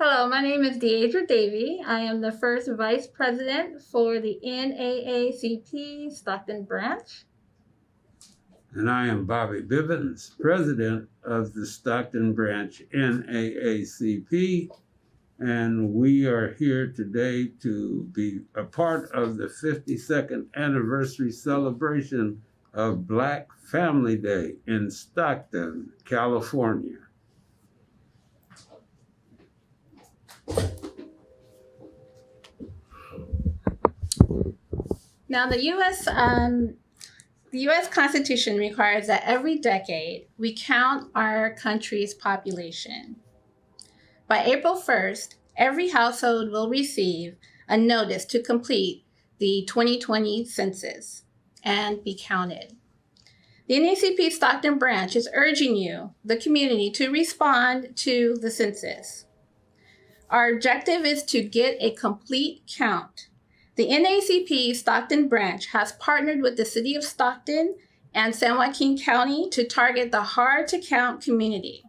Hello, my name is Davie. I am the first vice president for the NAACP Stockton branch. And I am Bobby Bivens, president of the Stockton branch NAACP. And we are here today to be a part of the 52nd anniversary celebration of Black Family Day in Stockton, California. Now, the U.S. Constitution requires that every decade we count our country's population. By April 1st, every household will receive a notice to complete the 2020 census and be counted. The NAACP Stockton branch is urging you, the community, to respond to the census. Our objective is to get a complete count. The NAACP Stockton branch has partnered with the City of Stockton and San Joaquin County to target the hard-to-count community.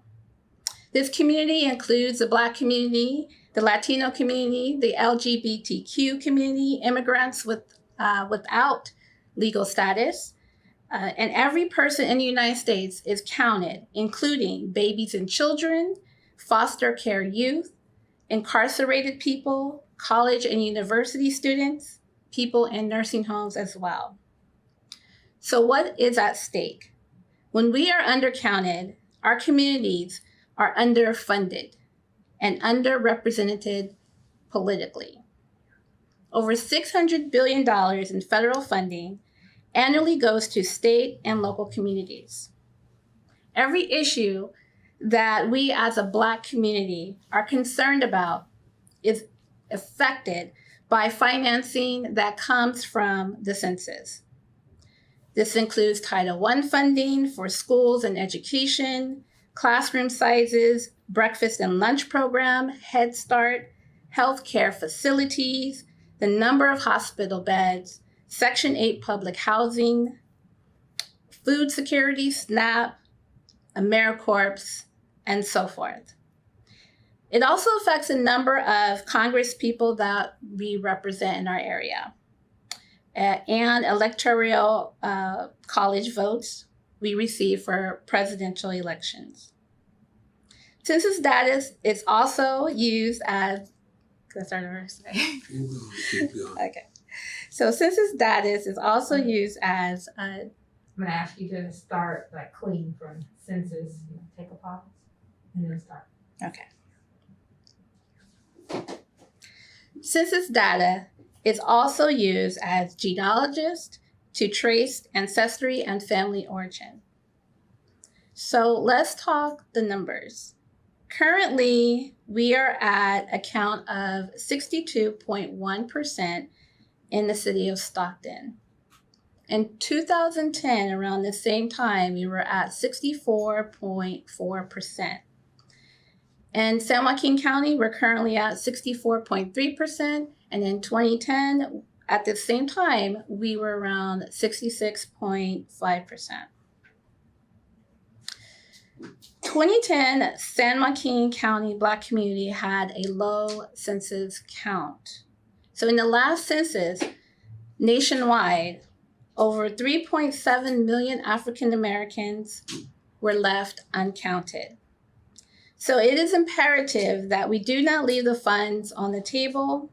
This community includes the Black community, the Latino community, the LGBTQ community, immigrants without legal status, and every person in the United States is counted, including babies and children, foster care youth, incarcerated people, college and university students, people in nursing homes as well. So what is at stake? When we are undercounted, our communities are underfunded and underrepresented politically. Over $600 billion in federal funding annually goes to state and local communities. Every issue that we as a Black community are concerned about is affected by financing that comes from the census. This includes Title I funding for schools and education, classroom sizes, breakfast and lunch program, Head Start, healthcare facilities, the number of hospital beds, Section 8 public housing, food security, SNAP, AmeriCorps, and so forth. It also affects a number of Congress people that we represent in our area and electoral college votes we receive for presidential elections. Census data is also used as, can I start over? Okay. So census data is also used as I'm gonna ask you to start like clean from census, take a pause, and then start. Okay. Census data is also used as genealogist to trace ancestry and family origin. So let's talk the numbers. Currently, we are at a count of 62.1% in the city of Stockton. In 2010, around the same time, we were at 64.4%. In San Joaquin County, we're currently at 64.3%, and in 2010, at the same time, we were around 66.5%. 2010, San Joaquin County Black community had a low census count. So in the last census, nationwide, over 3.7 million African Americans were left uncounted. So it is imperative that we do not leave the funds on the table.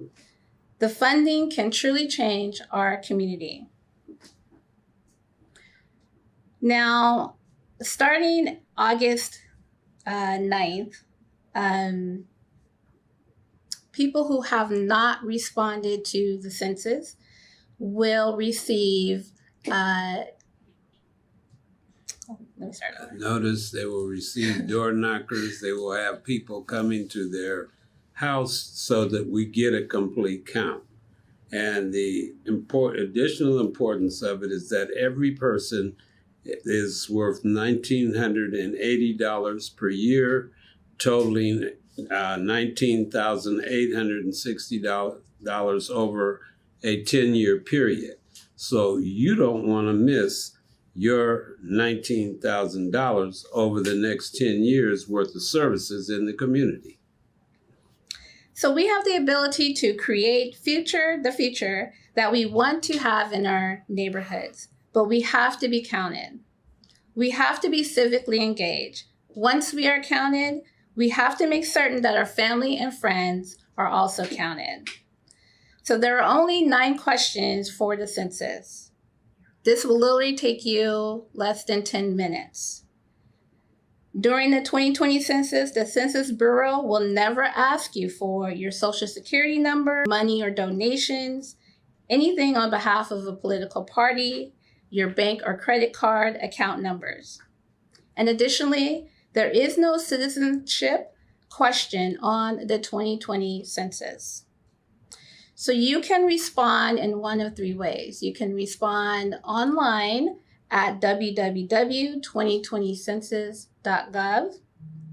The funding can truly change our community. Now, starting August 9th, people who have not responded to the census will receive Notice they will receive door knockers. They will have people coming to their house so that we get a complete count. And the additional importance of it is that every person is worth $1,980 per year, totaling $19,860 over a 10-year period. So you don't want to miss your $19,000 over the next 10 years worth of services in the community. So we have the ability to create the future that we want to have in our neighborhoods, but we have to be counted. We have to be civically engaged. Once we are counted, we have to make certain that our family and friends are also counted. So there are only 9 questions for the census. This will literally take you less than 10 minutes. During the 2020 census, the Census Bureau will never ask you for your Social Security number, money or donations, anything on behalf of a political party, your bank or credit card account numbers. And additionally, there is no citizenship question on the 2020 census. So you can respond in one of 3 ways. You can respond online at www.2020census.gov,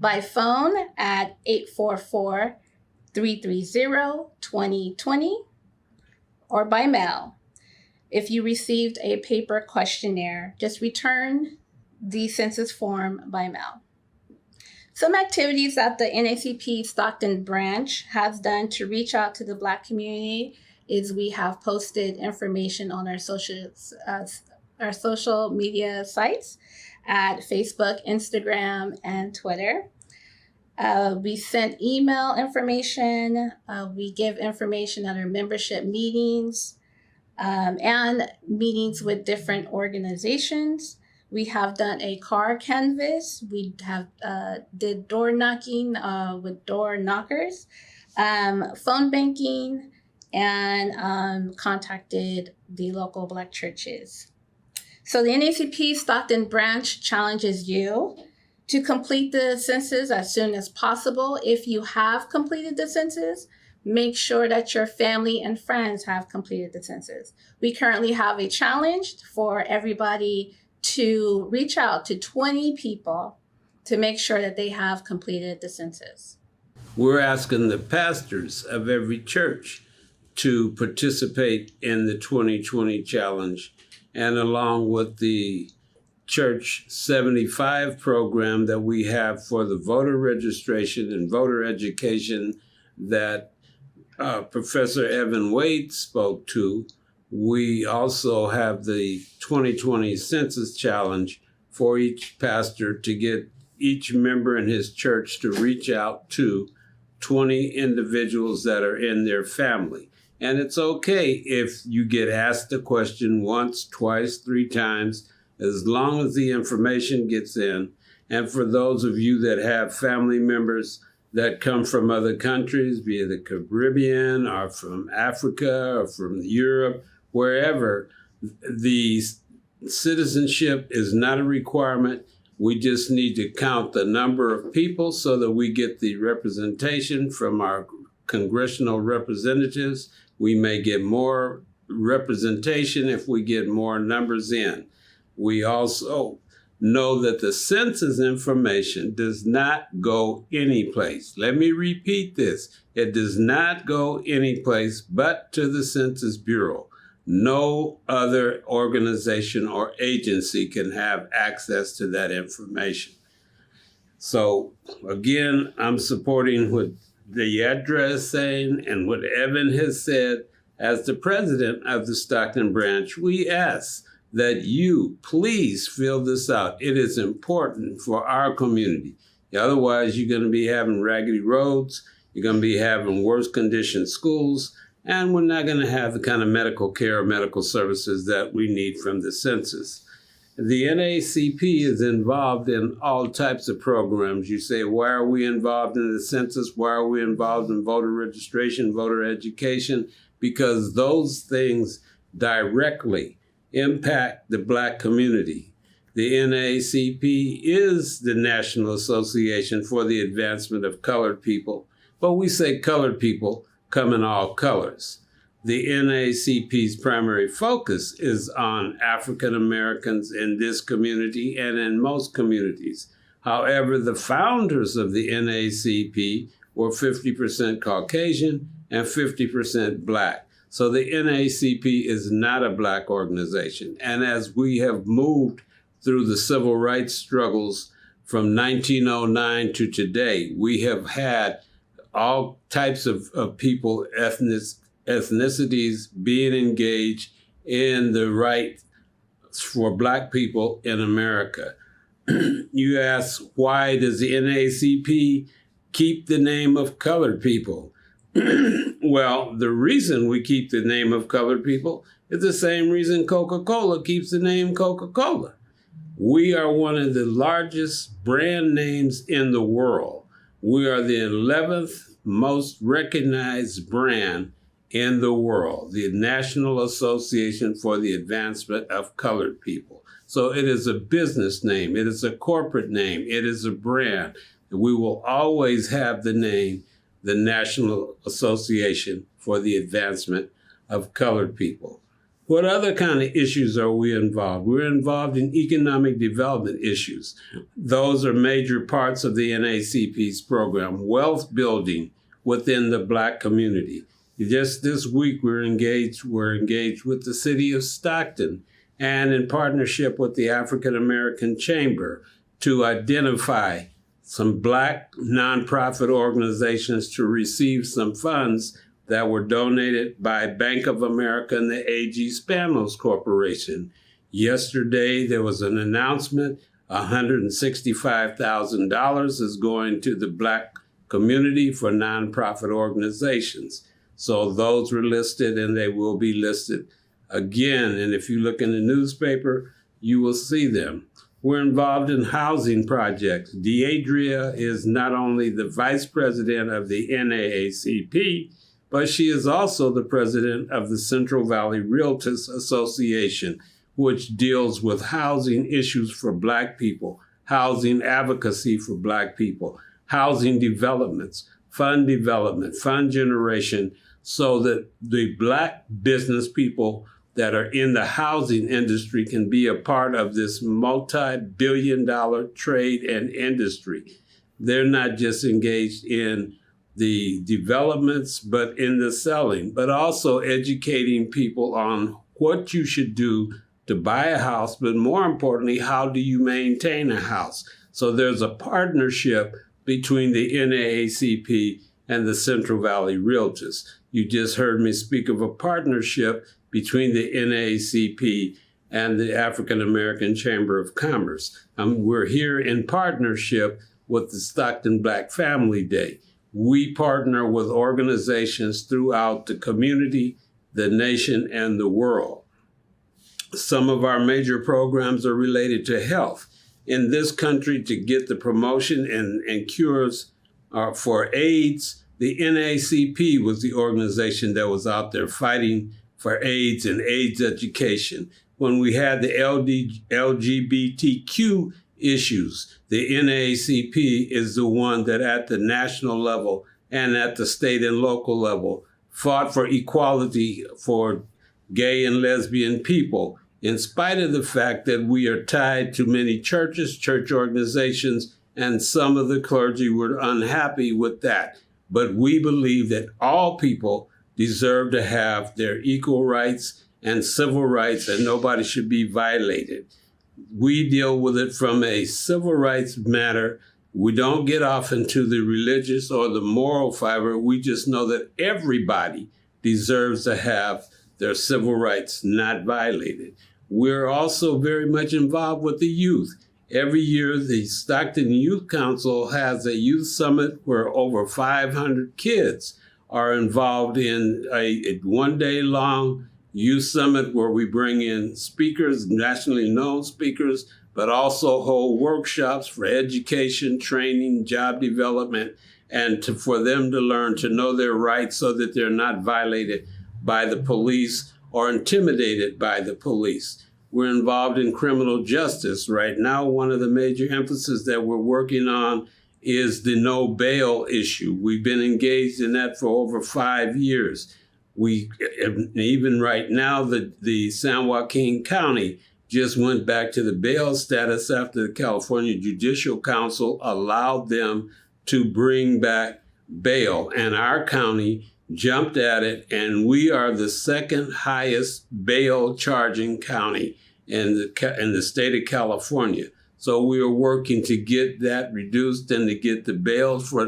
by phone at 844-330-2020, or by mail. If you received a paper questionnaire, just return the census form by mail. Some activities that the NAACP Stockton branch has done to reach out to the Black community is we have posted information on our social media sites at Facebook, Instagram, and Twitter. We sent email information. We give information at our membership meetings and meetings with different organizations. We have done a car canvas. We have did door knocking with door knockers, phone banking, and contacted the local Black churches. So the NAACP Stockton branch challenges you to complete the census as soon as possible. If you have completed the census, make sure that your family and friends have completed the census. We currently have a challenge for everybody to reach out to 20 people to make sure that they have completed the census. We're asking the pastors of every church to participate in the 2020 challenge, and along with the Church 75 program that we have for the voter registration and voter education that Professor Ibn-Ward spoke to. We also have the 2020 Census Challenge for each pastor to get each member in his church to reach out to 20 individuals that are in their family. And it's okay if you get asked a question once, twice, 3 times, as long as the information gets in. And for those of you that have family members that come from other countries, be it the Caribbean or from Africa or from Europe, wherever, the citizenship is not a requirement. We just need to count the number of people so that we get the representation from our congressional representatives. We may get more representation if we get more numbers in. We also know that the census information does not go anyplace. Let me repeat this. It does not go anyplace but to the Census Bureau. No other organization or agency can have access to that information. So again, I'm supporting what Deidre is saying and what Evan has said. As the president of the Stockton branch, we ask that you please fill this out. It is important for our community. Otherwise, you're going to be having raggedy roads, you're going to be having worse conditioned schools, and we're not going to have the kind of medical care or medical services that we need from the census. The NAACP is involved in all types of programs. You say, why are we involved in the census? Why are we involved in voter registration, voter education? Because those things directly impact the Black community. The NAACP is the National Association for the Advancement of Colored People, but we say colored people come in all colors. The NAACP's primary focus is on African Americans in this community and in most communities. However, the founders of the NAACP were 50% Caucasian and 50% Black. So the NAACP is not a Black organization. And as we have moved through the civil rights struggles from 1909 to today, we have had all types of people, ethnicities being engaged in the right for Black people in America. You ask, why does the NAACP keep the name of colored people? Well, the reason we keep the name of colored people is the same reason Coca-Cola keeps the name Coca-Cola. We are one of the largest brand names in the world. We are the 11th most recognized brand in the world, the National Association for the Advancement of Colored People. So it is a business name, it is a corporate name, it is a brand. We will always have the name, the National Association for the Advancement of Colored People. What other kind of issues are we involved? We're involved in economic development issues. Those are major parts of the NAACP's program, wealth building within the Black community. Just this week, we're engaged with the city of Stockton and in partnership with the African American Chamber to identify some Black nonprofit organizations to receive some funds that were donated by Bank of America and the A.G. Spanos Corporation. Yesterday, there was an announcement, $165,000 is going to the Black community for nonprofit organizations. So those were listed and they will be listed again. And if you look in the newspaper, you will see them. We're involved in housing projects. Deidria is not only the vice president of the NAACP, but she is also the president of the Central Valley Realtors Association, which deals with housing issues for Black people, housing advocacy for Black people, housing development, fund generation, so that the Black business people that are in the housing industry can be a part of this multi-billion-dollar trade and industry. They're not just engaged in the developments, but in the selling, but also educating people on what you should do to buy a house, but more importantly, how do you maintain a house? So there's a partnership between the NAACP and the Central Valley Realtors. You just heard me speak of a partnership between the NAACP and the African American Chamber of Commerce. We're here in partnership with the Stockton Black Family Day. We partner with organizations throughout the community, the nation, and the world. Some of our major programs are related to health. In this country, to get the promotion and cures for AIDS, the NAACP was the organization that was out there fighting for AIDS and AIDS education. When we had the LGBTQ issues, the NAACP is the one that at the national level and at the state and local level fought for equality for gay and lesbian people, in spite of the fact that we are tied to many churches, church organizations, and some of the clergy were unhappy with that. But we believe that all people deserve to have their equal rights and civil rights, and nobody should be violated. We deal with it from a civil rights matter. We don't get off into the religious or the moral fiber. We just know that everybody deserves to have their civil rights not violated. We're also very much involved with the youth. Every year, the Stockton Youth Council has a youth summit where over 500 kids are involved in a one-day-long youth summit where we bring in speakers, nationally known speakers, but also hold workshops for education, training, job development, and for them to learn to know their rights so that they're not violated by the police or intimidated by the police. We're involved in criminal justice. Right now, one of the major emphases that we're working on is the no bail issue. We've been engaged in that for over 5 years. Even right now, the San Joaquin County just went back to the bail status after the California Judicial Council allowed them to bring back bail. And our county jumped at it, and we are the second highest bail charging county in the state of California. So we are working to get that reduced and to get the bail for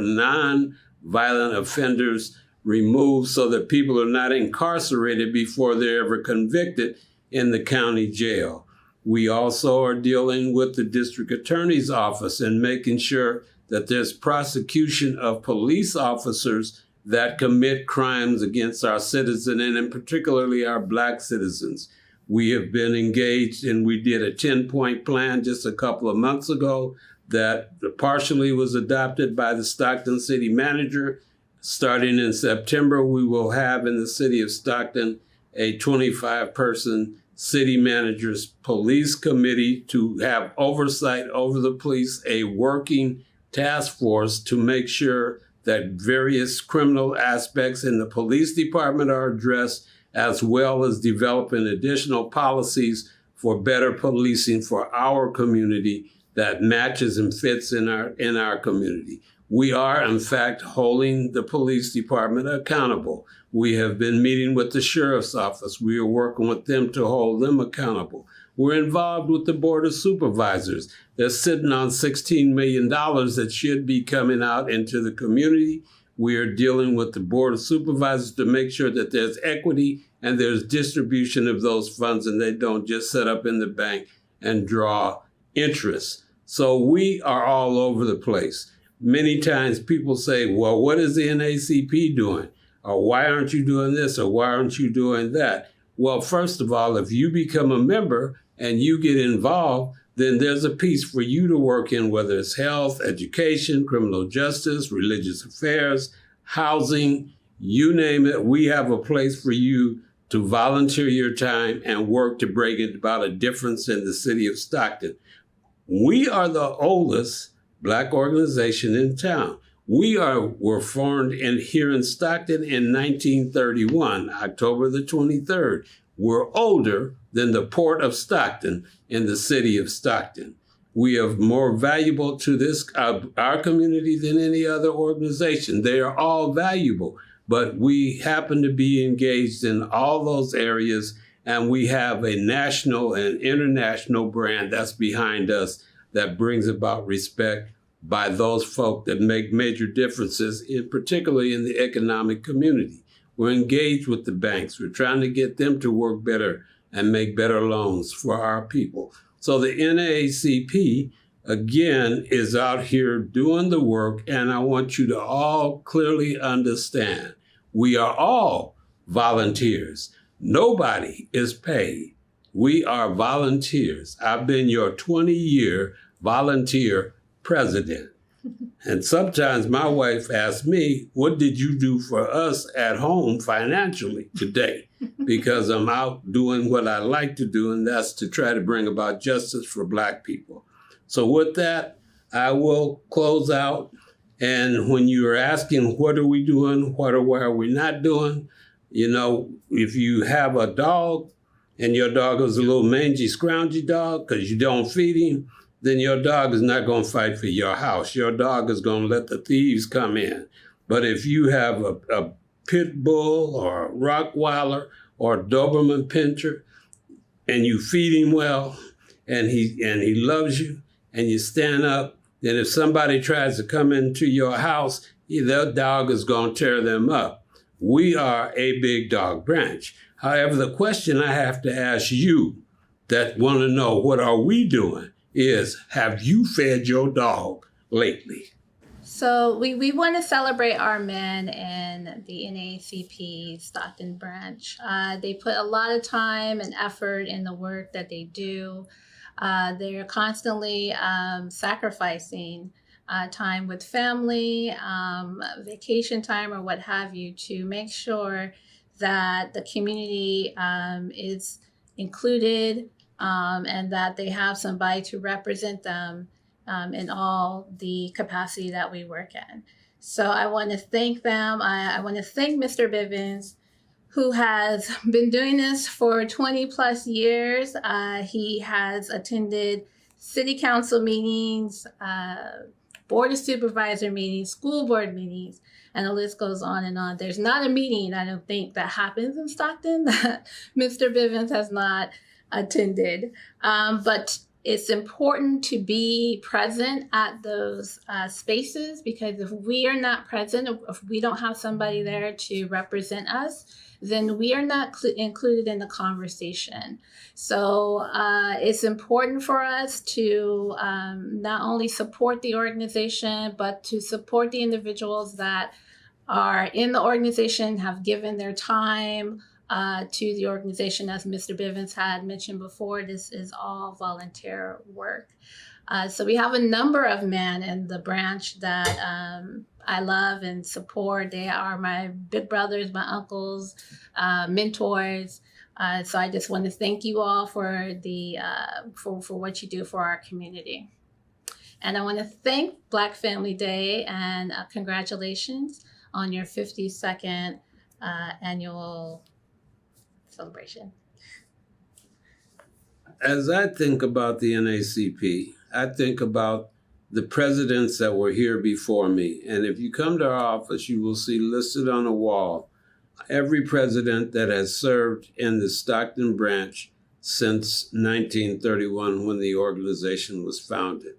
violent offenders removed so that people are not incarcerated before they're ever convicted in the county jail. We also are dealing with the district attorney's office and making sure that there's prosecution of police officers that commit crimes against our citizens, and particularly our Black citizens. We have been engaged, and we did a 10-point plan just a couple of months ago that partially was adopted by the Stockton city manager. Starting in September, we will have in the city of Stockton a 25-person city manager's police committee to have oversight over the police, a working task force to make sure that various criminal aspects in the police department are addressed, as well as developing additional policies for better policing for our community that matches and fits in our community. We are, in fact, holding the police department accountable. We have been meeting with the sheriff's office. We are working with them to hold them accountable. We're involved with the Board of Supervisors. They're sitting on $16 million that should be coming out into the community. We are dealing with the Board of Supervisors to make sure that there's equity and there's distribution of those funds and they don't just set up in the bank and draw interest. So we are all over the place. Many times people say, well, what is the NAACP doing? Or why aren't you doing this? Or why aren't you doing that? Well, first of all, if you become a member and you get involved, then there's a piece for you to work in, whether it's health, education, criminal justice, religious affairs, housing, you name it. We have a place for you to volunteer your time and work to bring about a difference in the city of Stockton. We are the oldest Black organization in town. We were formed here in Stockton in 1931, October the 23rd. We're older than the Port of Stockton in the city of Stockton. We are more valuable to our community than any other organization. They are all valuable, but we happen to be engaged in all those areas, and we have a national and international brand that's behind us that brings about respect by those folk that make major differences, particularly in the economic community. We're engaged with the banks. We're trying to get them to work better and make better loans for our people. So the NAACP, again, is out here doing the work, and I want you to all clearly understand, we are all volunteers. Nobody is paid. We are volunteers. I've been your 20-year volunteer president. And sometimes my wife asks me, what did you do for us at home financially today? Because I'm out doing what I like to do, and that's to try to bring about justice for Black people. So with that, I will close out. And when you're asking, what are we doing? Why are we not doing? You know, if you have a dog and your dog is a little mangy, scroungy dog because you don't feed him, then your dog is not going to fight for your house. Your dog is going to let the thieves come in. But if you have a pit bull or a Rottweiler or a Doberman Pinscher and you feed him well and he loves you and you stand up, then if somebody tries to come into your house, that dog is going to tear them up. We are a big dog branch. However, the question I have to ask you that want to know what are we doing is, have you fed your dog lately? So we want to celebrate our men in the NAACP Stockton branch. They put a lot of time and effort in the work that they do. They're constantly sacrificing time with family, vacation time, or what have you, to make sure that the community is included, and that they have somebody to represent them in all the capacity that we work in. So I want to thank them. I want to thank Mr. Bivens, who has been doing this for 20 plus years. He has attended city council meetings, board of supervisor meetings, school board meetings, and the list goes on and on. There's not a meeting, I don't think, that happens in Stockton that Mr. Bivens has not attended. But it's important to be present at those spaces, because if we are not present, if we don't have somebody there to represent us, then we are not included in the conversation. So it's important for us to not only support the organization, but to support the individuals that are in the organization, have given their time to the organization. As Mr. Bivens had mentioned before, this is all volunteer work. So we have a number of men in the branch that I love and support. They are my big brothers, my uncles, mentors. So I just want to thank you all for the for what you do for our community. And I want to thank Black Family Day and congratulations on your 52nd annual celebration. As I think about the NAACP, I think about the presidents that were here before me. And if you come to our office, you will see listed on the wall every president that has served in the Stockton branch since 1931, when the organization was founded.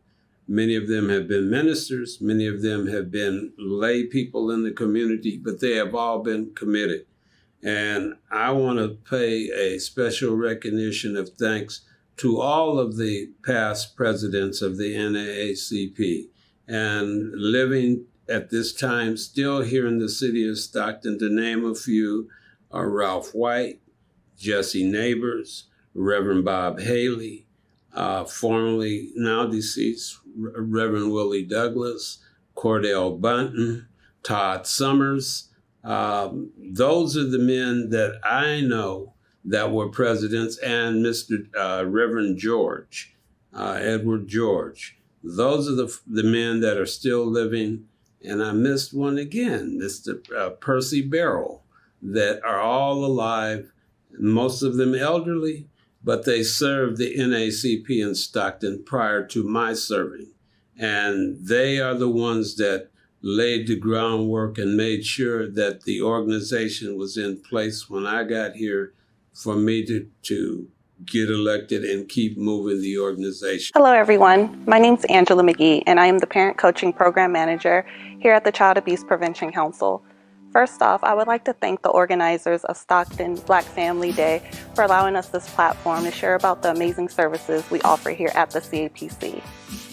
Many of them have been ministers, many of them have been lay people in the community, but they have all been committed. And I want to pay a special recognition of thanks to all of the past presidents of the NAACP, and living at this time still here in the city of Stockton, to name a few, are Ralph White, Jesse Neighbors, Reverend Bob Haley, formerly now deceased Reverend Willie Douglas, Cordell Bunton, Todd Summers. Those are the men that I know that were presidents, and Mr. Reverend George, Edward George. Those are the men that are still living. And I missed one again, Mr. Percy Barrow, that are all alive, most of them elderly, but they served the NAACP in Stockton prior to my serving. And they are the ones that laid the groundwork and made sure that the organization was in place when I got here, for me to get elected and keep moving the organization. Hello everyone, my name is Angela McGee and I am the Parent Coaching Program Manager here at the Child Abuse Prevention Council. First off, I would like to thank the organizers of Stockton Black Family Day for allowing us this platform to share about the amazing services we offer here at the CAPC.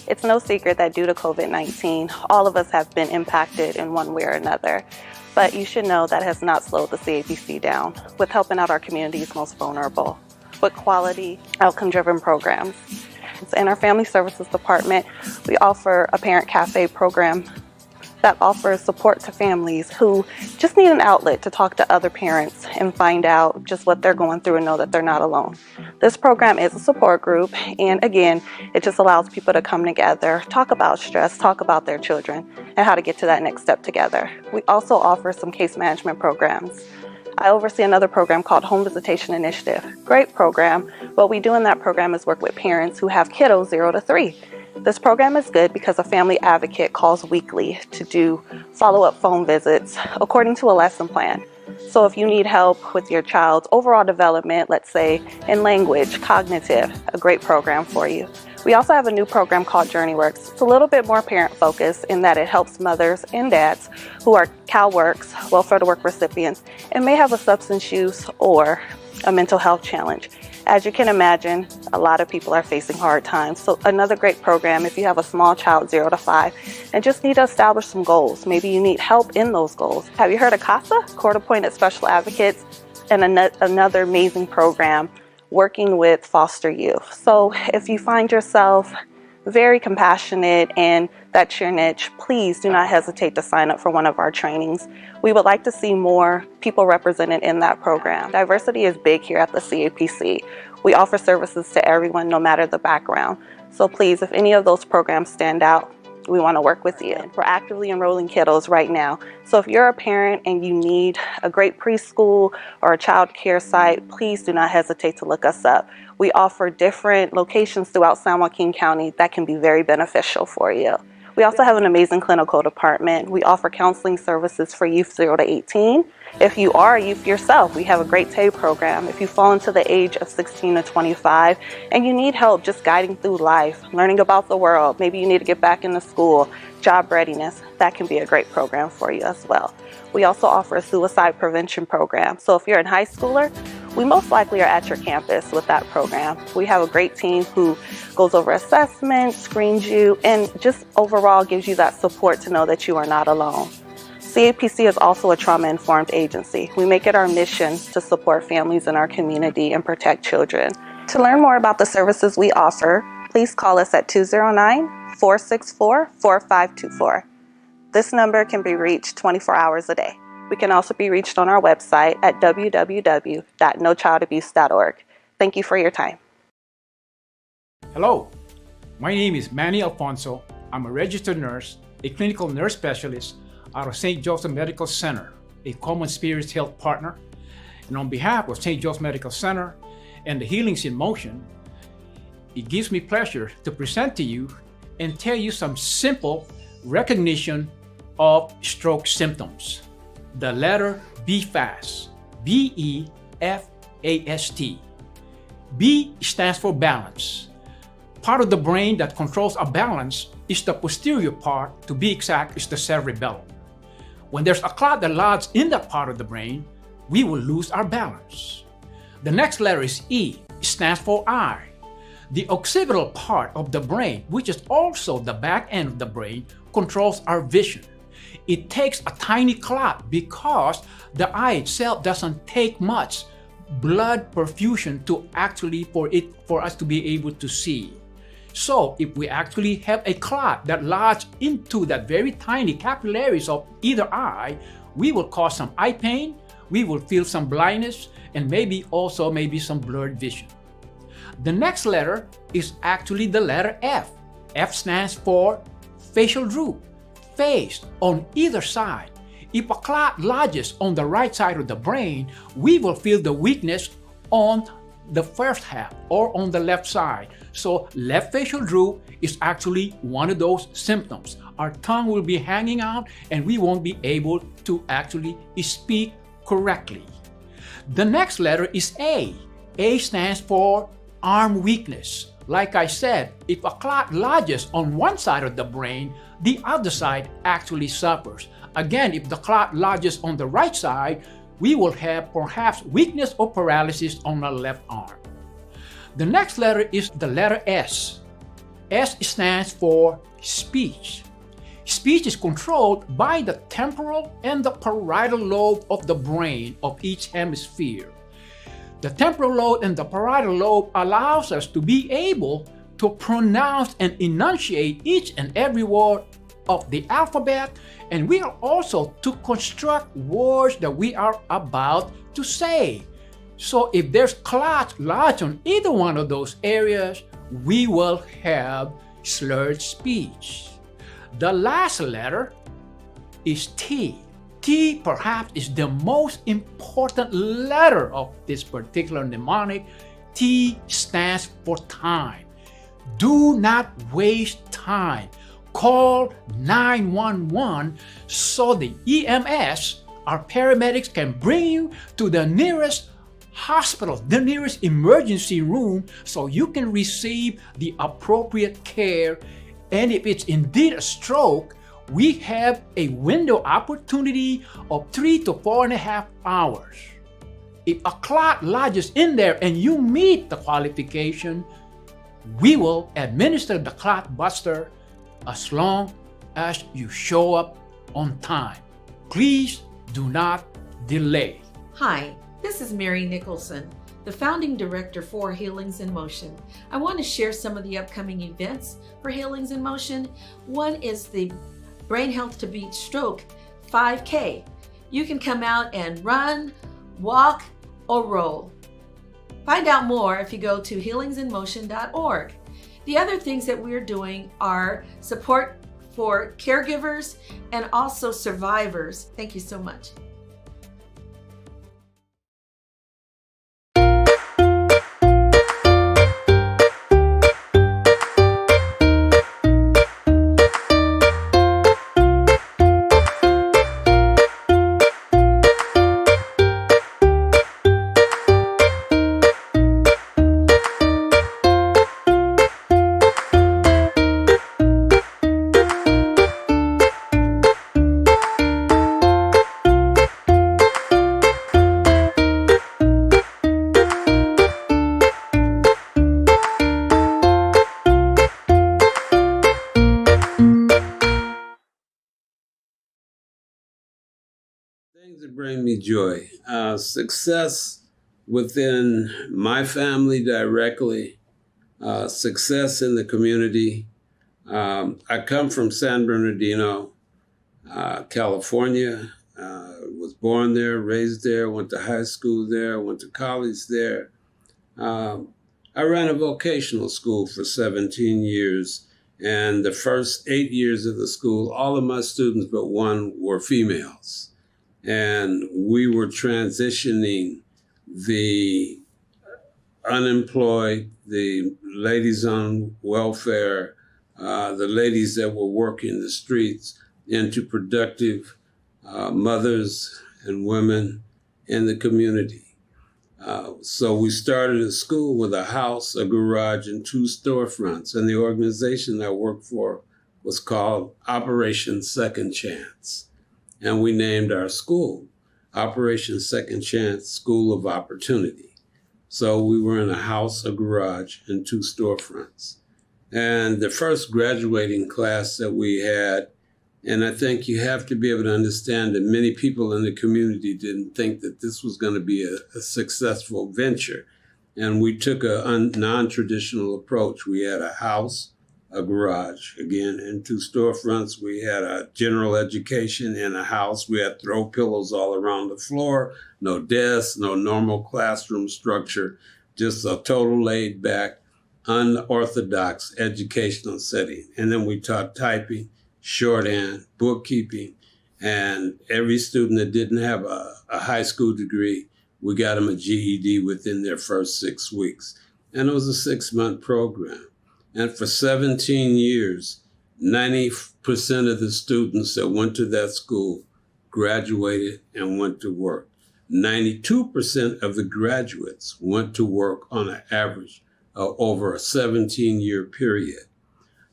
It's no secret that due to COVID-19, all of us have been impacted in one way or another. But you should know that has not slowed the CAPC down with helping out our community's most vulnerable with quality, outcome-driven programs. In our Family Services Department, we offer a Parent Cafe program that offers support to families who just need an outlet to talk to other parents and find out just what they're going through and know that they're not alone. This program is a support group, and again, it just allows people to come together, talk about stress, talk about their children, and how to get to that next step together. We also offer some case management programs. I oversee another program called Home Visitation Initiative. Great program. What we do in that program is work with parents who have kiddos 0 to 3. This program is good because a family advocate calls weekly to do follow-up phone visits according to a lesson plan. So if you need help with your child's overall development, let's say in language, cognitive, a great program for you. We also have a new program called JourneyWorks. It's a little bit more parent-focused in that it helps mothers and dads who are CalWORKs, Welfare to Work recipients, and may have a substance use or a mental health challenge. As you can imagine, a lot of people are facing hard times. So another great program if you have a small child 0 to 5 and just need to establish some goals. Maybe you need help in those goals. Have you heard of CASA, Court Appointed Special Advocates, and another amazing program working with foster youth. So if you find yourself very compassionate and that's your niche, please do not hesitate to sign up for one of our trainings. We would like to see more people represented in that program. Diversity is big here at the CAPC. We offer services to everyone, no matter the background. So please, if any of those programs stand out, we want to work with you. We're actively enrolling kiddos right now. So if you're a parent and you need a great preschool or a child care site, please do not hesitate to look us up. We offer different locations throughout San Joaquin County that can be very beneficial for you. We also have an amazing clinical department. We offer counseling services for youth 0 to 18. If you are a youth yourself, we have a great TAY program. If you fall into the age of 16 to 25 and you need help just guiding through life, learning about the world, maybe you need to get back into school, job readiness, that can be a great program for you as well. We also offer a suicide prevention program. So if you're a high schooler, we most likely are at your campus with that program. We have a great team who goes over assessments, screens you, and just overall gives you that support to know that you are not alone. CAPC is also a trauma-informed agency. We make it our mission to support families in our community and protect children. To learn more about the services we offer, please call us at 209-464-4524. This number can be reached 24 hours a day. We can also be reached on our website at www.nochildabuse.org. Thank you for your time. Hello, my name is Manny Alfonso. I'm a registered nurse, a clinical nurse specialist out of St. Joseph Medical Center, a Coleman Spirits Health partner. And on behalf of St. Joseph Medical Center and the Healings in Motion, it gives me pleasure to present to you and tell you some simple recognition of stroke symptoms. The letter BFAST, B-E-F-A-S-T. B stands for balance. Part of the brain that controls our balance is the posterior part, to be exact, is the cerebellum. When there's a clot that lodges in that part of the brain, we will lose our balance. The next letter is E. It stands for eye. The occipital part of the brain, which is also the back end of the brain, controls our vision. It takes a tiny clot because the eye itself doesn't take much blood perfusion to actually for us to be able to see. So if we actually have a clot that lodges into that very tiny capillaries of either eye, we will cause some eye pain, we will feel some blindness, and maybe some blurred vision. The next letter is actually the letter F. F stands for facial droop, face on either side. If a clot lodges on the right side of the brain, we will feel the weakness on the first half or on the left side. So left facial droop is actually one of those symptoms. Our tongue will be hanging out and we won't be able to actually speak correctly. The next letter is A. A stands for arm weakness. Like I said, if a clot lodges on one side of the brain, the other side actually suffers. Again, if the clot lodges on the right side, we will have perhaps weakness or paralysis on the left arm. The next letter is the letter S. S stands for speech. Speech is controlled by the temporal and the parietal lobe of the brain of each hemisphere. The temporal lobe and the parietal lobe allows us to be able to pronounce and enunciate each and every word of the alphabet, and we are also to construct words that we are about to say. So if there's clots lodged on either one of those areas, we will have slurred speech. The last letter is T. T perhaps is the most important letter of this particular mnemonic. T stands for time. Do not waste time. Call 911 so the EMS, our paramedics, can bring you to the nearest hospital, the nearest emergency room, so you can receive the appropriate care. And if it's indeed a stroke, we have a window opportunity of 3 to 4.5 hours. If a clot lodges in there and you meet the qualification, we will administer the clot buster as long as you show up on time. Please do not delay. Hi, this is Mary Nicholson, the founding director for Healings in Motion. I want to share some of the upcoming events for Healings in Motion. One is the Brain Health to Beat Stroke 5K. You can come out and run, walk, or roll. Find out more if you go to healingsinmotion.org. The other things that we're doing are support for caregivers and also survivors. Thank you so much. things that bring me joy. Success within my family directly, success in the community. I come from San Bernardino, California. Was born there, raised there, went to high school there, went to college there. I ran a vocational school for 17 years. And the first 8 years of the school, all of my students but one were females. And we were transitioning the unemployed, the ladies on welfare, the ladies that were working the streets into productive mothers and women in the community. So we started a school with a house, a garage, and 2 storefronts. And the organization I worked for was called Operation Second Chance. And we named our school Operation Second Chance School of Opportunity. So we were in a house, a garage, and 2 storefronts. And the first graduating class that we had, and I think you have to be able to understand that many people in the community didn't think that this was going to be a successful venture. And we took a non-traditional approach. We had a house, a garage, again, and 2 storefronts. We had a general education in a house. We had throw pillows all around the floor, no desks, no normal classroom structure, just a total laid back, unorthodox educational setting. And then we taught typing, shorthand, bookkeeping, and every student that didn't have a high school degree, we got them a GED within their first 6 weeks. And it was a 6-month program. And for 17 years, 90% of the students that went to that school graduated and went to work. 92% of the graduates went to work on an average of over a 17-year period.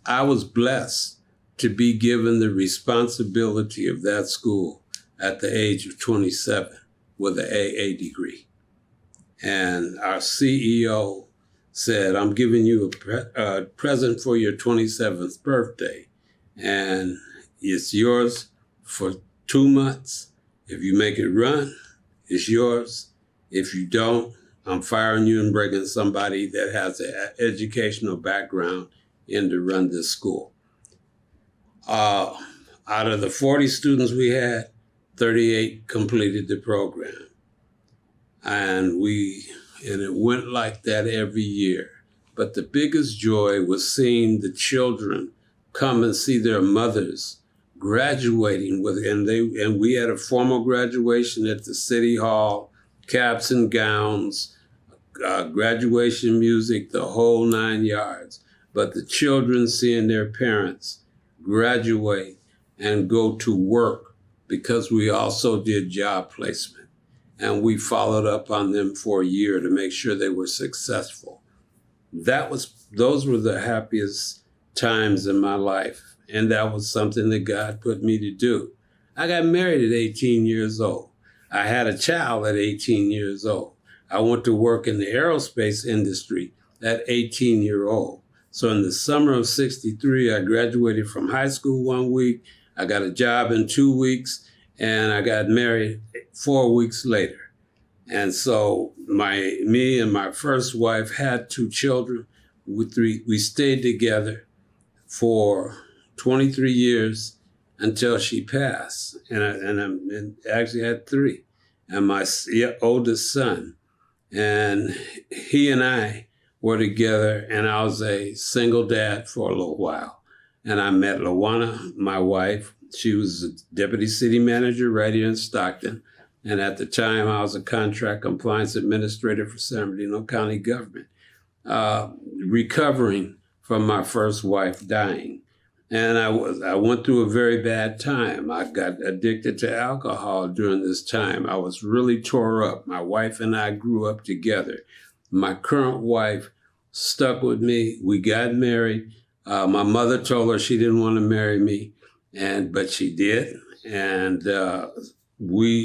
I was blessed to be given the responsibility of that school at the age of 27 with an AA degree. And our CEO said, I'm giving you a present for your 27th birthday, and it's yours for 2 months. If you make it run, it's yours. If you don't, I'm firing you and bringing somebody that has an educational background in to run this school. Out of the 40 students we had, 38 completed the program. And it went like that every year. But the biggest joy was seeing the children come and see their mothers graduating and we had a formal graduation at the city hall, caps and gowns, graduation music, the whole 9 yards. But the children seeing their parents graduate and go to work, because we also did job placement. And we followed up on them for a year to make sure they were successful. Those were the happiest times in my life. And that was something that God put me to do. I got married at 18 years old. I had a child at 18 years old. I went to work in the aerospace industry at 18-year-old. So in the summer of 63, I graduated from high school 1 week. I got a job in 2 weeks, and I got married 4 weeks later. And so me and my first wife had 2 children. We stayed together for 23 years until she passed. And I actually had 3. And my oldest son, and he and I were together, and I was a single dad for a little while. And I met Lawana, my wife. She was a deputy city manager right here in Stockton. And at the time, I was a contract compliance administrator for San Bernardino County government, recovering from my first wife dying. And I went through a very bad time. I got addicted to alcohol during this time. I was really tore up. My wife and I grew up together. My current wife stuck with me. We got married. My mother told her she didn't want to marry me, but she did. And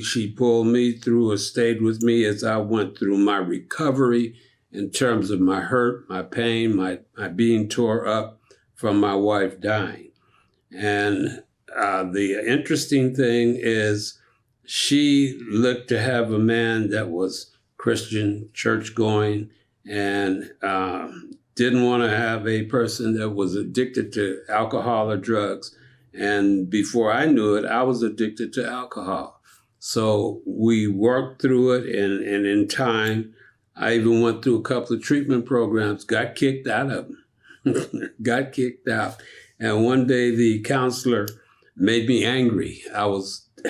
she pulled me through and stayed with me as I went through my recovery in terms of my hurt, my pain, my being tore up from my wife dying. And the interesting thing is she looked to have a man that was Christian, church-going, and didn't want to have a person that was addicted to alcohol or drugs. And before I knew it, I was addicted to alcohol. So we worked through it, and in time, I even went through a couple of treatment programs, got kicked out of them, got kicked out. And one day the counselor made me angry.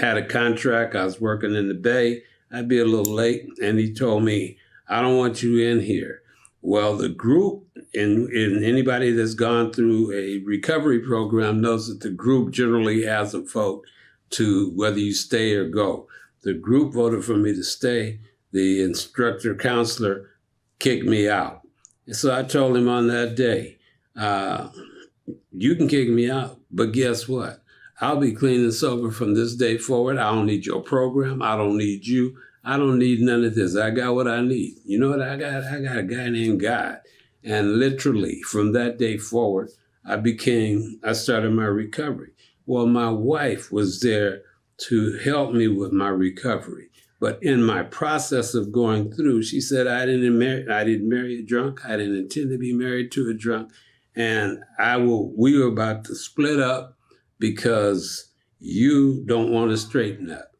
Had a contract, I was working in the Bay, I'd be a little late, and he told me, I don't want you in here. Well, the group, and anybody that's gone through a recovery program knows that the group generally has a vote to whether you stay or go. The group voted for me to stay. The instructor counselor kicked me out. And so I told him on that day, you can kick me out, but guess what? I'll be clean and sober from this day forward. I don't need your program. I don't need you. I don't need none of this. I got what I need. You know what I got? I got a guy named God. And literally from that day forward, I started my recovery. Well, my wife was there to help me with my recovery. But in my process of going through, she said, I didn't marry a drunk. I didn't intend to be married to a drunk. And we were about to split up because you don't want to straighten up.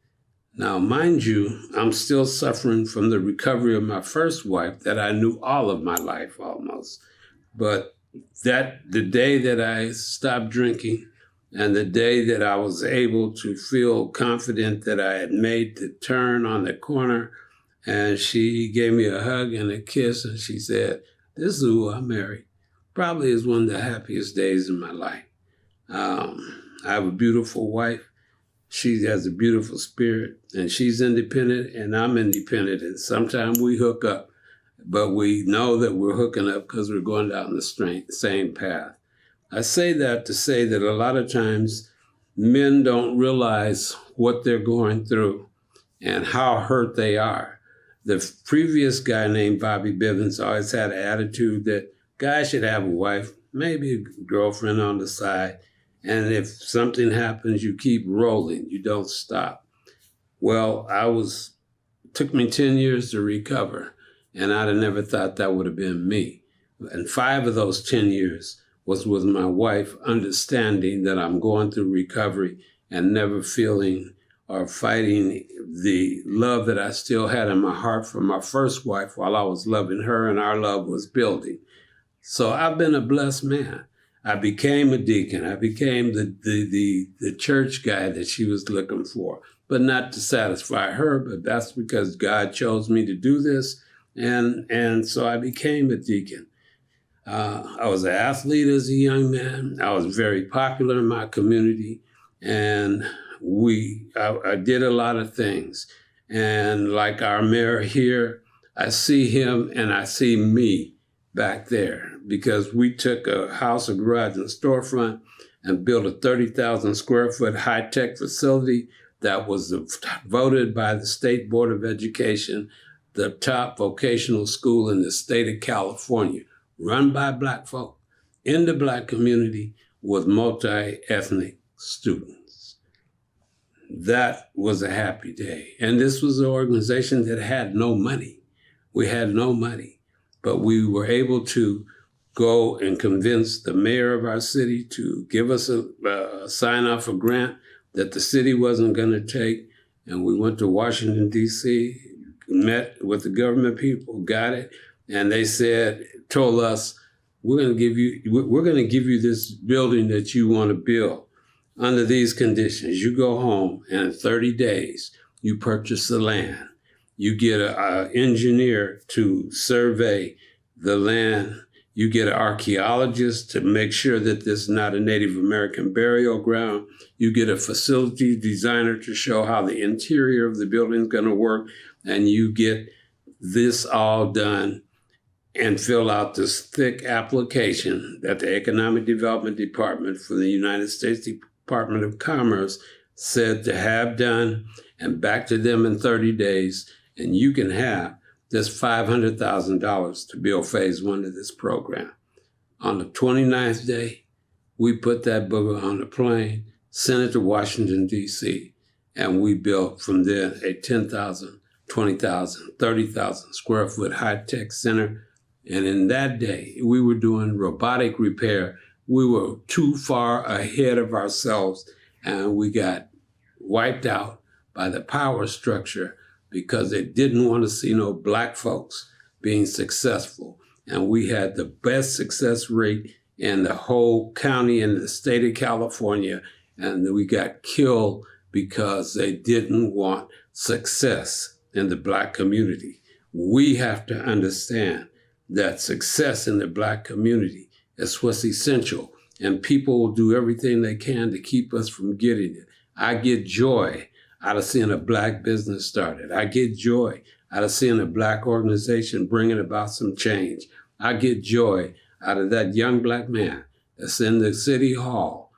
Now, mind you, I'm still suffering from the recovery of my first wife that I knew all of my life almost. But the day that I stopped drinking and the day that I was able to feel confident that I had made the turn on the corner, and she gave me a hug and a kiss, and she said, this is who I married. Probably is one of the happiest days in my life. I have a beautiful wife. She has a beautiful spirit, and she's independent, and I'm independent. And sometimes we hook up, but we know that we're hooking up because we're going down the same path. I say that to say that a lot of times men don't realize what they're going through and how hurt they are. The previous guy named Bobby Bivens always had an attitude that guys should have a wife, maybe a girlfriend on the side. And if something happens, you keep rolling, you don't stop. Well, took me 10 years to recover, and I'd have never thought that would have been me. And 5 of those 10 years was with my wife, understanding that I'm going through recovery and never feeling or fighting the love that I still had in my heart for my first wife while I was loving her and our love was building. So I've been a blessed man. I became a deacon. I became the church guy that she was looking for, but not to satisfy her, but that's because God chose me to do this. And so I became a deacon. I was an athlete as a young man. I was very popular in my community, and I did a lot of things. And like our mayor here, I see him and I see me back there, because we took a house, a garage, and a storefront and built a 30,000 square foot high-tech facility that was voted by the State Board of Education, the top vocational school in the state of California, run by Black folk in the Black community with multi-ethnic students. That was a happy day. And this was an organization that had no money. We had no money. But we were able to go and convince the mayor of our city to give us a sign-off, a grant that the city wasn't going to take. And we went to Washington, D.C., met with the government people, got it. And they told us, we're going to give you this building that you want to build under these conditions. You go home, and in 30 days, you purchase the land. You get an engineer to survey the land. You get an archaeologist to make sure that this is not a Native American burial ground. You get a facility designer to show how the interior of the building is going to work. And you get this all done and fill out this thick application that the Economic Development Department for the United States Department of Commerce said to have done, and back to them in 30 days. And you can have this $500,000 to build phase 1 of this program. On the 29th day, we put that booger on a plane, sent it to Washington, D.C., And we built from there a 10,000, 20,000, 30,000 square foot high-tech center. And in that day, we were doing robotic repair. We were too far ahead of ourselves, and we got wiped out by the power structure because they didn't want to see no black folks being successful. And we had the best success rate in the whole county in the state of California, and we got killed because they didn't want success in the black community. We have to understand that success in the black community is what's essential, and people will do everything they can to keep us from getting it. I get joy out of seeing a black business started. I get joy out of seeing a black organization bringing about some change. I get joy out of that young black man that's in the city hall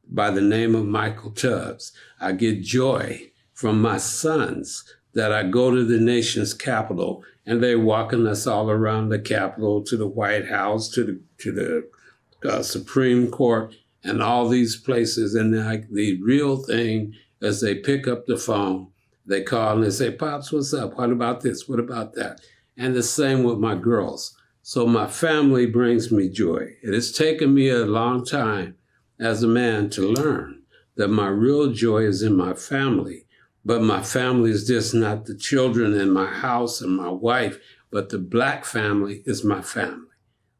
by the name of Michael Tubbs. I get joy from my sons that I go to the nation's capital and they're walking us all around the Capitol, to the White House, to the Supreme Court, and all these places. And the real thing is they pick up the phone, they call and they say, "Pops, what's up? What about this? What about that?" And the same with my girls. So my family brings me joy. It has taken me a long time as a man to learn that my real joy is in my family. But my family is just not the children in my house and my wife, but the black family is my family.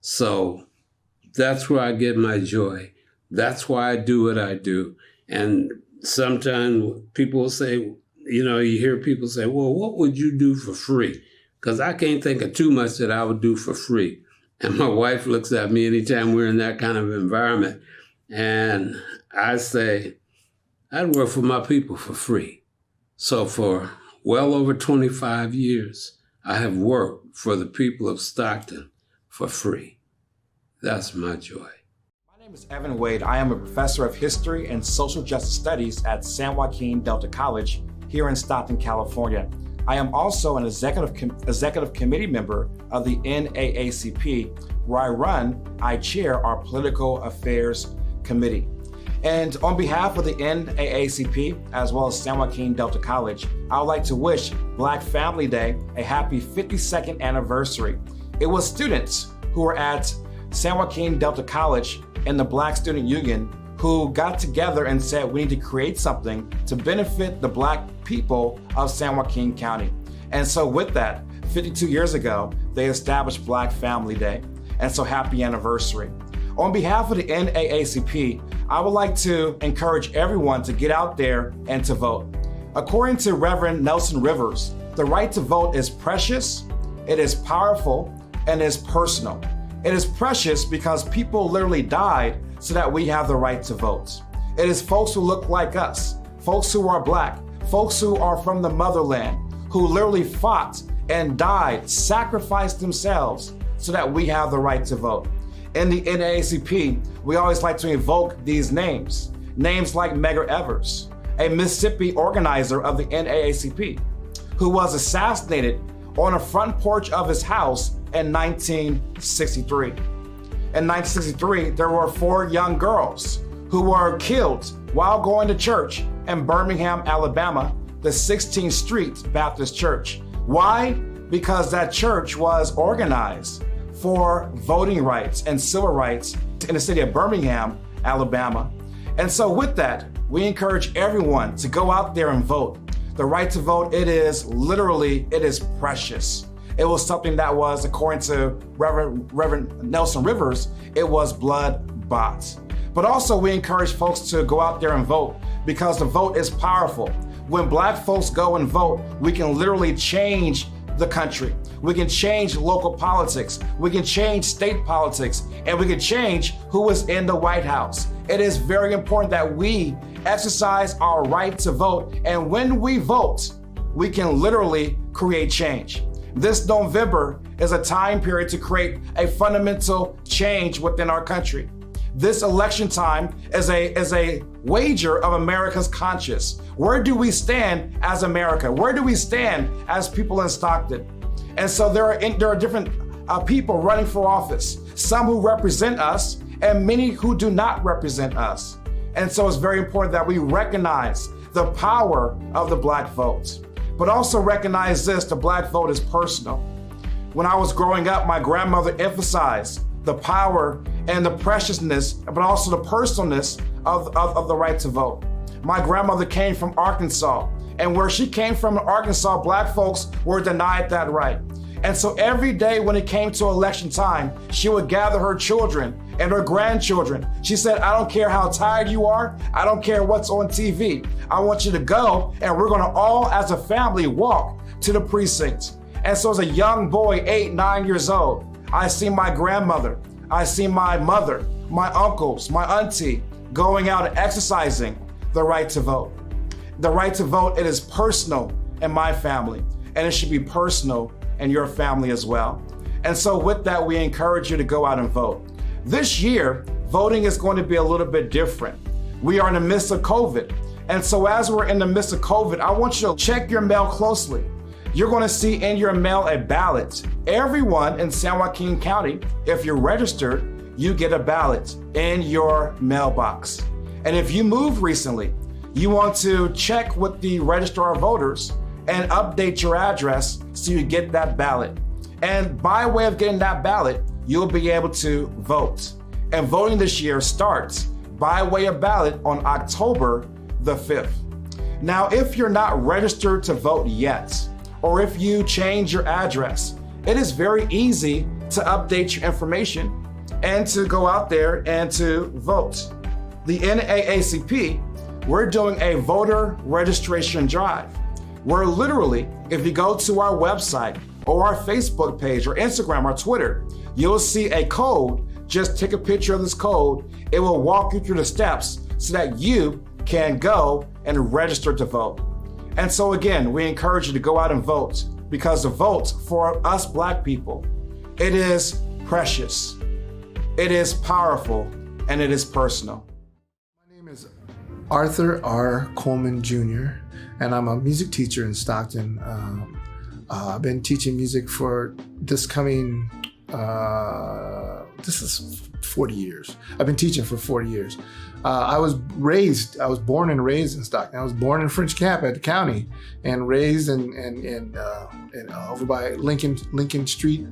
So that's where I get my joy. That's why I do what I do. And sometimes people will say, you hear people say, "Well, what would you do for free?" Because I can't think of too much that I would do for free. And my wife looks at me anytime we're in that kind of environment, and I say, I'd work for my people for free. So for well over 25 years, I have worked for the people of Stockton for free. That's my joy. My name is Evan Wade. I am a professor of history and social justice studies at San Joaquin Delta College here in Stockton, California. I am also an executive committee member of the NAACP, where I chair our political affairs committee. And on behalf of the NAACP, as well as San Joaquin Delta College, I would like to wish Black Family Day a happy 52nd anniversary. It was students who were at San Joaquin Delta College and the Black Student Union who got together and said we need to create something to benefit the Black people of San Joaquin County. And so with that, 52 years ago, they established Black Family Day. And so happy anniversary. On behalf of the NAACP, I would like to encourage everyone to get out there and to vote. According to Reverend Nelson Rivers, the right to vote is precious, it is powerful, and it is personal. It is precious because people literally died so that we have the right to vote. It is folks who look like us, folks who are Black, folks who are from the motherland, who literally fought and died, sacrificed themselves so that we have the right to vote. In the NAACP, we always like to invoke these names. Names like Medgar Evers, a Mississippi organizer of the NAACP, who was assassinated on a front porch of his house in 1963. In 1963, there were 4 young girls who were killed while going to church in Birmingham, Alabama, the 16th Street Baptist Church. Why? Because that church was organized for voting rights and civil rights in the city of Birmingham, Alabama. And so with that, we encourage everyone to go out there and vote. The right to vote, it is precious. It was something that was, according to Reverend Nelson Rivers, it was blood bought. But also we encourage folks to go out there and vote because the vote is powerful. When Black folks go and vote, we can literally change the country. We can change local politics. We can change state politics, and we can change who is in the White House. It is very important that we exercise our right to vote. And when we vote, we can literally create change. This November is a time period to create a fundamental change within our country. This election time is a wager of America's conscience. Where do we stand as America? Where do we stand as people in Stockton? And so there are different people running for office, some who represent us and many who do not represent us. And so it's very important that we recognize the power of the Black vote. But also recognize this, the Black vote is personal. When I was growing up, my grandmother emphasized the power and the preciousness, but also the personalness of the right to vote. My grandmother came from Arkansas, and where she came from in Arkansas, Black folks were denied that right. And so every day when it came to election time, she would gather her children and her grandchildren. She said, I don't care how tired you are. I don't care what's on TV. I want you to go, and we're gonna all as a family walk to the precinct. And so as a young boy, 8, 9 years old, I see my grandmother, I see my mother, my uncles, my auntie going out and exercising the right to vote. The right to vote, it is personal in my family, and it should be personal in your family as well. And so with that, we encourage you to go out and vote. This year, voting is going to be a little bit different. We are in the midst of COVID. And so as we're in the midst of COVID, I want you to check your mail closely. You're going to see in your mail a ballot. Everyone in San Joaquin County, if you're registered, you get a ballot in your mailbox. And if you moved recently, you want to check with the registrar of voters and update your address so you get that ballot. And by way of getting that ballot, you'll be able to vote. And voting this year starts by way of ballot on October the 5th. Now, if you're not registered to vote yet, or if you change your address, it is very easy to update your information and to go out there and to vote. The NAACP, we're doing a voter registration drive, where literally, if you go to our website or our Facebook page or Instagram or Twitter, you'll see a code. Just take a picture of this code. It will walk you through the steps so that you can go and register to vote. And so again, we encourage you to go out and vote, because the vote for us Black people, it is precious, it is powerful, and it is personal. My name is Arthur R. Coleman Jr., and I'm a music teacher in Stockton. I've been teaching music for this is 40 years. I've been teaching for 40 years. I was born and raised in Stockton. I was born in French Camp at the county and raised in over by Lincoln Street,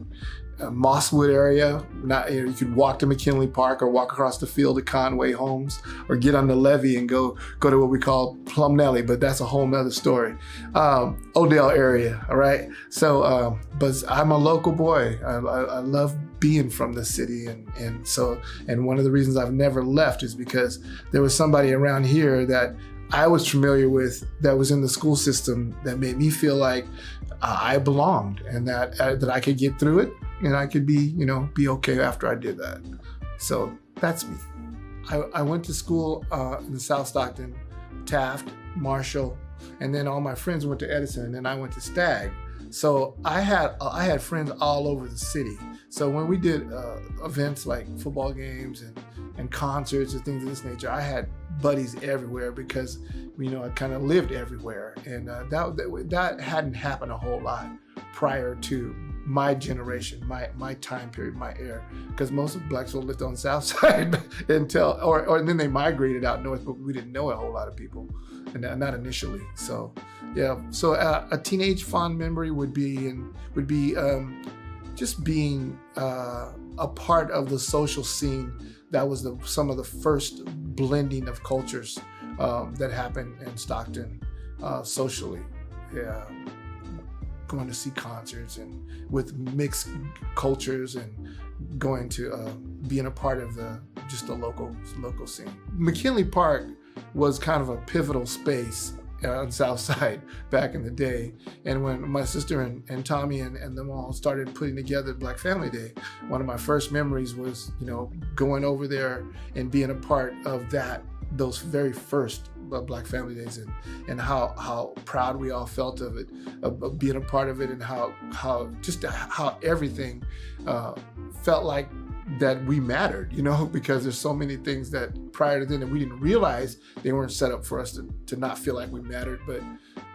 Mosswood area. You could walk to McKinley Park or walk across the field to Conway Homes, or get on the levee and go to what we call Plum Nelly, but that's a whole nother story. Odell area, all right? So, but I'm a local boy. I love being from the city, and one of the reasons I've never left is because there was somebody around here that I was familiar with that was in the school system that made me feel like I belonged, and that I could get through it, and I could be okay after I did that. So that's me. I went to school in South Stockton, Taft, Marshall, and then all my friends went to Edison, and then I went to Stagg. So I had friends all over the city. So when we did events like football games and concerts and things of this nature, I had buddies everywhere because I kind of lived everywhere, and that hadn't happened a whole lot prior to my generation, my time period, my era, because most of Blacks lived on the South Side and then they migrated out north, but we didn't know a whole lot of people, and not initially. So yeah, so a teenage fond memory would be just being a part of the social scene. That was some of the first blending of cultures that happened in Stockton socially. Yeah, going to see concerts and with mixed cultures, and going to being a part of the local scene. McKinley Park was kind of a pivotal space on the South Side back in the day. And when my sister and Tommy and them all started putting together Black Family Day, one of my first memories was, going over there and being a part of those very first Black Family Days, and how proud we all felt of it, of being a part of it, and how everything felt like that we mattered, because there's so many things that prior to then that we didn't realize they weren't set up for us to not feel like we mattered. But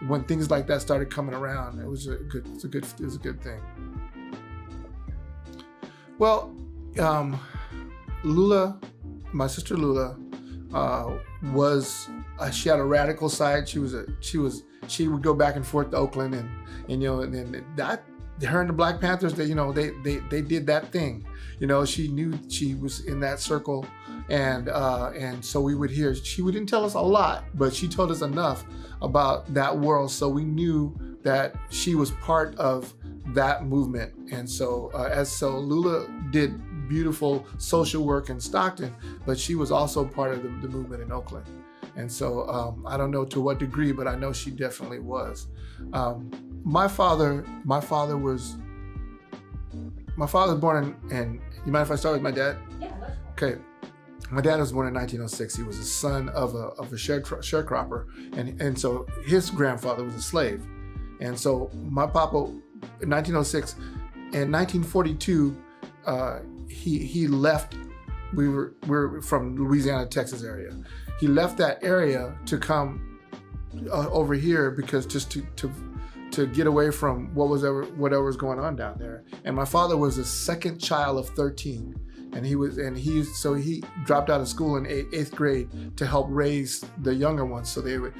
when things like that started coming around, it was a good thing. Well, Lula, my sister Lula, was she had a radical side. She would go back and forth to Oakland, and then that her and the Black Panthers, they did that thing. She knew she was in that circle, and so we would hear. She didn't tell us a lot, but she told us enough about that world, so we knew that she was part of that movement. And so Lula did beautiful social work in Stockton, but she was also part of the movement in Oakland. And so I don't know to what degree, but I know she definitely was. My father was born in, you mind if I start with my dad? Yeah, let's go. Okay. My dad was born in 1906. He was a son of a sharecropper, and so his grandfather was a slave. And so my papa, in 1906, in 1942, he left. We're from Louisiana, Texas area. He left that area to come over here because just to get away from whatever was going on down there. And my father was the second child of 13, and he dropped out of school in eighth grade to help raise the younger ones, so there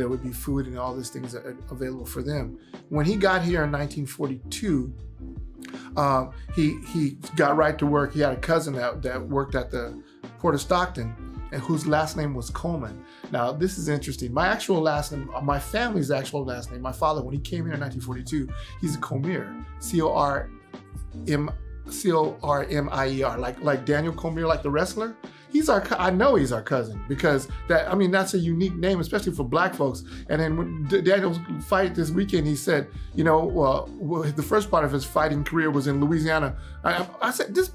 would be food and all these things available for them. When he got here in 1942, he got right to work. He had a cousin that worked at the Port of Stockton, and whose last name was Coleman. Now, this is interesting. My actual last name, my family's actual last name, my father, when he came here in 1942, he's a Cormier, C-O-R-M-I-E-R, like Daniel Cormier, like the wrestler. I know he's our cousin, because that's a unique name, especially for Black folks. And then when Daniel's fight this weekend, he said, the first part of his fighting career was in Louisiana. I said, this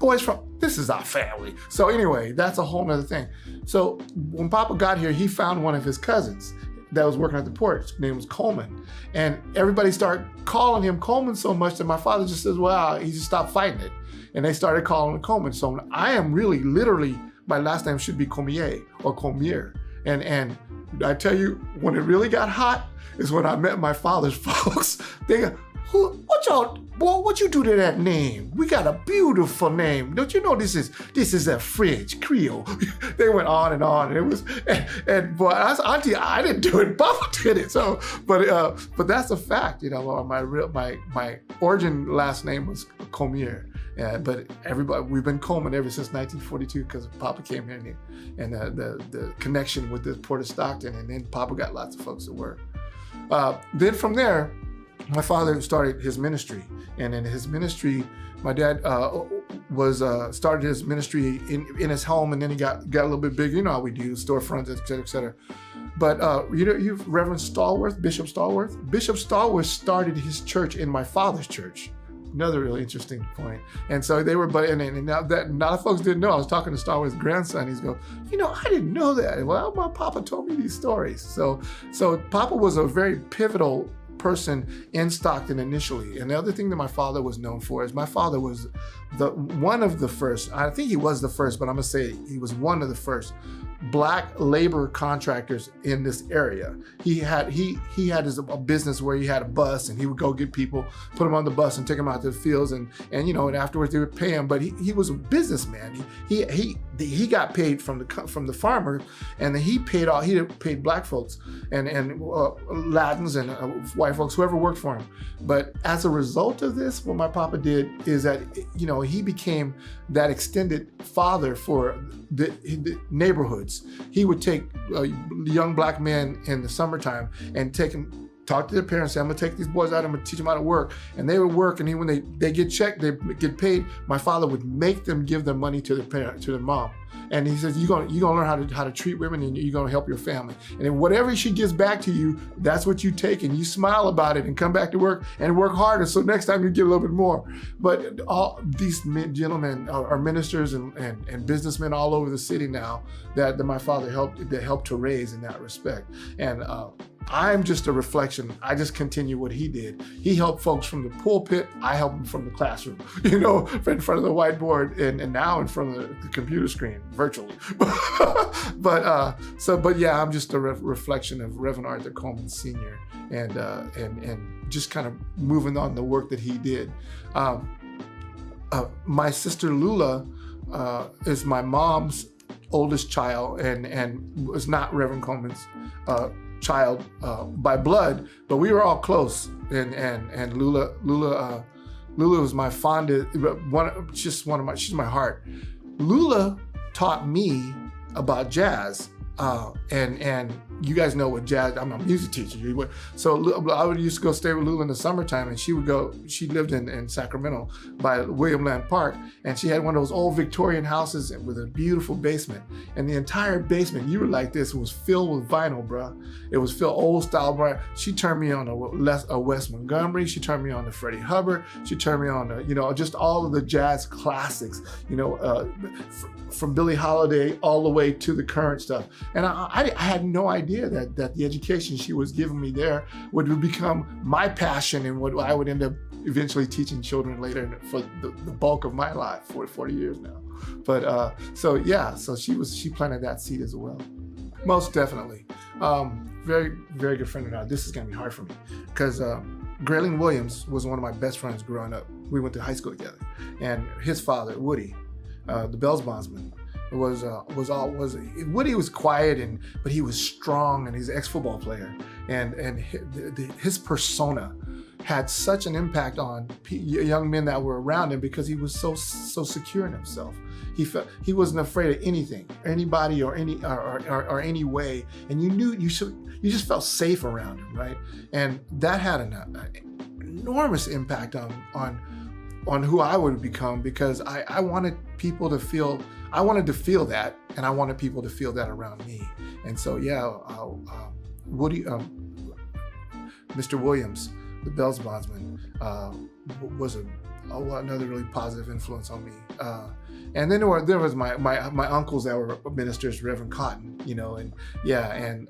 is our family. So anyway, that's a whole nother thing. So when Papa got here, he found one of his cousins that was working at the port. His name was Coleman. And everybody started calling him Coleman so much that my father just says, well, he just stopped fighting it. And they started calling him Coleman. So I am really, literally, my last name should be Cormier or Cormier. And I tell you, when it really got hot is when I met my father's folks. They go, what you do to that name? We got a beautiful name. Don't you know this is a French Creole? They went on and on. And boy, Auntie, I didn't do it. Papa did it. So, but that's a fact. My origin last name was Cormier. But we've been Coleman ever since 1942 because Papa came here and the connection with the Port of Stockton, and then Papa got lots of folks to work. Then from there, my father started his ministry, and in his ministry, my dad started his ministry in his home, and then he got a little bit bigger. You know how we do, storefronts, et cetera, et cetera. But you've Reverend Stallworth, Bishop Stallworth. Bishop Stallworth started his church in my father's church. Another really interesting point. And so they were, and now that a lot of folks didn't know. I was talking to Stallworth's grandson. He's going, I didn't know that. Well, my Papa told me these stories. So Papa was a very pivotal person in Stockton initially. And the other thing that my father was known for is my father was one of the first, I think he was the first, but I'm gonna say he was one of the first Black labor contractors in this area. He had a business where he had a bus, and he would go get people, put them on the bus and take them out to the fields, and afterwards they would pay him. But he was a businessman. He got paid from the farmer, and then he paid Black folks and Latins and white folks, whoever worked for him. But as a result of this, what my Papa did is that he became that extended father for the neighborhoods. He would take young Black men in the summertime and talk to their parents, say, I'm gonna take these boys out, I'm gonna teach them how to work. And they would work, and when they get checked, they get paid, my father would make them give their money to their mom. And he says, you're gonna learn how to treat women, and you're gonna help your family. And then whatever she gives back to you, that's what you take, and you smile about it and come back to work and work harder. So next time you give a little bit more. But all these gentlemen are ministers and businessmen all over the city now that my father helped to raise in that respect. And I'm just a reflection. I just continue what he did. He helped folks from the pulpit. I helped him from the classroom, in front of the whiteboard and now in front of the computer screen, virtually. But yeah, I'm just a reflection of Reverend Arthur Coleman Sr. and just kind of moving on the work that he did. My sister Lula is my mom's oldest child and was not Reverend Coleman's child by blood, but we were all close. And Lula was my fondest, she's my heart. Lula taught me about jazz. And you guys know what jazz, I'm a music teacher. So I would used to go stay with Lula in the summertime, and she lived in Sacramento by William Land Park, and she had one of those old Victorian houses with a beautiful basement. And the entire basement, you were like this, was filled with vinyl, bro. It was filled old style, bro. She turned me on a Wes Montgomery. She turned me on to Freddie Hubbard. She turned me on to, just all of the jazz classics, from Billie Holiday all the way to the current stuff. And I had no idea that the education she was giving me there would become my passion and what I would end up eventually teaching children later for the bulk of my life, 40 years now. But so she planted that seed as well. Most definitely. Very, very good friend of ours. This is gonna be hard for me because Grayling Williams was one of my best friends growing up. We went to high school together, and his father, Woody, the Bells bondsman, Woody was quiet but he was strong, and he's an ex-football player, and his persona had such an impact on young men that were around him because he was so secure in himself. He wasn't afraid of anything, anybody, or any way, and you just felt safe around him, right? And that had an enormous impact on who I would become, because I wanted people to feel. I wanted to feel that, and I wanted people to feel that around me. And so, Woody, Mr. Williams, the Bells bondsman, was another really positive influence on me. And then there was my uncles that were ministers, Reverend Cotton, and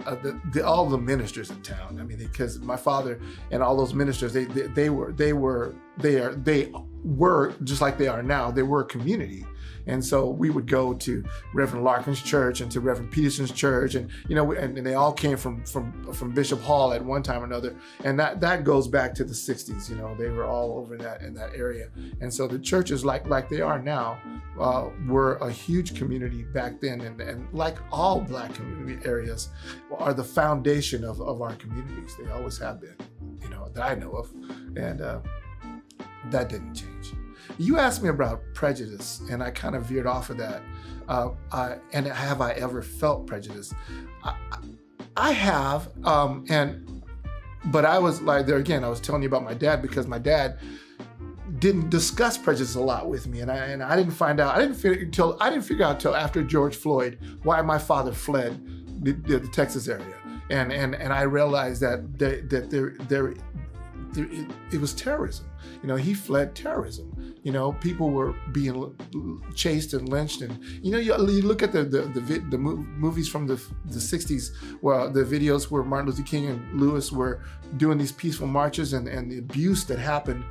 all the ministers in town. I mean, because my father and all those ministers, they were just like they are now. They were a community. And so we would go to Reverend Larkin's church and to Reverend Peterson's church, and and they all came from Bishop Hall at one time or another, and that goes back to the 60s. They were all over in that area, and so the churches like they are now were a huge community back then, and like all Black community areas, are the foundation of our communities. They always have been, that I know of, and that didn't change. You asked me about prejudice, and I kind of veered off of that. And have I ever felt prejudice? I have, but I was like there again. I was telling you about my dad, because my dad didn't discuss prejudice a lot with me, and I didn't find out. I didn't figure out till after George Floyd why my father fled the Texas area, and I realized that there it was terrorism. He fled terrorism. People were being chased and lynched, and you look at the movies from the 60s, where the videos where Martin Luther King and Lewis were doing these peaceful marches, and the abuse that happened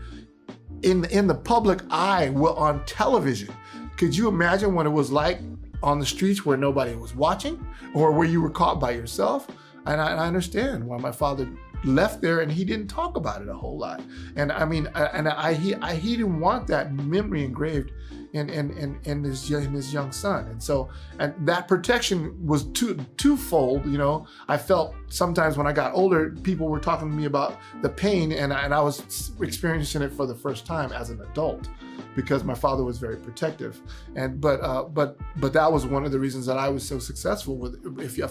in the public eye on television. Could you imagine what it was like on the streets where nobody was watching, or where you were caught by yourself? And I understand why my father left there, and he didn't talk about it a whole lot. And I mean, he didn't want that memory engraved in his young son. And so, and that protection was twofold. I felt sometimes when I got older, people were talking to me about the pain, and I was experiencing it for the first time as an adult, because my father was very protective. But that was one of the reasons that I was so successful if you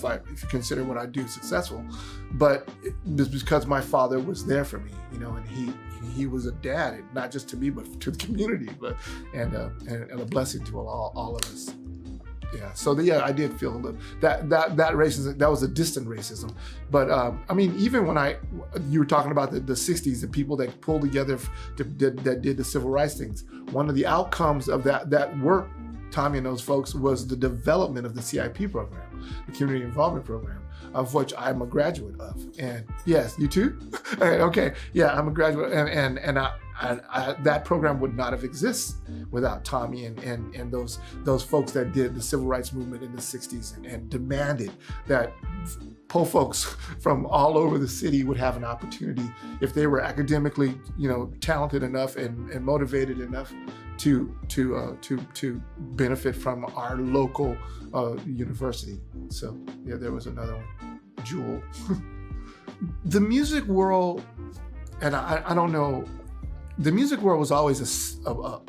consider what I do successful. But it's because my father was there for me, and he was a dad, not just to me, but to the community, and a blessing to all of us. Yeah. So I did feel that racism. That was a distant racism. But I mean, even when you were talking about the 60s, the people that pulled together that did the civil rights things. One of the outcomes of that work, Tommy and those folks, was the development of the CIP program, the Community Involvement Program, of which I'm a graduate of. And yes, you too? Okay. Yeah, I'm a graduate, and that program would not have existed without Tommy and those folks that did the civil rights movement in the 60s and demanded that poor folks from all over the city would have an opportunity, if they were academically, talented enough and motivated enough, to benefit from our local university. So yeah, there was another one, Jewel. The music world, and I don't know, the music world was always a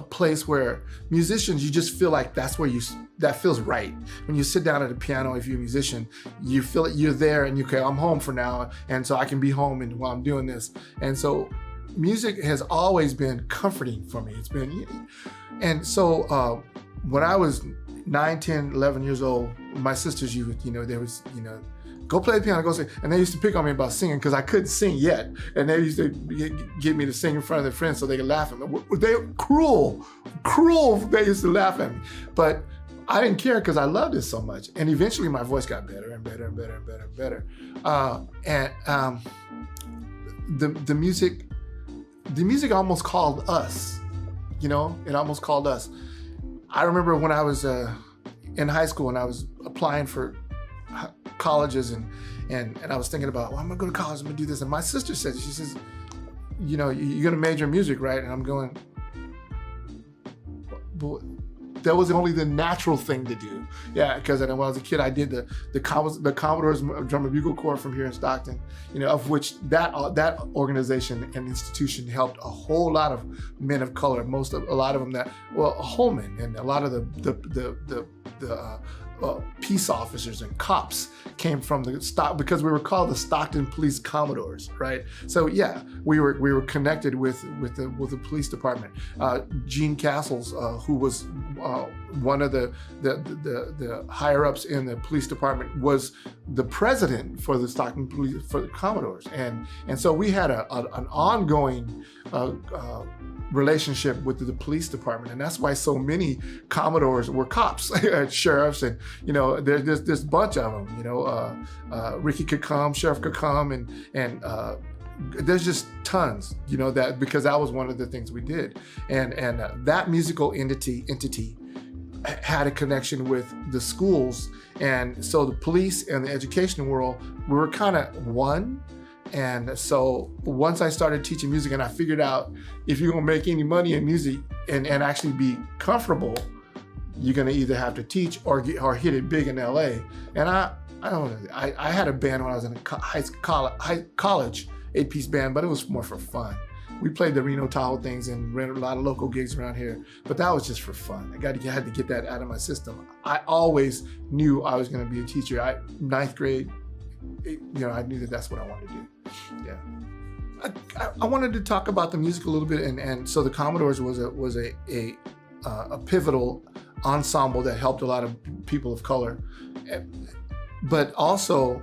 place where musicians, you just feel like that's where that feels right. When you sit down at a piano, if you're a musician, you feel it, you're there and okay, I'm home for now, and so I can be home and while I'm doing this. And so music has always been comforting for me. It's been, and so when I was 9, 10, 11 years old, my sisters, there was, go play the piano, go sing. And they used to pick on me about singing because I couldn't sing yet. And they used to get me to sing in front of their friends so they could laugh at me. They were cruel. They used to laugh at me. But I didn't care because I loved it so much. And eventually my voice got better and better and better and better and better. The music almost called us. It almost called us. I remember when I was in high school and I was applying for colleges and I was thinking about, well, I'm gonna go to college, I'm gonna do this. And my sister said, she says, you're gonna major in music, right? And I'm going, well, that was only the natural thing to do. Yeah, because when I was a kid, I did the Commodore's Drum and Bugle Corps from here in Stockton, of which that organization and institution helped a whole lot of men of color. A lot of them Coleman and a lot of the peace officers and cops came from because we were called the Stockton Police Commodores, right? So yeah, we were connected with the police department. Gene Castles, who was one of the higher ups in the police department, was the president for the Stockton Police for the Commodores, and so we had an ongoing relationship with the police department, and that's why so many Commodores were cops, sheriffs, and there's this bunch of them. Ricky could come, Sheriff could come, and there's just tons. That because that was one of the things we did, and that musical entity had a connection with the schools, and so the police and the education world, we were kind of one. And so once I started teaching music and I figured out if you're gonna make any money in music and actually be comfortable, you're gonna either have to teach or hit it big in LA. And I don't know, I had a band when I was in college, 8-piece band, but it was more for fun. We played the Reno Tahoe things and ran a lot of local gigs around here, but that was just for fun. I had to get that out of my system. I always knew I was gonna be a teacher. 9th grade, I knew that's what I wanted to do. Yeah, I wanted to talk about the music a little bit, and so the Commodores was a pivotal ensemble that helped a lot of people of color, but also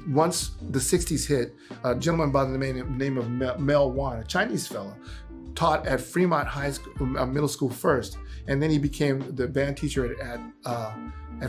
once the 60s hit, a gentleman by the name of Mel Wan, a Chinese fellow, taught at Fremont High School, middle school first, and then he became the band teacher at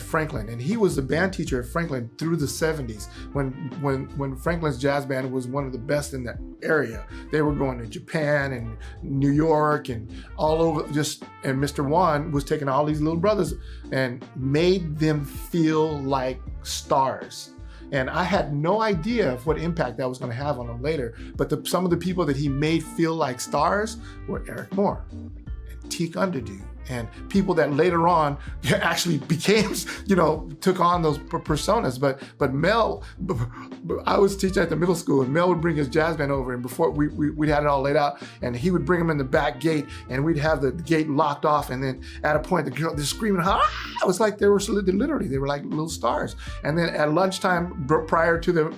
Franklin, and he was the band teacher at Franklin through the 70s when Franklin's jazz band was one of the best in that area. They were going to Japan and New York and all over, and Mr. Wan was taking all these little brothers and made them feel like stars. And I had no idea of what impact that was going to have on them later. But some of the people that he made feel like stars were Eric Moore and Teak Underdew, and people that later on actually became, took on those personas. But Mel, I was teaching at the middle school, and Mel would bring his jazz band over, and before we had it all laid out, and he would bring them in the back gate, and we'd have the gate locked off, and then at a point, the girl, they're screaming, ah! It was like they were like little stars. And then at lunchtime, prior to the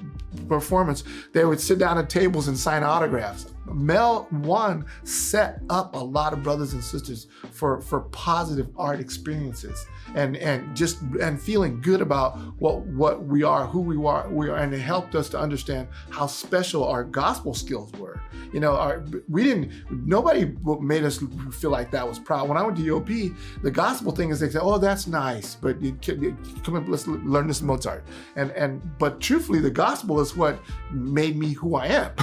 performance, they would sit down at tables and sign autographs. Mel Wan set up a lot of brothers and sisters for positive art experiences and feeling good about what we are, who we are, and it helped us to understand how special our gospel skills were. Nobody made us feel like that was proud. When I went to UOP, the gospel thing is they say, oh, that's nice, but come on, let's learn this Mozart. But truthfully, the gospel is what made me who I am,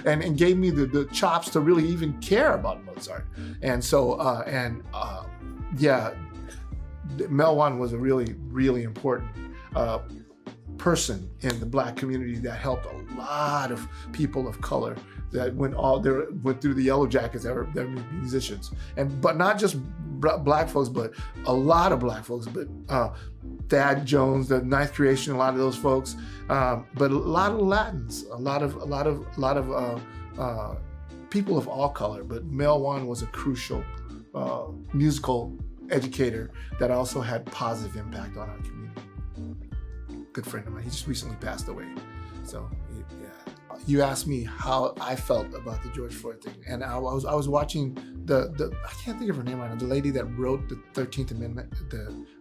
and gave me the chops to really even care about Mozart. And so, Mel Wan was a really, really important person in the Black community that helped a lot of people of color that went through the Yellow Jackets that were musicians, but not just black folks, but a lot of black folks. But Thad Jones, the Ninth Creation, a lot of those folks, but a lot of Latins, a lot of people of all color. But Mel Wan was a crucial musical educator that also had positive impact on our community. Good friend of mine. He just recently passed away. So yeah. You asked me how I felt about the George Floyd thing, and I was watching the I can't think of her name right now. The lady that wrote the 13th Amendment,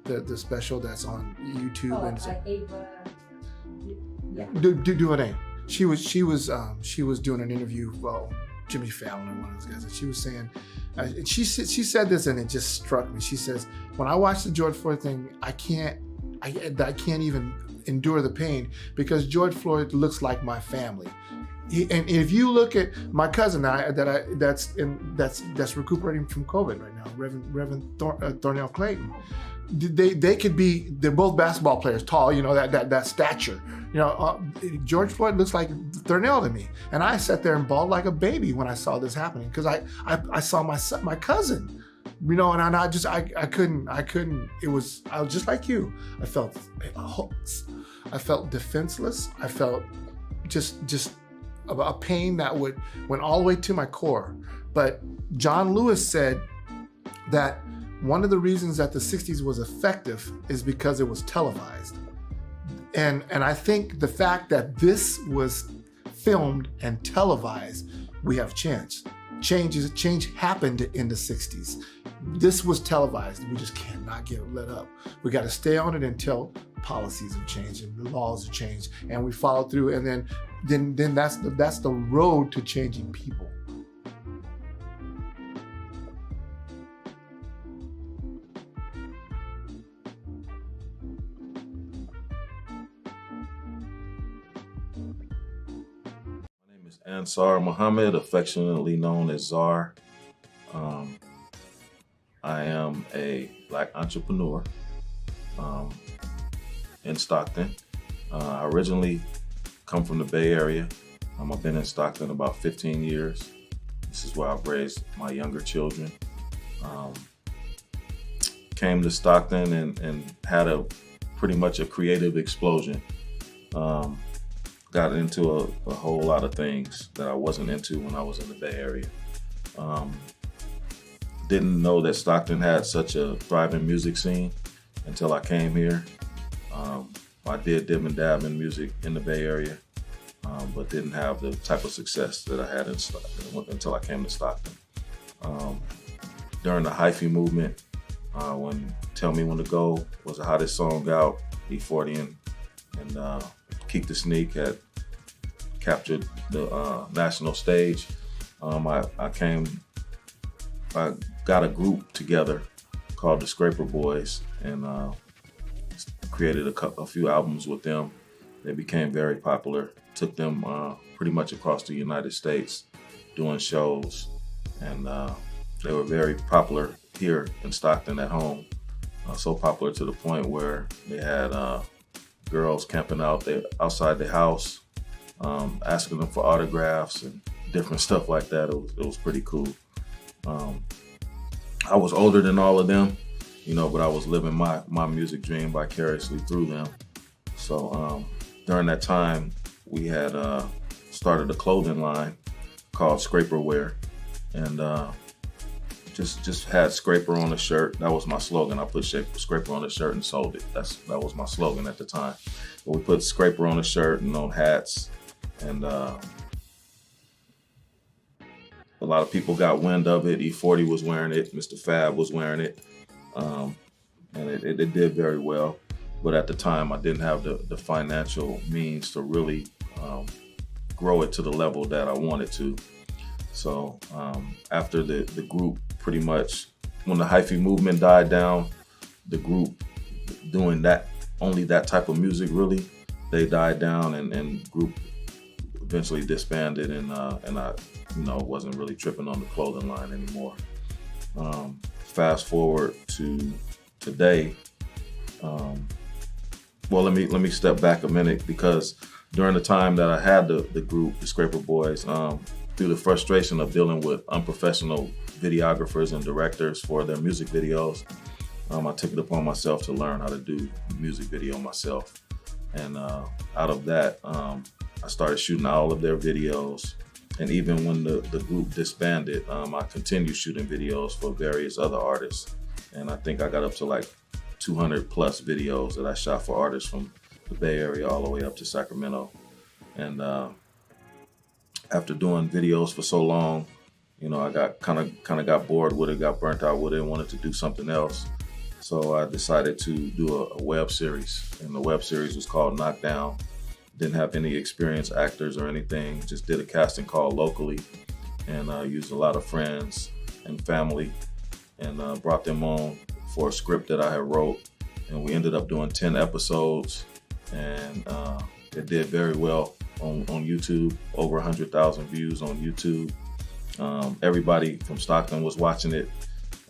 the special that's on YouTube. Ava. Yeah. Duvernay. She was doing an interview. Well, Jimmy Fallon or one of those guys, and she was saying, she said this, and it just struck me. She says, when I watch the George Floyd thing, I can't even endure the pain because George Floyd looks like my family. And if you look at my cousin that's recuperating from COVID right now, Reverend Thornell Clayton, they're both basketball players, tall, that stature. George Floyd looks like Thornell to me, and I sat there and bawled like a baby when I saw this happening because I saw my cousin, and I couldn't. I was just like you. I felt defenseless. I felt just a pain that went all the way to my core. But John Lewis said that one of the reasons that the 60s was effective is because it was televised. And I think the fact that this was filmed and televised, we have chance. Change happened in the 60s. This was televised. We just cannot get let up. We got to stay on it until policies have changed and the laws have changed, and we follow through. And then that's the road to changing people. Ansar Muhammad, affectionately known as Czar. I am a Black entrepreneur in Stockton. I originally come from the Bay Area. I've been in Stockton about 15 years. This is where I've raised my younger children. Came to Stockton and had pretty much a creative explosion. Got into a whole lot of things that I wasn't into when I was in the Bay Area. Didn't know that Stockton had such a thriving music scene until I came here. I did dib and dab in music in the Bay Area, but didn't have the type of success that I had in Stockton until I came to Stockton. During the hyphy movement, when Tell Me When to Go was the hottest song out, E40 and Keep the Sneak had captured the national stage. I got a group together called the Scraper Boys and created a few albums with them. They became very popular, took them pretty much across the United States doing shows, and they were very popular here in Stockton at home. So popular to the point where they had girls camping out there outside the house, asking them for autographs and different stuff like that. It was pretty cool. I was older than all of them, but I was living my music dream vicariously through them. So during that time, we had started a clothing line called Scraper Wear, and just had Scraper on the shirt. That was my slogan. I put Scraper on the shirt and sold it. That was my slogan at the time. But we put Scraper on the shirt and on hats, and a lot of people got wind of it. E40 was wearing it. Mr. Fab was wearing it, and it did very well. But at the time, I didn't have the financial means to really grow it to the level that I wanted to. So after the group, pretty much when the hyphy movement died down, the group doing only that type of music really, they died down, and group eventually disbanded, and I wasn't really tripping on the clothing line anymore. Fast forward to today. Well, let me step back a minute, because during the time that I had the group, the Scraper Boys, through the frustration of dealing with unprofessional videographers and directors for their music videos, I took it upon myself to learn how to do music video myself. And out of that, I started shooting all of their videos. And even when the group disbanded, I continued shooting videos for various other artists. And I think I got up to like 200 plus videos that I shot for artists from the Bay Area all the way up to Sacramento. And after doing videos for so long, I got kind of got bored with it, got burnt out with it, and wanted to do something else. So I decided to do a web series, and the web series was called Knockdown. Didn't have any experienced actors or anything, just did a casting call locally, and used a lot of friends and family, and brought them on for a script that I had wrote. And we ended up doing 10 episodes, and it did very well on YouTube, over 100,000 views on YouTube. Everybody from Stockton was watching it.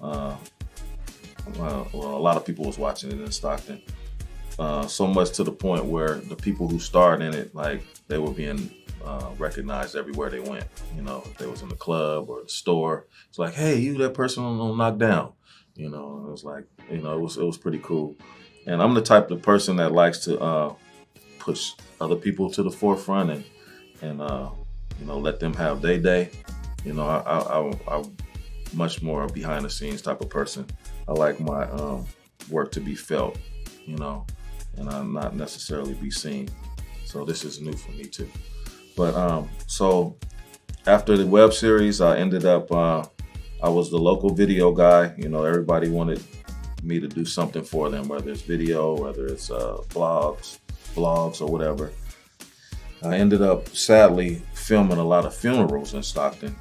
Well, a lot of people was watching it in Stockton. So much to the point where the people who starred in it, like, they were being recognized everywhere they went. If they was in the club or the store, it's like, hey, you that person on Knockdown. It was like, it was pretty cool. And I'm the type of person that likes to push other people to the forefront and let them have their day. I'm much more a behind the scenes type of person. I like my work to be felt, and I'm not necessarily be seen. So this is new for me too. But so after the web series, I ended up, I was the local video guy. Everybody wanted me to do something for them, whether it's video, whether it's blogs or whatever. I ended up sadly filming a lot of funerals in Stockton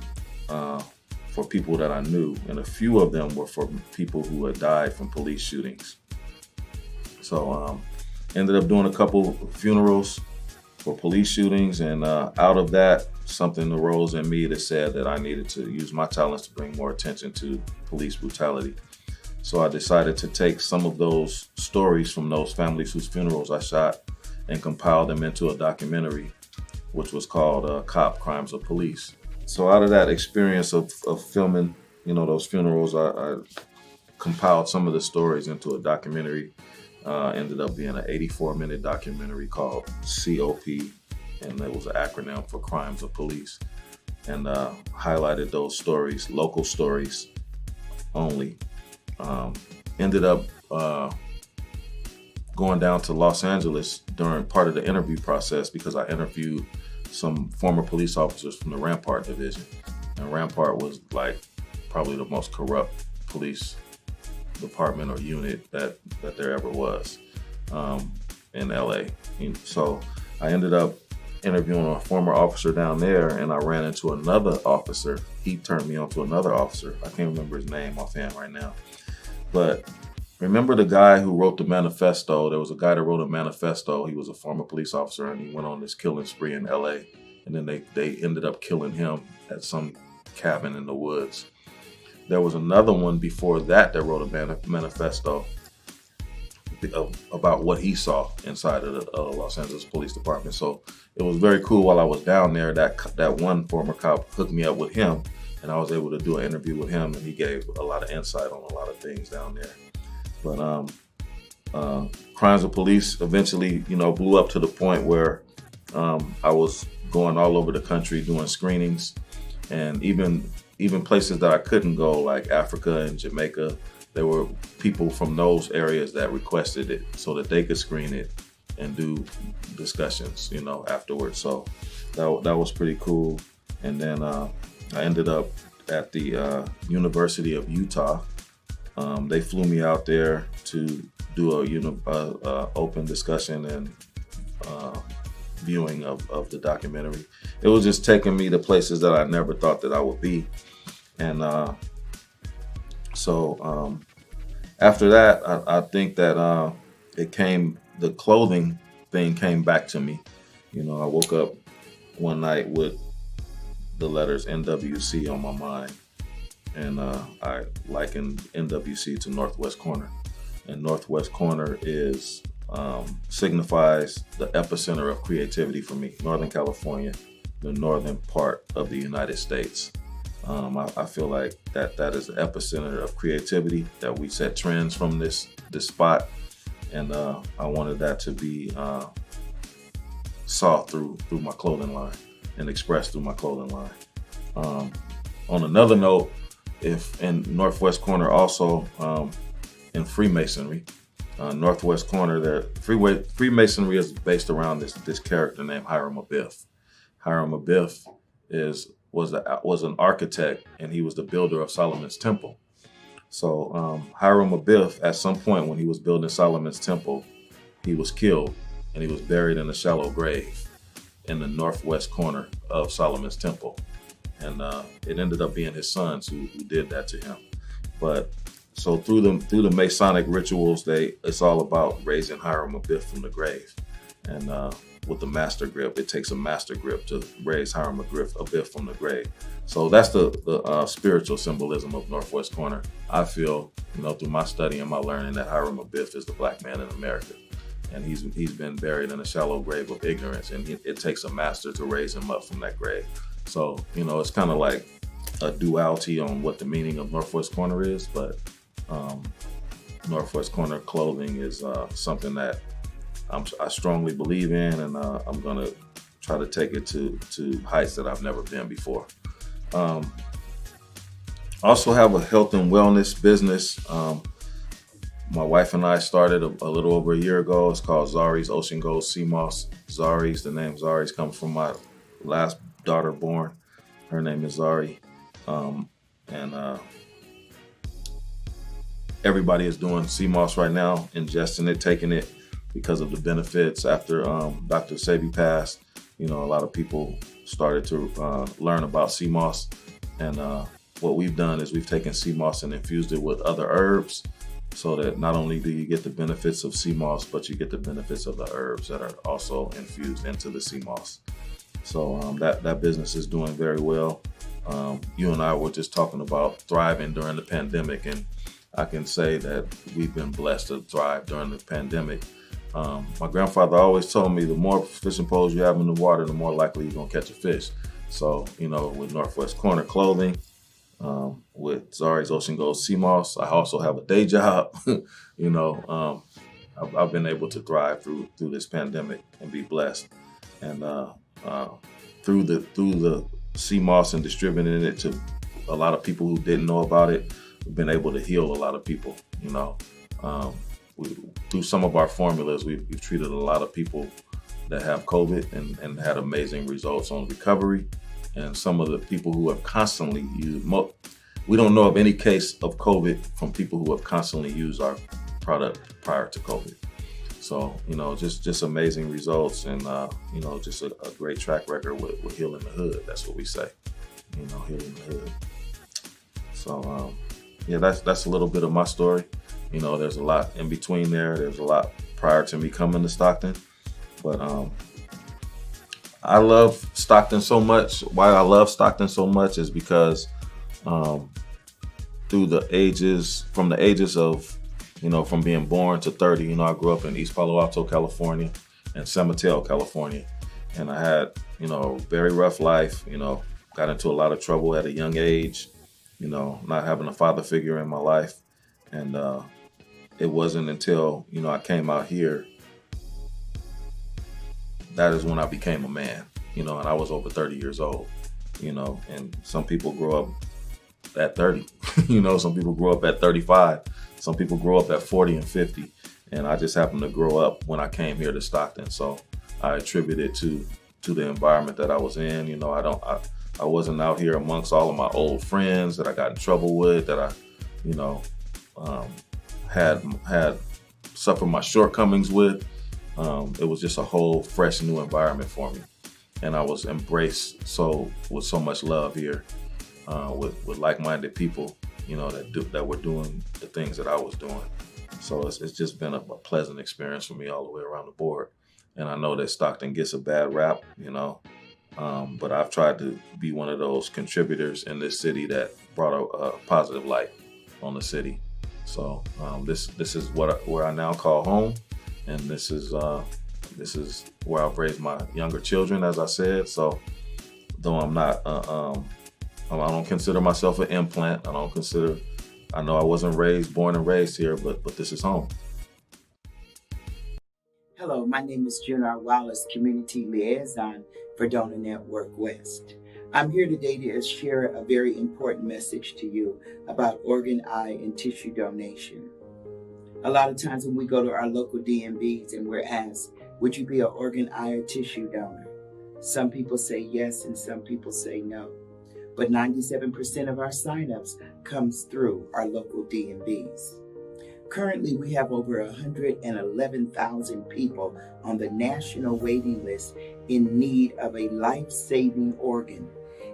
for people that I knew, and a few of them were for people who had died from police shootings. So ended up doing a couple funerals for police shootings, and out of that, something arose in me that said that I needed to use my talents to bring more attention to police brutality. So I decided to take some of those stories from those families whose funerals I shot and compile them into a documentary, which was called Cop Crimes of Police. So out of that experience of filming, those funerals, I compiled some of the stories into a documentary. Ended up being an 84-minute documentary called COP, and it was an acronym for Crimes of Police, and highlighted those stories, local stories only. Ended up going down to Los Angeles during part of the interview process because I interviewed some former police officers from the Rampart Division. And Rampart was like probably the most corrupt police department or unit that there ever was in LA. So I ended up interviewing a former officer down there, and I ran into another officer. He turned me on to another officer. I can't remember his name offhand right now. But remember the guy who wrote the manifesto? There was a guy that wrote a manifesto. He was a former police officer, and he went on this killing spree in LA. And then they ended up killing him at some cabin in the woods. There was another one before that wrote a manifesto about what he saw inside of the Los Angeles Police Department. So it was very cool while I was down there that one former cop hooked me up with him, and I was able to do an interview with him, and he gave a lot of insight on a lot of things down there. But Crimes of Police eventually, blew up to the point where I was going all over the country doing screenings, and even places that I couldn't go, like Africa and Jamaica, there were people from those areas that requested it so that they could screen it and do discussions, afterwards. So that was pretty cool. And then I ended up at the University of Utah. They flew me out there to do a open discussion and viewing of the documentary. It was just taking me to places that I never thought that I would be. And so after that, I think that the clothing thing came back to me. I woke up one night with the letters NWC on my mind. And I likened NWC to Northwest Corner. And Northwest Corner signifies the epicenter of creativity for me. Northern California the northern part of the United States. I feel like that is the epicenter of creativity, that we set trends from this spot, and I wanted that to be saw through my clothing line and expressed through my clothing line. On another note, if in Northwest Corner also in Freemasonry, Northwest Corner, there Freemasonry is based around this character named Hiram Abiff. Hiram Abiff was an architect, and he was the builder of Solomon's Temple. So Hiram Abiff, at some point when he was building Solomon's Temple, he was killed, and he was buried in a shallow grave in the northwest corner of Solomon's Temple. And it ended up being his sons who did that to him. But so through the Masonic rituals, it's all about raising Hiram Abiff from the grave. And with the master grip, it takes a master grip to raise Hiram Abiff from the grave. So that's the spiritual symbolism of Northwest Corner. I feel, through my study and my learning, that Hiram Abiff is the black man in America. And he's been buried in a shallow grave of ignorance, and it takes a master to raise him up from that grave. So, it's kind of like a duality on what the meaning of Northwest Corner is, but Northwest Corner clothing is something that I strongly believe in, and I'm gonna try to take it to heights that I've never been before. I also have a health and wellness business. My wife and I started a little over a year ago. It's called Zari's Ocean Gold Sea Moss. Zari's, the name Zari's comes from my last daughter born. Her name is Zari. And everybody is doing sea moss right now, ingesting it, taking it because of the benefits. After Dr. Sebi passed, a lot of people started to learn about sea moss. And what we've done is we've taken sea moss and infused it with other herbs, so that not only do you get the benefits of sea moss, but you get the benefits of the herbs that are also infused into the sea moss. So that business is doing very well. You and I were just talking about thriving during the pandemic, and I can say that we've been blessed to thrive during the pandemic. My grandfather always told me the more fishing poles you have in the water, the more likely you're gonna catch a fish. So, with Northwest Corner clothing, with Zari's Ocean Gold Sea Moss, I also have a day job. I've been able to thrive through this pandemic and be blessed. And through the sea moss and distributing it to a lot of people who didn't know about it, we've been able to heal a lot of people. Through some of our formulas, we've treated a lot of people that have COVID and had amazing results on recovery. And some of the people who have constantly used, we don't know of any case of COVID from people who have constantly used our product prior to COVID. So, just amazing results, and, just a great track record with healing the hood. That's what we say, healing the hood. So, that's a little bit of my story. There's a lot in between there. There's a lot prior to me coming to Stockton. But I love Stockton so much. Why I love Stockton so much is because from the ages of, from being born to 30, I grew up in East Palo Alto, California, and San Mateo, California. And I had, a very rough life, got into a lot of trouble at a young age, not having a father figure in my life. And it wasn't until, I came out here, that is when I became a man, and I was over 30 years old, and some people grow up at 30, some people grow up at 35, some people grow up at 40 and 50. And I just happened to grow up when I came here to Stockton. So I attribute it to the environment that I was in. I wasn't out here amongst all of my old friends that I got in trouble with, that I, had suffered my shortcomings with. It was just a whole fresh new environment for me. And I was embraced with so much love here, with like-minded people, that were doing the things that I was doing. So it's just been a pleasant experience for me all the way around the board. And I know that Stockton gets a bad rap, but I've tried to be one of those contributors in this city that brought a positive light on the city. So this is where I now call home, and this is where I've raised my younger children, as I said. So though I'm not, I don't consider myself an implant. I know I wasn't born and raised here, but this is home. Hello, my name is Junior Wallace, Community Liaison for Donor Network West. I'm here today to share a very important message to you about organ, eye, and tissue donation. A lot of times when we go to our local DMVs and we're asked, would you be an organ, eye, or tissue donor? Some people say yes and some people say no. But 97% of our signups comes through our local DMVs. Currently, we have over 111,000 people on the national waiting list in need of a life-saving organ.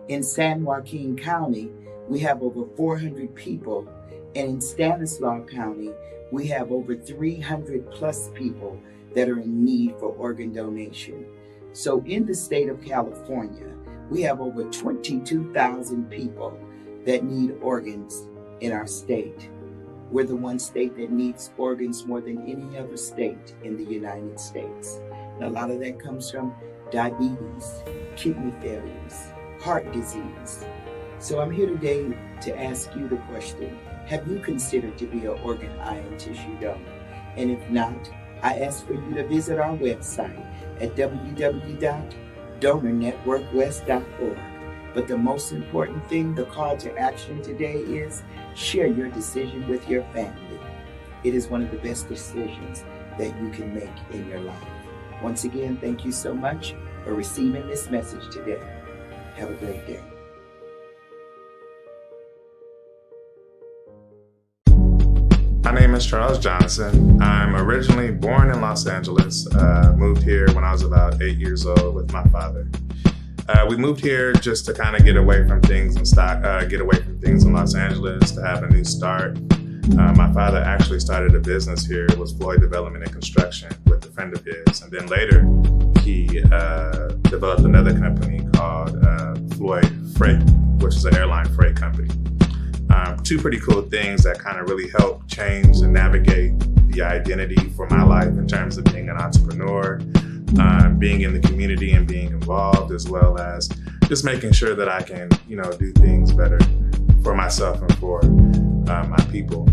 In San Joaquin County, we have over 400 people, and in Stanislaus County, we have over 300 plus people that are in need for organ donation. So in the state of California, we have over 22,000 people that need organs in our state. We're the one state that needs organs more than any other state in the United States. And a lot of that comes from diabetes, kidney failures, heart disease. So I'm here today to ask you the question, have you considered to be an organ, eye, and tissue donor? And if not, I ask for you to visit our website at www.donornetworkwest.org. But the most important thing, the call to action today is share your decision with your family. It is one of the best decisions that you can make in your life. Once again, thank you so much for receiving this message today. Have a great day. My name is Charles Johnson. I'm originally born in Los Angeles. Moved here when I was about 8 years old with my father. We moved here just to kind of get away from things in Los Angeles, to have a new start. My father actually started a business here. It was Floyd Development and Construction with a friend of his. And then later, he developed another company called Floyd Freight, which is an airline freight company. Two pretty cool things that kind of really helped change and navigate the identity for my life in terms of being an entrepreneur, being in the community and being involved, as well as just making sure that I can, do things better for myself and for my people.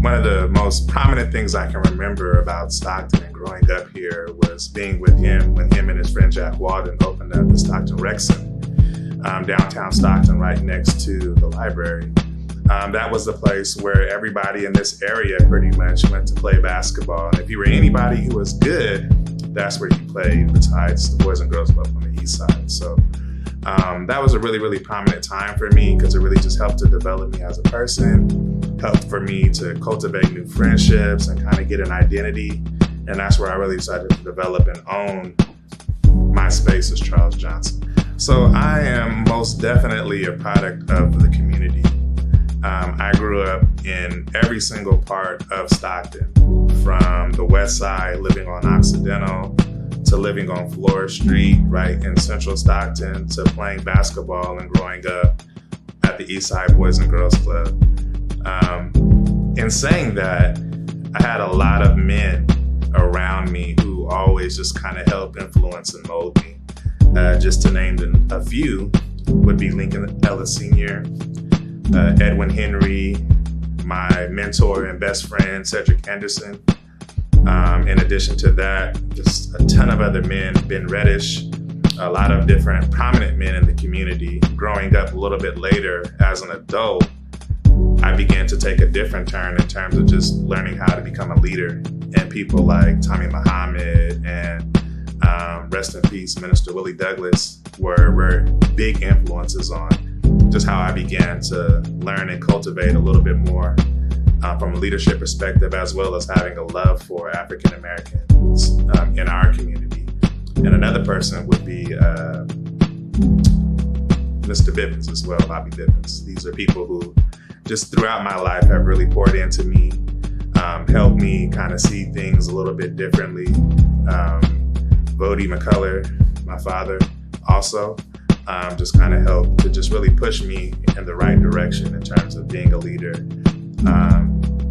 One of the most prominent things I can remember about Stockton and growing up here was being with him when him and his friend Jack Walden opened up the Stockton Rec Center. Downtown Stockton, right next to the library. That was the place where everybody in this area pretty much went to play basketball. And if you were anybody who was good, that's where you played, besides the Boys and Girls Club on the east side. So that was a really, really prominent time for me because it really just helped to develop me as a person, helped for me to cultivate new friendships and kind of get an identity. And that's where I really decided to develop and own my space as Charles Johnson. So I am most definitely a product of the community. I grew up in every single part of Stockton, from the west side, living on Occidental, to living on Flora Street, right in central Stockton, to playing basketball and growing up at the East Side Boys and Girls Club. In saying that, I had a lot of men around me who always just kind of helped influence and mold me. Just to name a few would be Lincoln Ellis Sr., Edwin Henry, my mentor and best friend, Cedric Anderson. In addition to that, just a ton of other men, Ben Reddish, a lot of different prominent men in the community. Growing up a little bit later as an adult, I began to take a different turn in terms of just learning how to become a leader. And people like Tommy Muhammad and rest in peace, Minister Willie Douglas were big influences on just how I began to learn and cultivate a little bit more from a leadership perspective, as well as having a love for African Americans in our community. And another person would be Mr. Bivens as well, Bobby Bivens. These are people who just throughout my life have really poured into me, helped me kind of see things a little bit differently. Bodie McCullough, my father, also just kind of helped to just really push me in the right direction in terms of being a leader,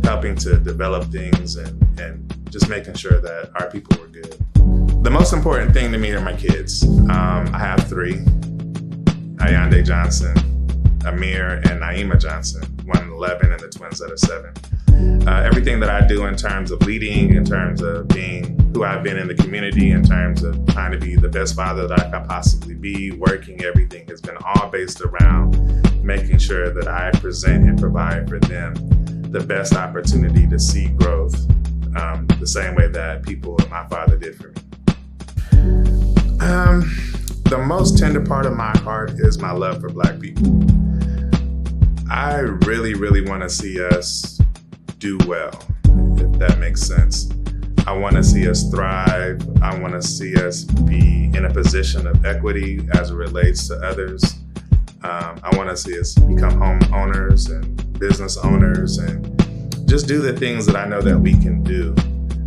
helping to develop things and just making sure that our people were good. The most important thing to me are my kids. I have 3, Ayande Johnson, Amir, and Naima Johnson, one 11 and the twins that are 7. Everything that I do in terms of leading, in terms of being who I've been in the community, in terms of trying to be the best father that I can possibly be, working, everything has been all based around making sure that I present and provide for them the best opportunity to see growth, the same way that people and my father did for me. The most tender part of my heart is my love for Black people. I really, really want to see us do well, if that makes sense. I want to see us thrive. I want to see us be in a position of equity as it relates to others. I want to see us become homeowners and business owners and just do the things that I know that we can do.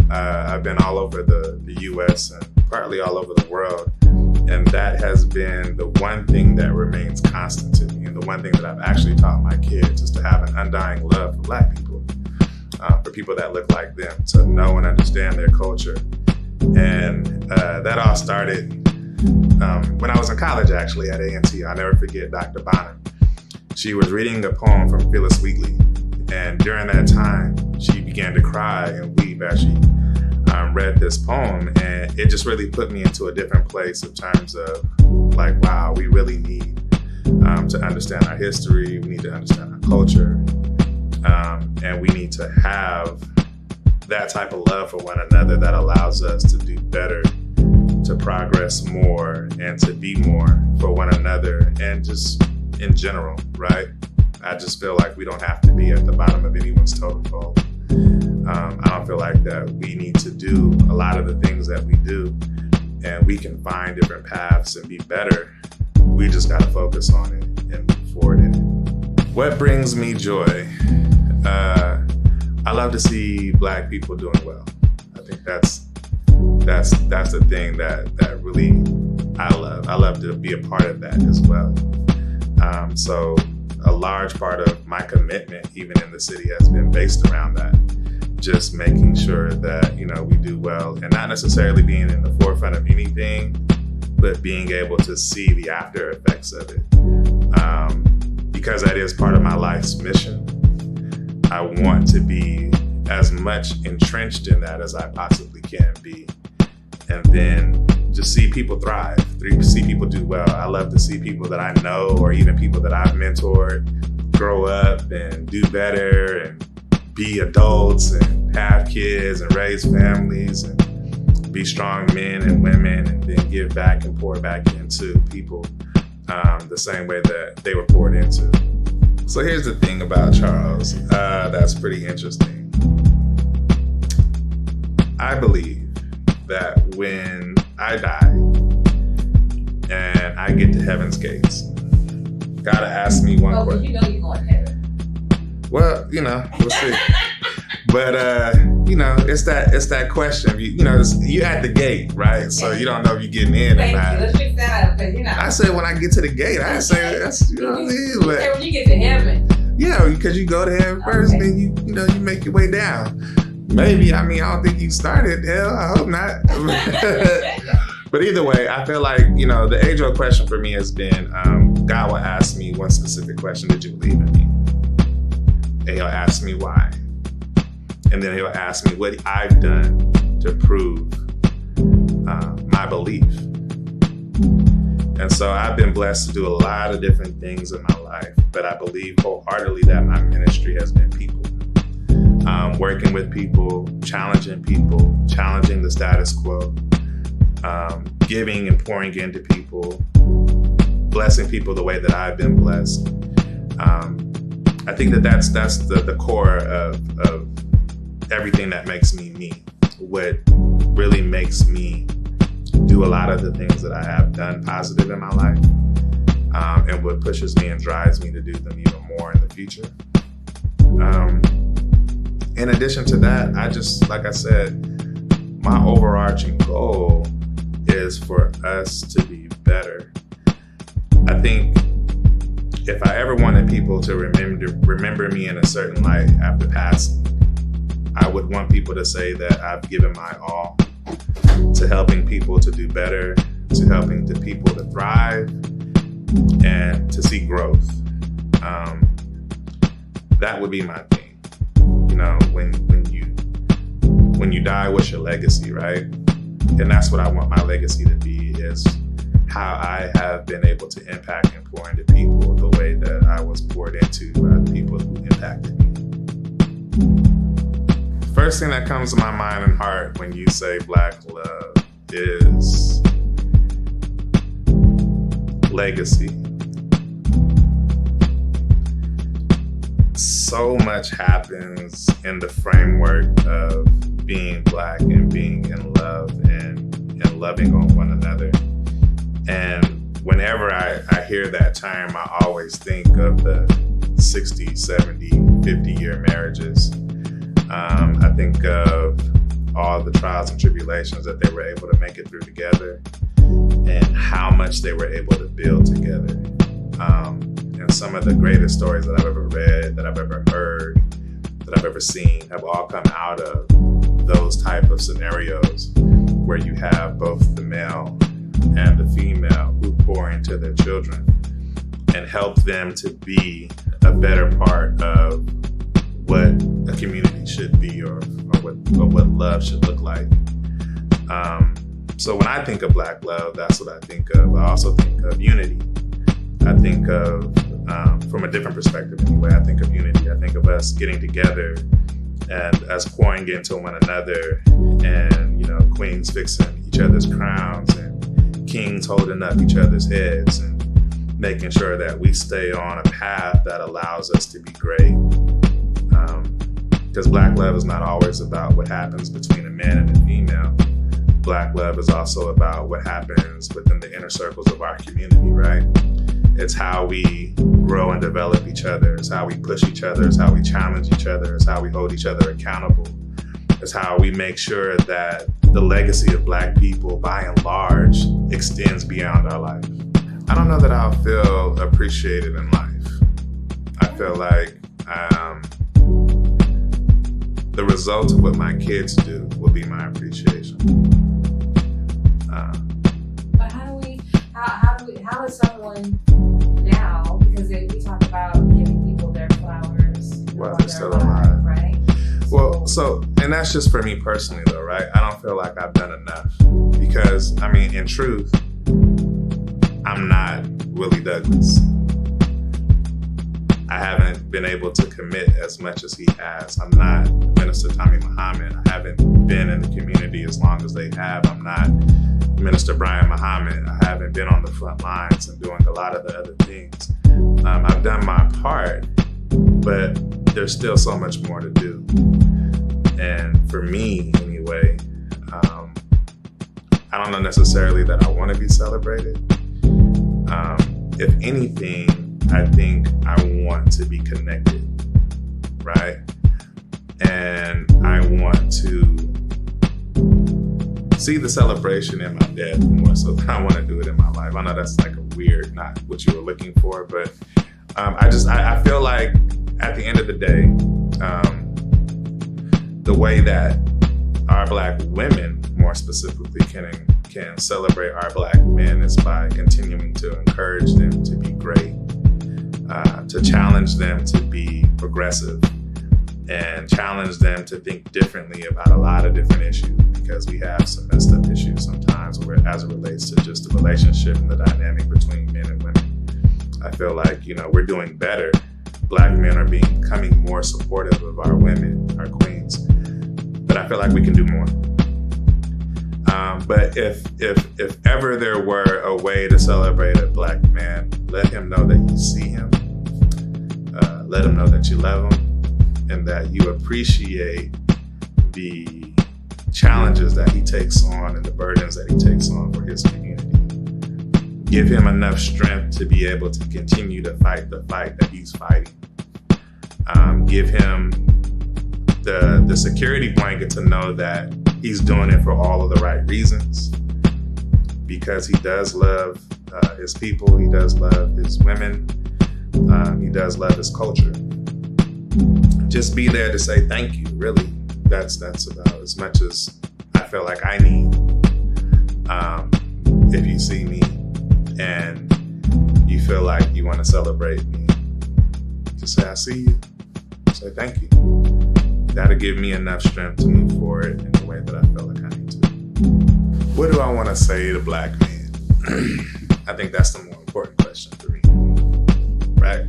I've been all over the U.S. and partly all over the world. And that has been the one thing that remains constant to me. And the one thing that I've actually taught my kids is to have an undying love for Black people, for people that look like them, to know and understand their culture. And that all started when I was in college, actually, at A&T. I'll never forget Dr. Bonham. She was reading a poem from Phyllis Wheatley. And during that time, she began to cry and weep as she read this poem, and it just really put me into a different place in terms of like, wow, we really need to understand our history, we need to understand our culture, and we need to have that type of love for one another that allows us to do better, to progress more, and to be more for one another, and just in general, right? I just feel like we don't have to be at the bottom of anyone's totem pole. I don't feel like that we need to do a lot of the things that we do, and we can find different paths and be better. We just got to focus on it and move forward in it. What brings me joy? I love to see Black people doing well. I think that's the thing that really I love. I love to be a part of that as well. So a large part of my commitment, even in the city, has been based around that. Just making sure that, we do well, and not necessarily being in the forefront of anything, but being able to see the after effects of it. Because that is part of my life's mission. I want to be as much entrenched in that as I possibly can be. And then just see people thrive, see people do well. I love to see people that I know, or even people that I've mentored, grow up and do better and be adults and have kids and raise families and be strong men and women, and then give back and pour back into people the same way that they were poured into. So here's the thing about Charles that's pretty interesting. I believe that when I die and I get to heaven's gates, God asks me one question. You know you're going to heaven. Well, we'll see. But it's that question. You at the gate, right? So you don't know if you're getting in or not. Let's fix that up, because I said when I get to the gate, I say that's what I mean. But when you get to heaven. Yeah, because you go to heaven first, then you make your way down. Maybe, I don't think you started. Hell, I hope not. But either way, I feel like, the age-old question for me has been, God will ask me one specific question: did you believe in me? And he'll ask me why. And then he'll ask me what I've done to prove my belief. And so I've been blessed to do a lot of different things in my life, but I believe wholeheartedly that my ministry has been people. Working with people, challenging the status quo, giving and pouring into people, blessing people the way that I've been blessed. I think that's the core of everything that makes me me. What really makes me do a lot of the things that I have done positive in my life, and what pushes me and drives me to do them even more in the future. In addition to that, like I said, my overarching goal is for us to be better. I think if I ever wanted people to remember me in a certain light after passing, I would want people to say that I've given my all to helping people to do better, to helping the people to thrive, and to see growth. That would be my thing. You know, when you die, what's your legacy, right? And that's what I want my legacy to be, is how I have been able to impact and pour into people the way that I was poured into by the people who impacted me. First thing that comes to my mind and heart when you say Black love is legacy. So much happens in the framework of being Black and being in love and loving on one another. And whenever I hear that term, I always think of the 60, 70, 50-year marriages. I think of all the trials and tribulations that they were able to make it through together and how much they were able to build together. And some of the greatest stories that I've ever read, that I've ever heard, that I've ever seen have all come out of those type of scenarios where you have both the male and the female who pour into their children and help them to be a better part of what a community should be or what love should look like. So when I think of Black love, that's what I think of. I also think of unity. I think of, from a different perspective anyway, I think of unity. I think of us getting together and us pouring into one another and, you know, queens fixing each other's crowns and kings holding up each other's heads and making sure that we stay on a path that allows us to be great. Because Black love is not always about what happens between a man and a female. Black love is also about what happens within the inner circles of our community, right? It's how we grow and develop each other. It's how we push each other. It's how we challenge each other. It's how we hold each other accountable. It's how we make sure that the legacy of Black people, by and large, extends beyond our life. I don't know that I'll feel appreciated in life. I feel like the result of what my kids do will be my appreciation. But how does someone now, because we talk about giving people their flowers while they're still alive, right? Well, and that's just for me personally though, right? I don't feel like I've done enough because, I mean, in truth, I'm not Willie Douglas. I haven't been able to commit as much as he has. I'm not Minister Tommy Muhammad. I haven't been in the community as long as they have. I'm not Minister Brian Muhammad. I haven't been on the front lines and doing a lot of the other things. I've done my part, but there's still so much more to do. And for me, anyway, I don't know necessarily that I want to be celebrated. If anything, I think I want to be connected, right? And I want to see the celebration in my death more so than I want to do it in my life. I know that's like a weird, not what you were looking for, but I feel like at the end of the day, the way that our Black women more specifically can celebrate our Black men is by continuing to encourage them to be great, to challenge them to be progressive, and challenge them to think differently about a lot of different issues, because we have some messed up issues sometimes as it relates to just the relationship and the dynamic between men and women. I feel like, you know, we're doing better. Black men are becoming more supportive of our women, our queens, but I feel like we can do more. But if ever there were a way to celebrate a Black man, let him know that you see him, let him know that you love him, and that you appreciate the challenges that he takes on and the burdens that he takes on for his community. Give him enough strength to be able to continue to fight the fight that he's fighting. Give him the security blanket to know that he's doing it for all of the right reasons, because he does love his people, he does love his women, he does love his culture. Just be there to say thank you, really. That's about as much as I feel feel like I need. If you see me and you feel like you want to celebrate me, just say, I see you. Say thank you. That'll give me enough strength to move forward in the way that I feel like I need to. What do I want to say to Black men? I think that's the more important question for me, right?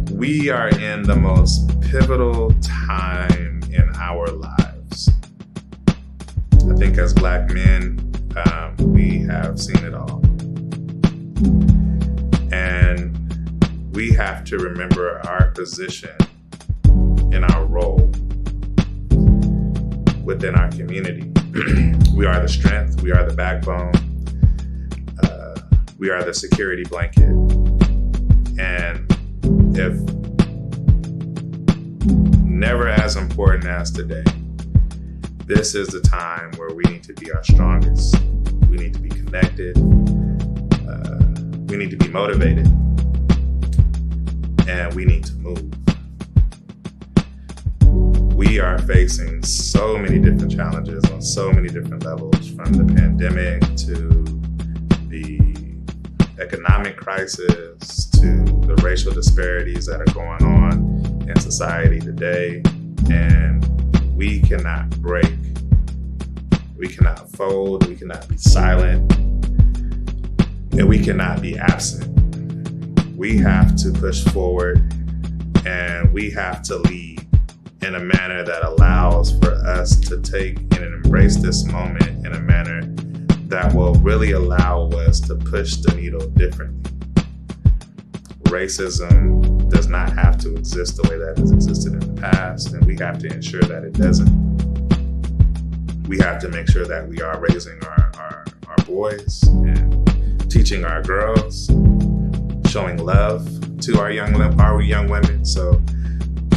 We are in the most pivotal time in our lives. I think as Black men, we have seen it all. And we have to remember our position and our role within our community. We are the strength, we are the backbone, we are the security blanket. And if never as important as today, this is the time where we need to be our strongest. We need to be connected. We need to be motivated. And we need to move. We are facing so many different challenges on so many different levels, from the pandemic to the economic crisis to the racial disparities that are going on in society today. And we cannot break, we cannot fold, we cannot be silent, and we cannot be absent. We have to push forward, and we have to lead in a manner that allows for us to take and embrace this moment in a manner that will really allow us to push the needle differently. Racism does not have to exist the way that it has existed in the past, and we have to ensure that it doesn't. We have to make sure that we are raising our boys and teaching our girls, showing love to our young women, so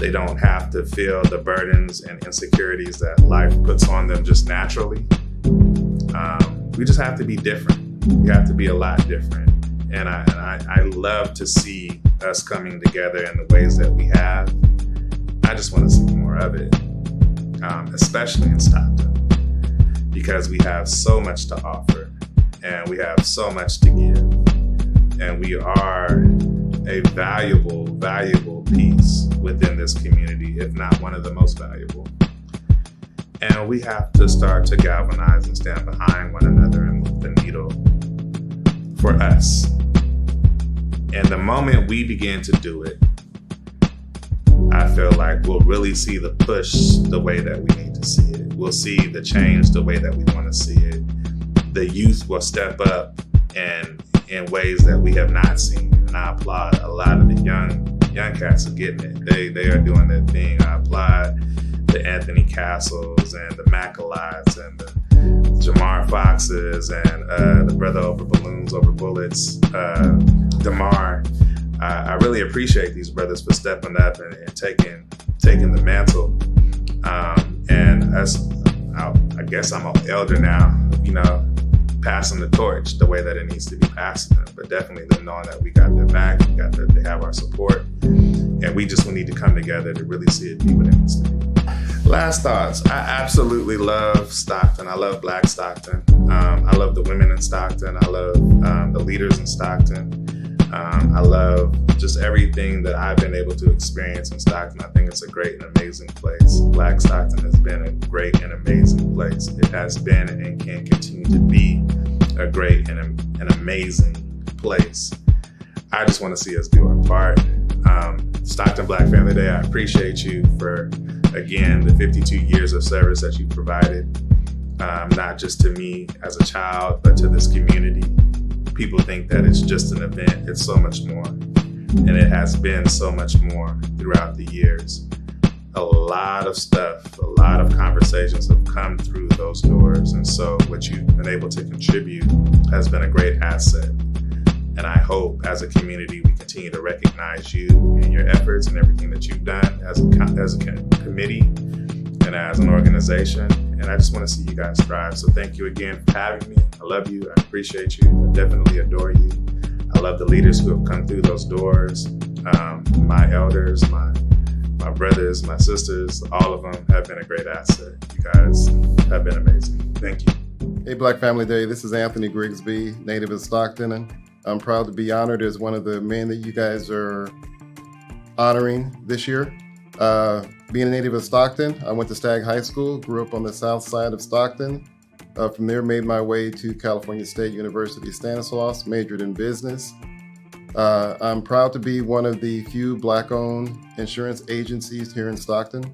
they don't have to feel the burdens and insecurities that life puts on them just naturally. We just have to be different. We have to be a lot different. And I love to see us coming together in the ways that we have. I just want to see more of it, especially in Stockton, because we have so much to offer and we have so much to give. And we are a valuable, valuable piece within this community, if not one of the most valuable. And we have to start to galvanize and stand behind one another and move the needle for us. And the moment we begin to do it, I feel like we'll really see the push the way that we need to see it. We'll see the change the way that we want to see it. The youth will step up and in ways that we have not seen. And I applaud a lot of the young cats are getting it. They are doing their thing. I applaud the Anthony Castles and the Macalites and the Jamar Foxes and the Brother Over Balloons Over Bullets, Damar. I really appreciate these brothers for stepping up and taking the mantle. And as I guess I'm an elder now, passing the torch the way that it needs to be passed to them, but definitely them knowing that we got their back, they have our support, and we just need to come together to really see it be what it needs to be. Last thoughts. I absolutely love Stockton. I love Black Stockton. I love the women in Stockton. I love the leaders in Stockton. I love just everything that I've been able to experience in Stockton. I think it's a great and amazing place. Black Stockton has been a great and amazing place. It has been and can continue to be a great and an amazing place. I just want to see us do our part. Stockton Black Family Day, I appreciate you for, again, the 52 years of service that you provided, not just to me as a child, but to this community. People think that it's just an event. It's so much more. And it has been so much more throughout the years. A lot of stuff, a lot of conversations have come through those doors. And so what you've been able to contribute has been a great asset. And I hope as a community, we continue to recognize you and your efforts and everything that you've done as a committee and as an organization. And I just want to see you guys thrive. So thank you again for having me. I love you. I appreciate you. I definitely adore you. I love the leaders who have come through those doors. My elders, my my brothers, my sisters, all of them have been a great asset. You guys have been amazing. Thank you. Hey, Black Family Day. This is Anthony Grigsby, native of Stockton, and I'm proud to be honored as one of the men that you guys are honoring this year. Being a native of Stockton, I went to Stagg High School, grew up on the south side of Stockton. From there, made my way to California State University, Stanislaus, majored in business. I'm proud to be one of the few Black-owned insurance agencies here in Stockton.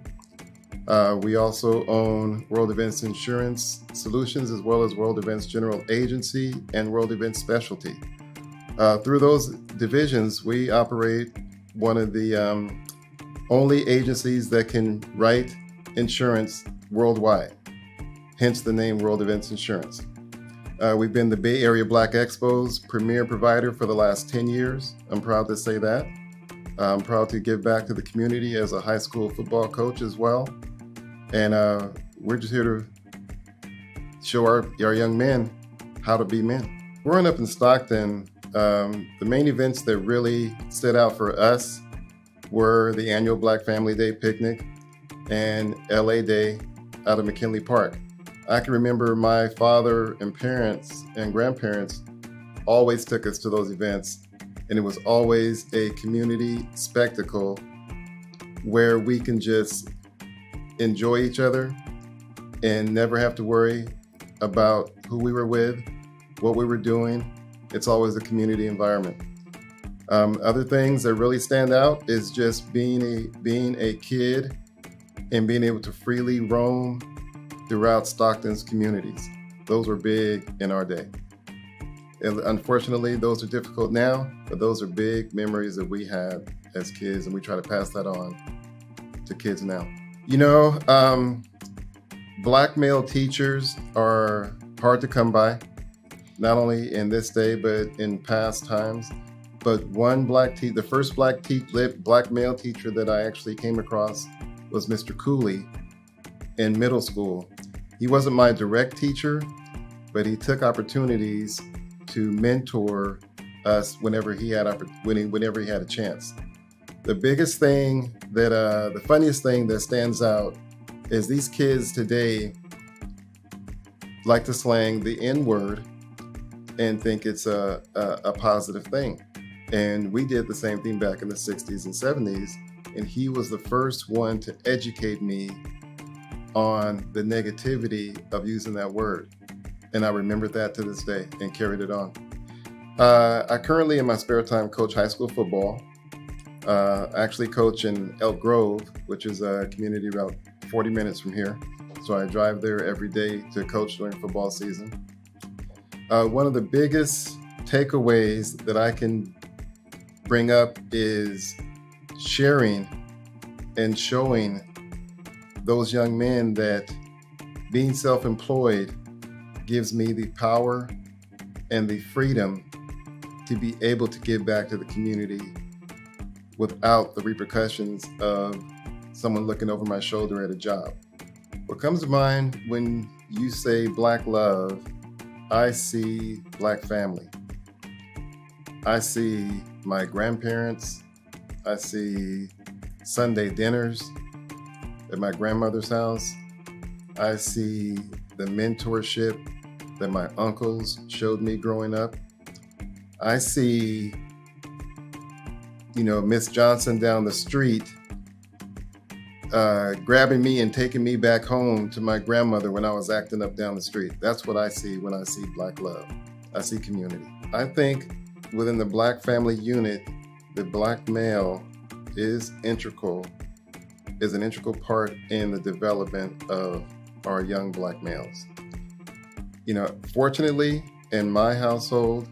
We also own World Events Insurance Solutions, as well as World Events General Agency and World Events Specialty. Through those divisions, we operate one of the only agencies that can write insurance worldwide, hence the name World Events Insurance. We've been the Bay Area Black Expo's premier provider for the last 10 years. I'm proud to say that. I'm proud to give back to the community as a high school football coach as well. And we're just here to show our young men how to be men. Growing up in Stockton, the main events that really stood out for us were the annual Black Family Day picnic and LA Day out of McKinley Park. I can remember my father and parents and grandparents always took us to those events, and it was always a community spectacle where we can just enjoy each other and never have to worry about who we were with, what we were doing. It's always a community environment. Other things that really stand out is just being a kid and being able to freely roam throughout Stockton's communities. Those were big in our day. And unfortunately, those are difficult now, but those are big memories that we had as kids, and we try to pass that on to kids now. You know, Black male teachers are hard to come by, not only in this day, but in past times. But one the first black male teacher that I actually came across was Mr. Cooley in middle school. He wasn't my direct teacher, but he took opportunities to mentor us whenever he had a chance. The biggest thing the funniest thing that stands out is these kids today like to slang the N-word and think it's a positive thing. And we did the same thing back in the 60s and 70s. And he was the first one to educate me on the negativity of using that word. And I remembered that to this day and carried it on. I currently, in my spare time, coach high school football. I actually coach in Elk Grove, which is a community about 40 minutes from here. So I drive there every day to coach during football season. One of the biggest takeaways that I can bring up is sharing and showing those young men that being self-employed gives me the power and the freedom to be able to give back to the community without the repercussions of someone looking over my shoulder at a job. What comes to mind when you say Black love, I see Black family. I see my grandparents. I see Sunday dinners at my grandmother's house. I see the mentorship that my uncles showed me growing up. I see, Miss Johnson down the street grabbing me and taking me back home to my grandmother when I was acting up down the street. That's what I see when I see Black love. I see community. I think within the Black family unit, the Black male is an integral part in the development of our young Black males. Fortunately, in my household,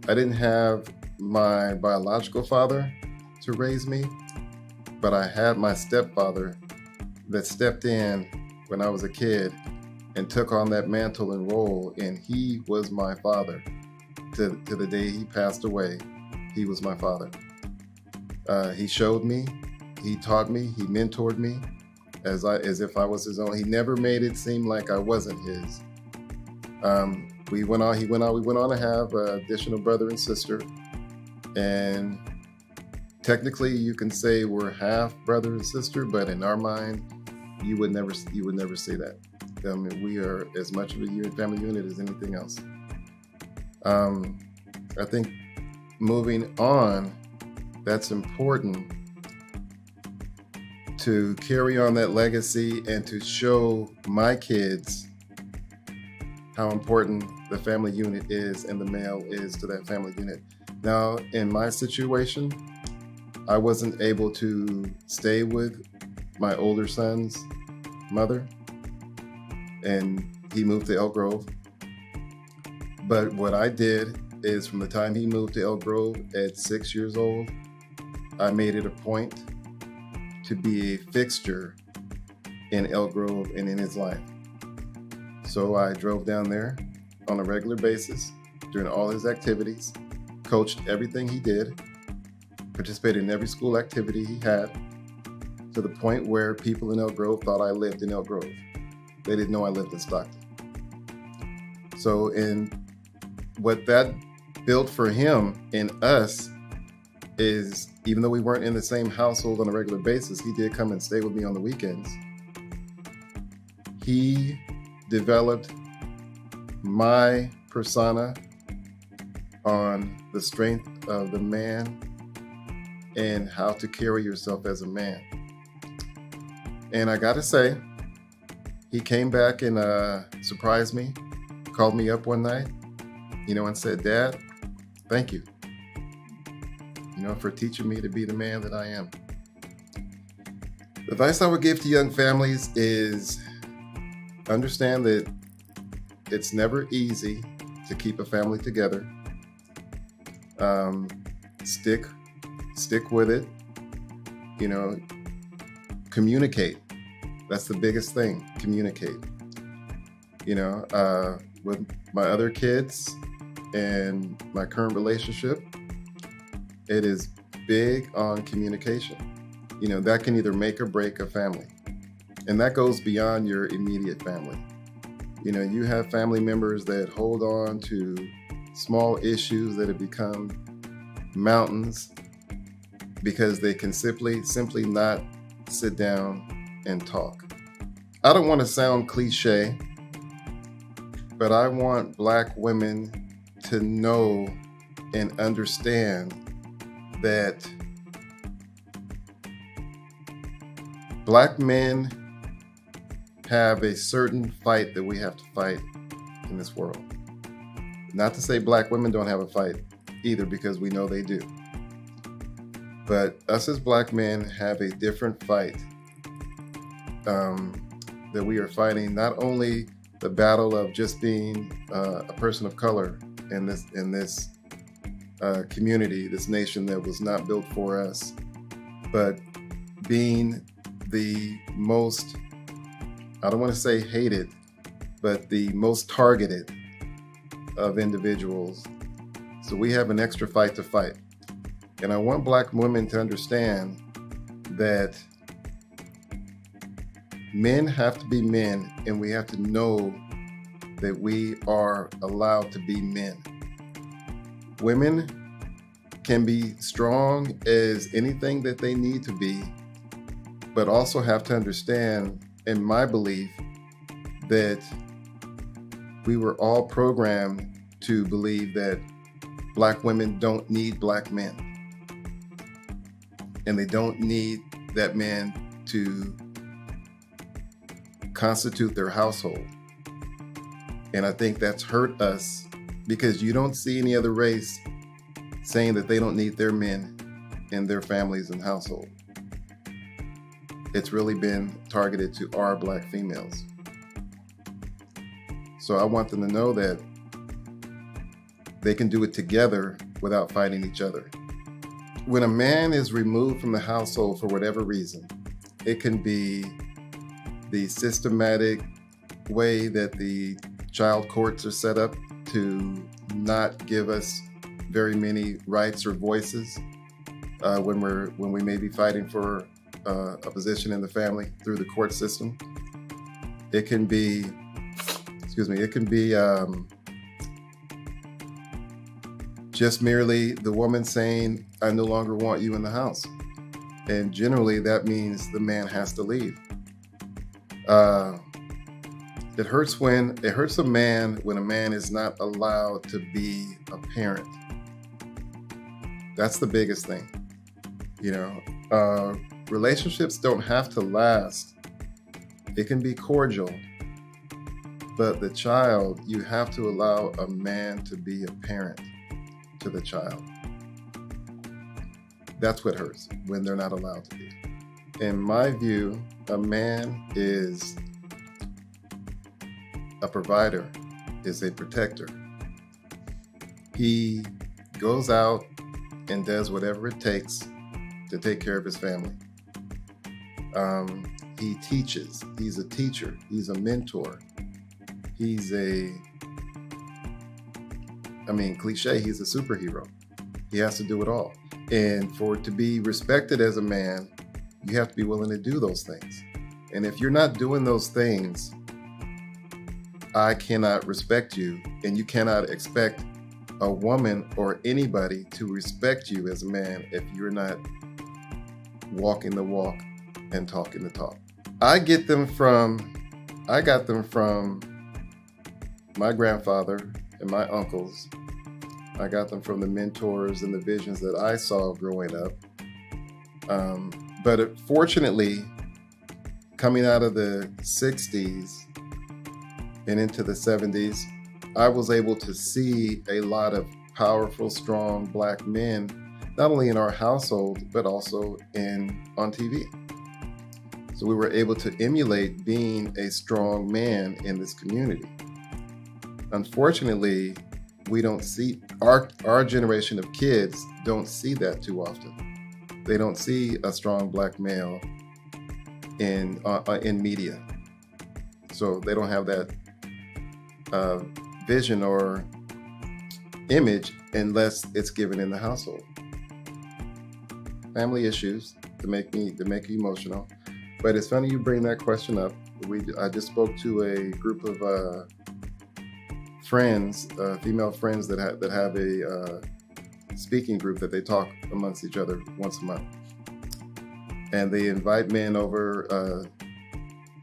I didn't have my biological father to raise me, but I had my stepfather that stepped in when I was a kid and took on that mantle and role, and he was my father. To the day he passed away, he was my father. He showed me, he taught me, he mentored me as if I was his own. He never made it seem like I wasn't his. We went on to have an additional brother and sister, and technically you can say we're half brother and sister, but in our mind, you would never say that. I mean, we are as much of a family unit as anything else. I think moving on, that's important to carry on that legacy and to show my kids how important the family unit is and the male is to that family unit. Now, in my situation, I wasn't able to stay with my older son's mother, and he moved to Elk Grove. But what I did is, from the time he moved to Elk Grove at 6 years old, I made it a point to be a fixture in Elk Grove and in his life. So I drove down there on a regular basis during all his activities, coached everything he did, participated in every school activity he had, to the point where people in Elk Grove thought I lived in Elk Grove. They didn't know I lived in Stockton. So what that built for him and us is, even though we weren't in the same household on a regular basis, he did come and stay with me on the weekends. He developed my persona on the strength of the man and how to carry yourself as a man. And I gotta say, he came back and surprised me, called me up one night, and said, "Dad, thank you, for teaching me to be the man that I am." The advice I would give to young families is understand that it's never easy to keep a family together. Stick with it. Communicate. That's the biggest thing. Communicate. With my other kids and my current relationship, it is big on communication. That can either make or break a family. And that goes beyond your immediate family. You have family members that hold on to small issues that have become mountains because they can simply not sit down and talk. I don't want to sound cliche, but I want Black women to know and understand that Black men have a certain fight that we have to fight in this world. Not to say Black women don't have a fight either, because we know they do. But us as Black men have a different fight that we are fighting. Not only the battle of just being a person of color in this community, this nation that was not built for us, but being the most, I don't want to say hated, but the most targeted of individuals. So we have an extra fight to fight. And I want Black women to understand that men have to be men, and we have to know that we are allowed to be men. Women can be strong as anything that they need to be, but also have to understand, in my belief, that we were all programmed to believe that Black women don't need Black men. And they don't need that man to constitute their household. And I think that's hurt us, because you don't see any other race saying that they don't need their men in their families and household. It's really been targeted to our Black females. So I want them to know that they can do it together without fighting each other. When a man is removed from the household for whatever reason, it can be the systematic way that the child courts are set up to not give us very many rights or voices when we may be fighting for a position in the family through the court system. It can be, just merely the woman saying, I no longer want you in the house. And generally that means the man has to leave. It hurts a man when a man is not allowed to be a parent. That's the biggest thing. Relationships don't have to last. It can be cordial, but the child, you have to allow a man to be a parent to the child. That's what hurts, when they're not allowed to be. In my view, a man is a provider, is a protector. He goes out and does whatever it takes to take care of his family. He teaches. He's a teacher. He's a mentor. He's cliche, he's a superhero. He has to do it all. And for it to be respected as a man, you have to be willing to do those things. And if you're not doing those things, I cannot respect you, and you cannot expect a woman or anybody to respect you as a man if you're not walking the walk and talking the talk. I got them from my grandfather and my uncles. I got them from the mentors and the visions that I saw growing up. But fortunately, coming out of the 60s and into the 70s, I was able to see a lot of powerful, strong Black men, not only in our household, but also on TV. So we were able to emulate being a strong man in this community. Unfortunately, we don't see, our generation of kids don't see that too often. They don't see a strong Black male in media. So they don't have that vision or image unless it's given in the household. Family issues to make you emotional. But it's funny you bring that question up. I just spoke to a group of friends, female friends that have a speaking group that they talk amongst each other once a month. And they invite men over.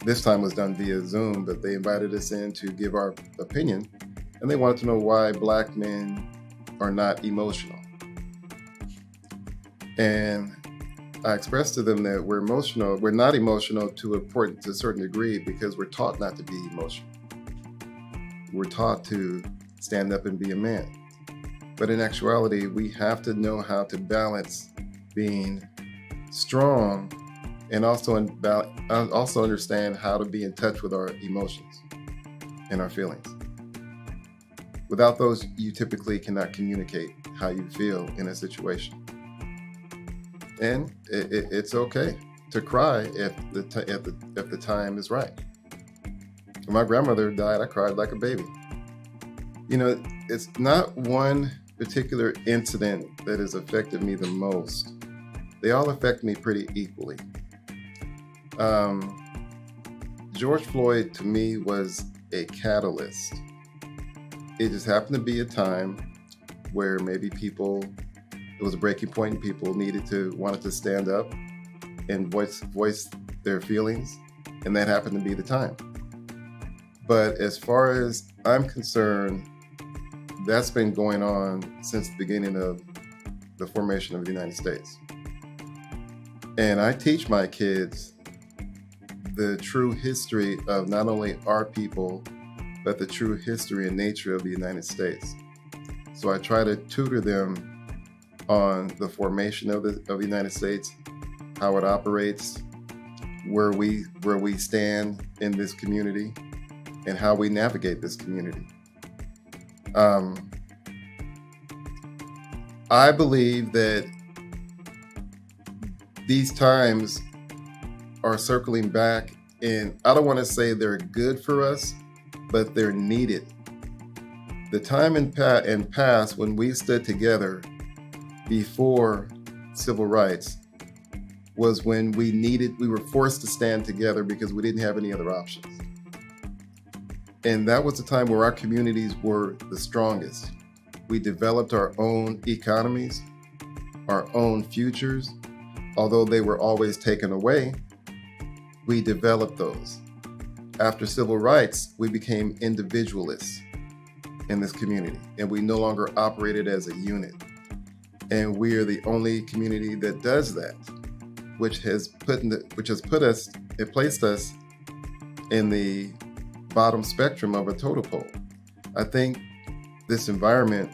This time was done via Zoom, but they invited us in to give our opinion. And they wanted to know why Black men are not emotional. And I expressed to them that we're emotional. We're not emotional to a certain degree because we're taught not to be emotional. We're taught to stand up and be a man. But in actuality, we have to know how to balance being strong and also understand how to be in touch with our emotions and our feelings. Without those, you typically cannot communicate how you feel in a situation. And it's okay to cry if the time is right. When my grandmother died, I cried like a baby. It's not one particular incident that has affected me the most. They all affect me pretty equally. George Floyd to me was a catalyst. It just happened to be a time where maybe it was a breaking point and people wanted to stand up and voice their feelings, and that happened to be the time. But as far as I'm concerned, that's been going on since the beginning of the formation of the United States. And I teach my kids the true history of not only our people, but the true history and nature of the United States. So I try to tutor them on the formation of the United States, how it operates, where we stand in this community, and how we navigate this community. I believe that these times are circling back, and I don't want to say they're good for us, but they're needed. The time in past when we stood together before civil rights was when we were forced to stand together because we didn't have any other options. And that was the time where our communities were the strongest. We developed our own economies, our own futures. Although they were always taken away, we developed those. After civil rights, we became individualists in this community, and we no longer operated as a unit. And we are the only community that does that, which has placed us in the bottom spectrum of a totem pole. I think this environment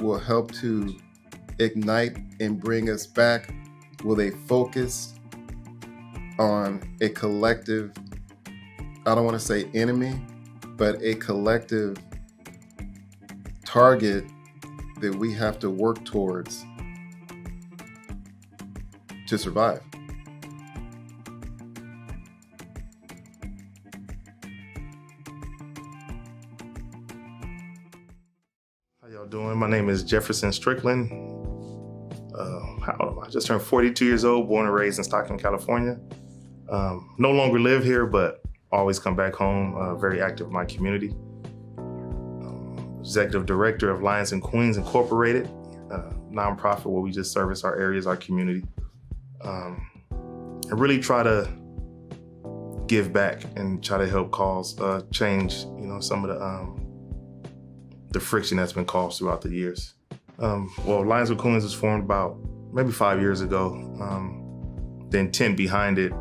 will help to ignite and bring us back with a focus on a collective, I don't want to say enemy, but a collective target that we have to work towards to survive. How y'all doing? My name is Jefferson Strictland. How old am I? Just turned 42 years old, born and raised in Stockton, California. No longer live here, but always come back home, very active in my community. Executive Director of Lions and Queens Incorporated, nonprofit where we just service our areas, our community, and really try to give back and try to help cause change, some of the friction that's been caused throughout the years. Well, Lions and Queens was formed about maybe 5 years ago. The intent behind it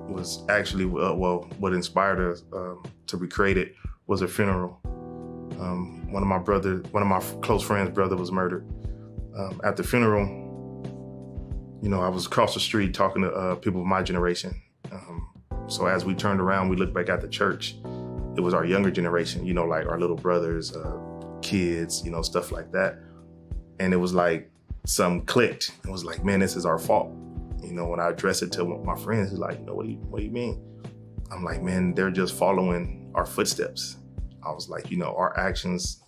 was actually, what inspired us to recreate it was a funeral. One of my close friends' brother was murdered. At the funeral, I was across the street talking to people of my generation. So as we turned around, we looked back at the church. It was our younger generation, like our little brothers, kids, stuff like that. And it was like something clicked. It was like, man, this is our fault. When I addressed it to my friends, he's like, what do you mean? I'm like, man, they're just following our footsteps. I was like, our actions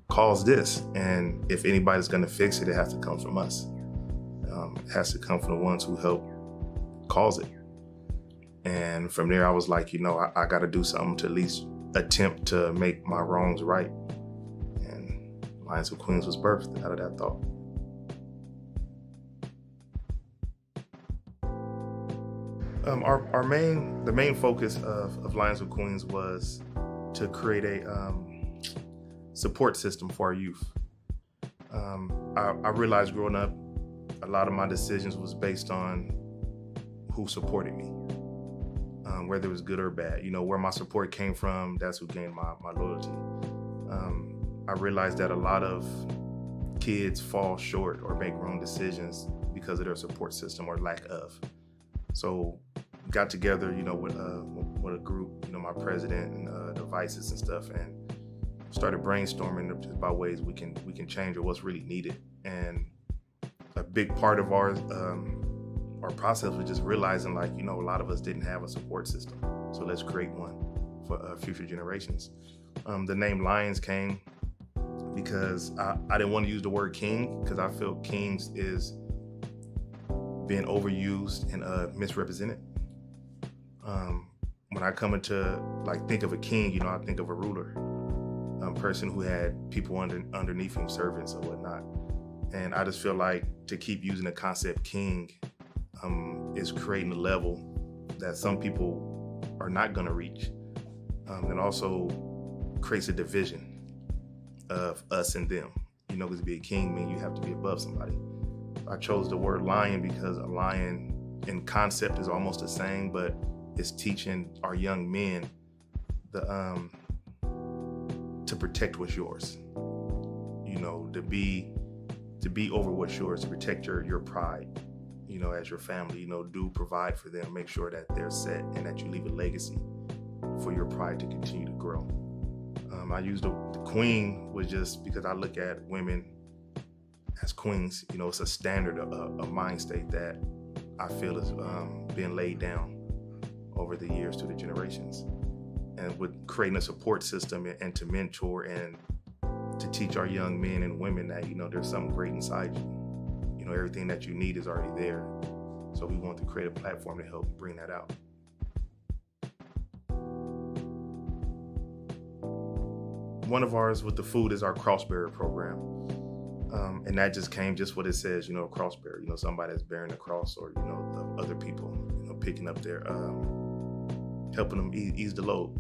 caused this. And if anybody's gonna fix it, it has to come from us. It has to come from the ones who helped cause it. And from there, I was like, I gotta do something to at least attempt to make my wrongs right. And Lions and Queens was birthed out of that thought. The main focus of Lions and Queens was to create a support system for our youth. I realized growing up, a lot of my decisions was based on who supported me, whether it was good or bad. Where my support came from, that's who gained my loyalty. I realized that a lot of kids fall short or make wrong decisions because of their support system or lack of. So got together, with a group, my president and the vices and stuff, and started brainstorming just about ways we can change or what's really needed. And a big part of our process was just realizing, a lot of us didn't have a support system. So let's create one for future generations. The name Lions came because I didn't want to use the word king because I feel kings is being overused and misrepresented. When I come into think of a king, I think of a ruler, a person who had people underneath him, servants or whatnot. And I just feel like to keep using the concept king is creating a level that some people are not gonna reach. And also creates a division of us and them. Because to be a king means you have to be above somebody. I chose the word lion because a lion in concept is almost the same, but it's teaching our young men to protect what's yours. To be over what's yours, to protect your pride. As your family, do provide for them, make sure that they're set and that you leave a legacy for your pride to continue to grow. I use the queen was just because I look at women as queens. It's a standard, a mind state that I feel is being laid down over the years through the generations. And with creating a support system and to mentor and to teach our young men and women that, there's something great inside you. Everything that you need is already there. So we want to create a platform to help bring that out. One of ours with the food is our cross-barrier program. And that just came just what it says, a cross bearer, somebody that's bearing the cross, or, of other people, picking up their, helping them ease the load.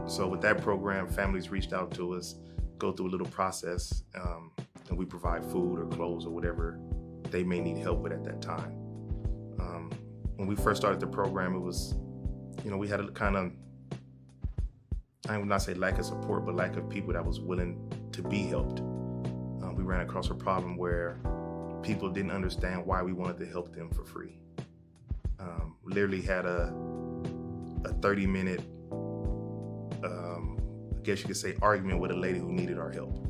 So with that program, families reached out to us, go through a little process, and we provide food or clothes or whatever they may need help with at that time. When we first started the program, it was, we had a kind of, I would not say lack of support, but lack of people that was willing to be helped. We ran across a problem where people didn't understand why we wanted to help them for free. Literally had a 30-minute, I guess you could say, argument with a lady who needed our help.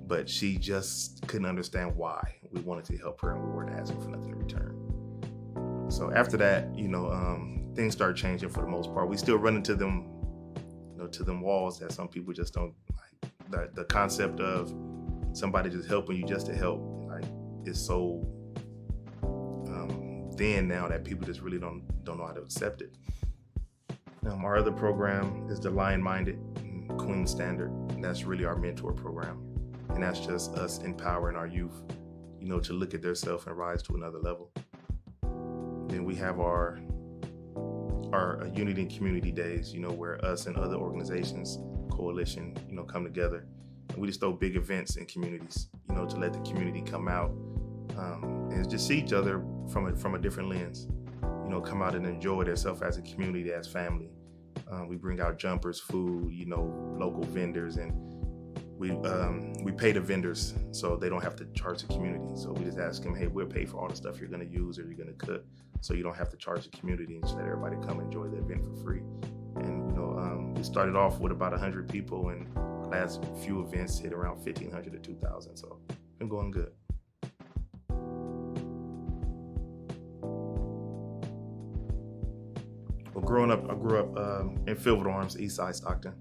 But she just couldn't understand why we wanted to help her and we weren't asking for nothing in return. So after that, things started changing for the most part. We still run into them, to them walls that some people just don't like. The concept of somebody just helping you just to help, is so thin now that people just really don't know how to accept it. Our other program is the Lion-Minded Queen Standard, and that's really our mentor program. And that's just us empowering our youth, to look at themselves and rise to another level. Then we have our Unity and Community Days, where us and other organizations, coalition, come together. And we just throw big events in communities, to let the community come out and just see each other from a different lens. Come out and enjoy themselves as a community, as family. We bring out jumpers, food, local vendors, and we pay the vendors so they don't have to charge the community. So we just ask them, hey, we'll pay for all the stuff you're gonna use or you're gonna cook, so you don't have to charge the community, and just let everybody come enjoy the event for free. And we started off with about 100 people, and the last few events hit around 1,500 to 2,000. So it's been going good. Well, growing up, I grew up in Field Arms, East Side Stockton.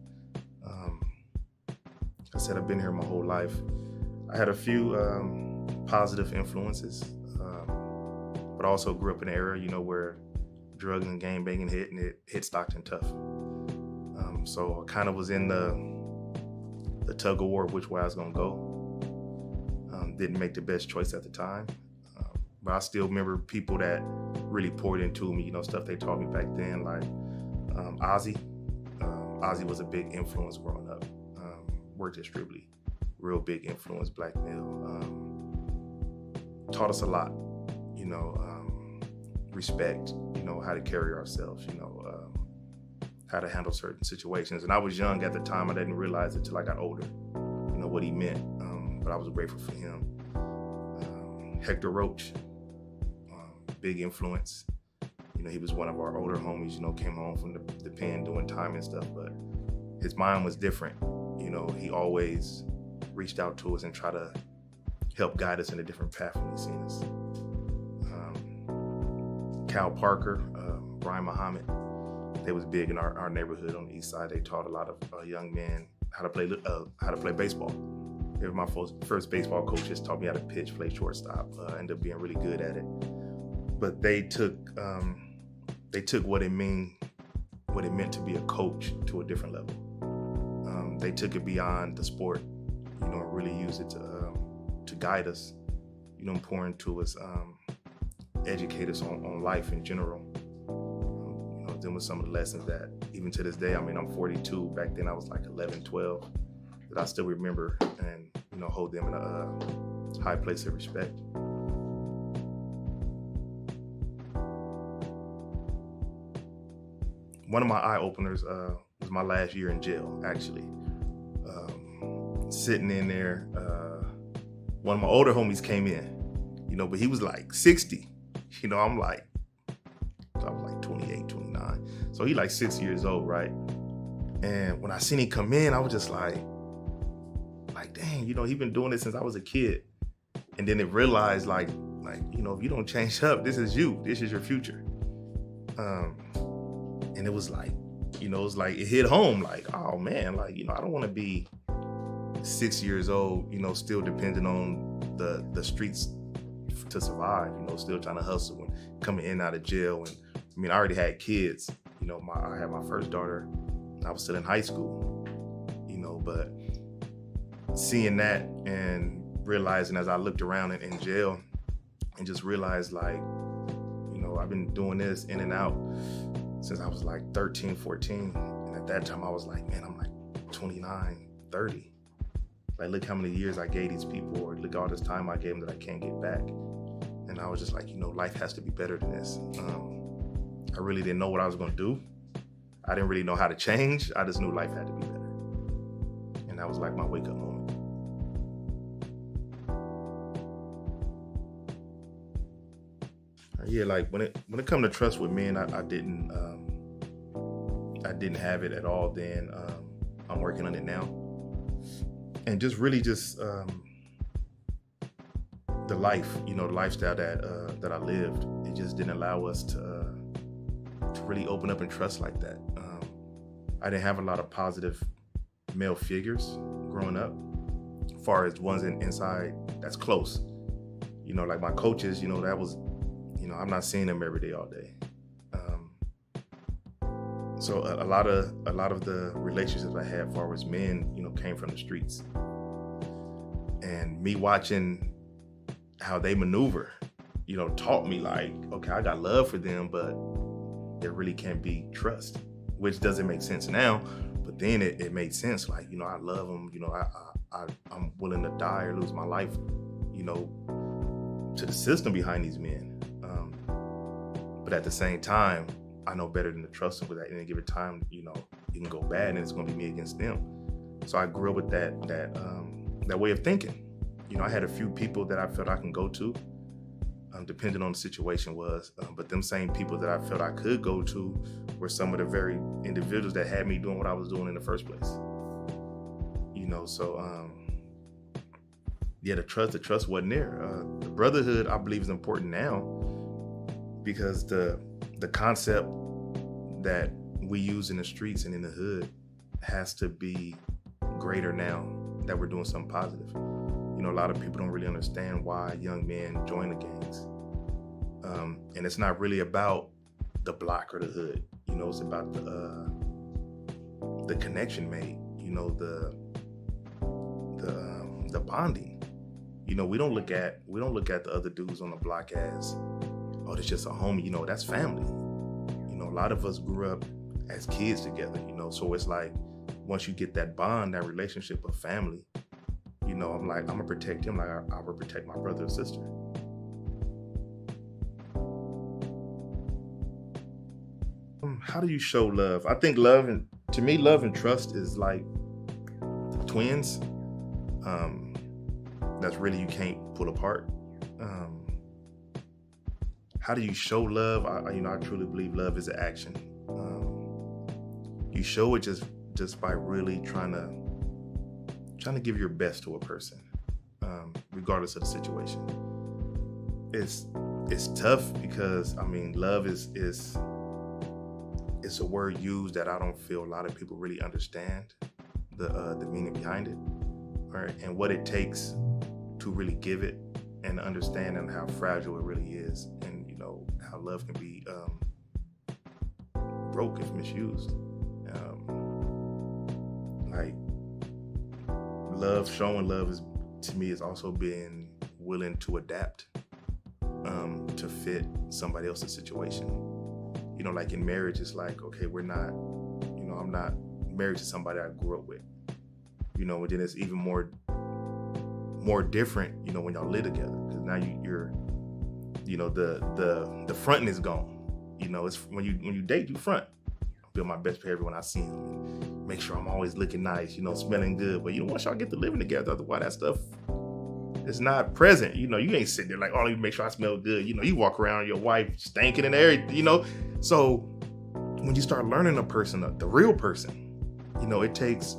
I said I've been here my whole life. I had a few positive influences, but I also grew up in an era, where drug and gang banging hit, and it hit Stockton tough. So I kind of was in the tug of war of which way I was gonna go. Didn't make the best choice at the time, but I still remember people that really poured into me, stuff they taught me back then, like Ozzy. Ozzy was a big influence growing up. Worked at Strictland, real big influence, black male. Taught us a lot, respect, how to carry ourselves, how to handle certain situations. And I was young at the time. I didn't realize it till I got older, what he meant. But I was grateful for him. Hector Roach, big influence. He was one of our older homies, came home from the pen doing time and stuff, but his mind was different. He always reached out to us and tried to help guide us in a different path when he seen us. Cal Parker, Brian Muhammad, they was big in our neighborhood on the east side. They taught a lot of young men how to play baseball. They were my first baseball coaches, taught me how to pitch, play shortstop. Ended up being really good at it. But they took what it meant to be a coach to a different level. They took it beyond the sport, and really used it to guide us, pour into us, educate us on life in general. Them with some of the lessons that even to this day, I'm 42, back then I was like 11, 12, that I still remember and, hold them in a high place of respect. One of my eye openers was my last year in jail, actually. Sitting in there, one of my older homies came in, but he was like 60. I was like 28, 29. So he like 6 years old, right? And when I seen him come in, I was just like, dang, he been doing this since I was a kid. And then it realized like, if you don't change up, this is you, this is your future. And it was like, it hit home, like, oh man, I don't want to be 6 years old, still depending on the streets to survive, still trying to hustle and coming in and out of jail. And I already had kids, I had my first daughter, I was still in high school, but seeing that and realizing as I looked around in jail and just realized like, you know, I've been doing this in and out since I was like 13, 14. And at that time I was like, man, I'm like 29, 30. Like, look how many years I gave these people, or look all this time I gave them that I can't get back. And I was just like, you know, life has to be better than this. I really didn't know what I was gonna do. I didn't really know how to change. I just knew life had to be better. And that was like my wake up moment. Yeah, like when it come to trust with men, I didn't have it at all then. I'm working on it now. And just really the life, you know, the lifestyle that I lived, it just didn't allow us to really open up and trust like that. I didn't have a lot of positive male figures growing up, as far as ones inside that's close. You know, like my coaches, you know, that was, you know, I'm not seeing them every day all day. So a lot of the relationships I had as far as men, you know, came from the streets. And me watching how they maneuver, you know, taught me like, okay, I got love for them, but there really can't be trust, which doesn't make sense now. But then it made sense. Like, you know, I love them. You know, I'm willing to die or lose my life, you know, to the system behind these men. But at the same time, I know better than to trust them, because at any given time, you know, it can go bad and it's going to be me against them. So I grew up with that way of thinking. You know, I had a few people that I felt I can go to, depending on the situation was, but them same people that I felt I could go to were some of the very individuals that had me doing what I was doing in the first place. You know, so yeah, the trust wasn't there. The brotherhood, I believe, is important now, because the concept that we use in the streets and in the hood has to be greater now that we're doing something positive. You know, a lot of people don't really understand why young men join the gangs. And it's not really about the block or the hood. You know, it's about the connection made, you know, the bonding. You know, we don't look at the other dudes on the block as, oh, that's just a homie. You know, that's family. You know, a lot of us grew up as kids together, you know, so it's like, once you get that bond, that relationship of family, you know, I'm like, I'm gonna protect him like I would protect my brother or sister. How do you show love? I think love and trust is like twins. That's really, you can't pull apart. How do you show love? I truly believe love is an action. You show it just by really trying to give your best to a person, regardless of the situation. It's tough because, I mean, love is a word used that I don't feel a lot of people really understand the meaning behind it, right? And what it takes to really give it, and understanding how fragile it really is, and you know how love can be broke if misused. Like love, showing love is, to me, is also being willing to adapt to fit somebody else's situation. You know, like in marriage, it's like, okay, we're not, you know, I'm not married to somebody I grew up with. You know, and then it's even more different, you know, when y'all live together, because now you're, you know, the fronting is gone. You know, it's when you date, you front. I build my best behavior when I see him, and make sure I'm always looking nice, you know, smelling good. But you know, once y'all get to living together, otherwise that stuff is not present. You know, you ain't sitting there like, oh, let me make sure I smell good. You know, you walk around your wife stinking and everything, you know. So when you start learning a person, the real person, you know, it takes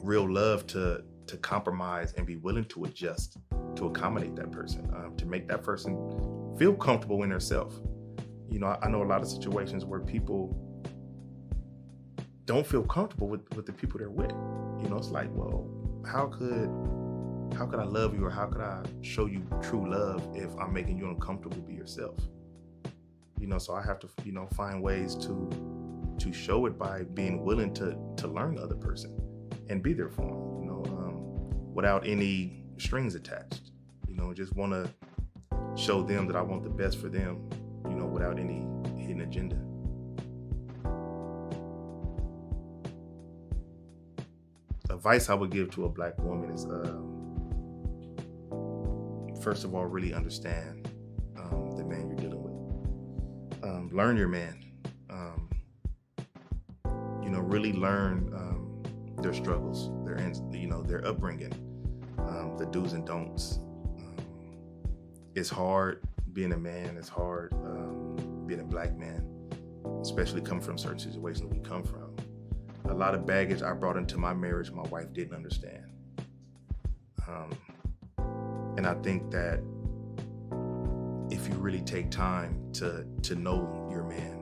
real love to compromise and be willing to adjust to accommodate that person, to make that person feel comfortable in themselves. You know, I know a lot of situations where people don't feel comfortable with the people they're with. You know, it's like, well, how could I love you, or how could I show you true love if I'm making you uncomfortable to be yourself? You know, so I have to, you know, find ways to show it by being willing to learn the other person and be there for them, you know, without any strings attached. Just want to show them that I want the best for them, without any hidden agenda. Advice I would give to a Black woman is, first of all, really understand the man you're dealing with. Learn your man. Really learn their struggles, their upbringing, the do's and don'ts. It's hard being a man. It's hard being a Black man, especially coming from certain situations we come from. A lot of baggage I brought into my marriage my wife didn't understand. And I think that if you really take time to know your man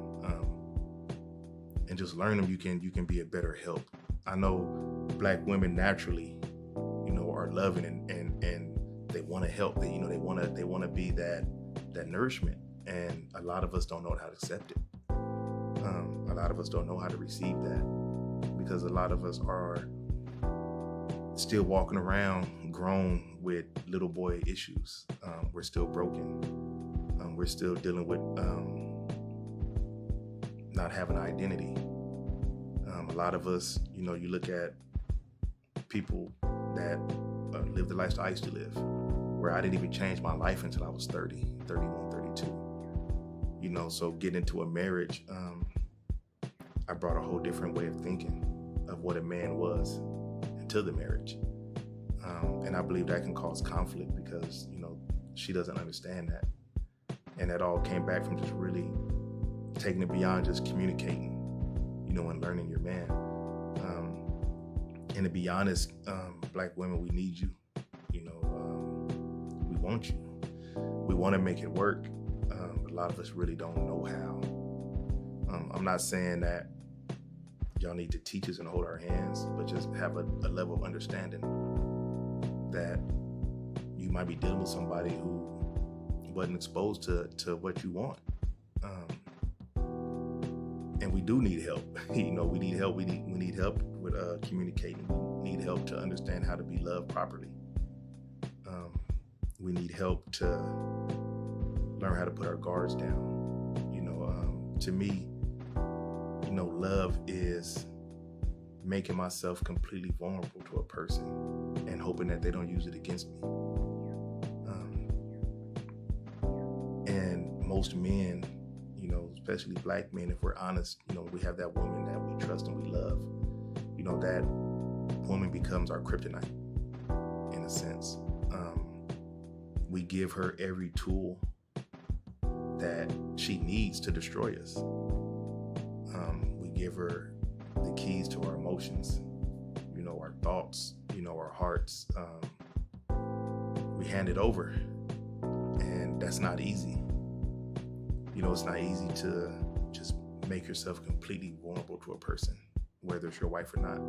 and just learn him, you can be a better help. I know Black women naturally, are loving and they want to help. They want to be that nourishment, and a lot of us don't know how to accept it. A lot of us don't know how to receive that, because a lot of us are still walking around grown with little boy issues. We're still broken. We're still dealing with not having an identity. A lot of us, you look at people that live the lifestyle I used to live, where I didn't even change my life until I was 30, 31, 32. So getting into a marriage, I brought a whole different way of thinking of what a man was into the marriage. And I believe that can cause conflict because, she doesn't understand that. And that all came back from just really taking it beyond just communicating, and learning your man. And to be honest, Black women, we need you. We want you. We want to make it work. A lot of us really don't know how. I'm not saying that y'all need to teach us and hold our hands, but just have a level of understanding that you might be dealing with somebody who wasn't exposed to what you want. And we do need help. We need help. We need help with communicating. We need help to understand how to be loved properly. We need help to learn how to put our guards down. To me, love is making myself completely vulnerable to a person and hoping that they don't use it against me. And most men, especially Black men, if we're honest, we have that woman that we trust and we love. That woman becomes our kryptonite, in a sense. We give her every tool that she needs to destroy us. We give her the keys to our emotions, our thoughts, our hearts. We hand it over, and that's not easy. It's not easy to just make yourself completely vulnerable to a person, whether it's your wife or not.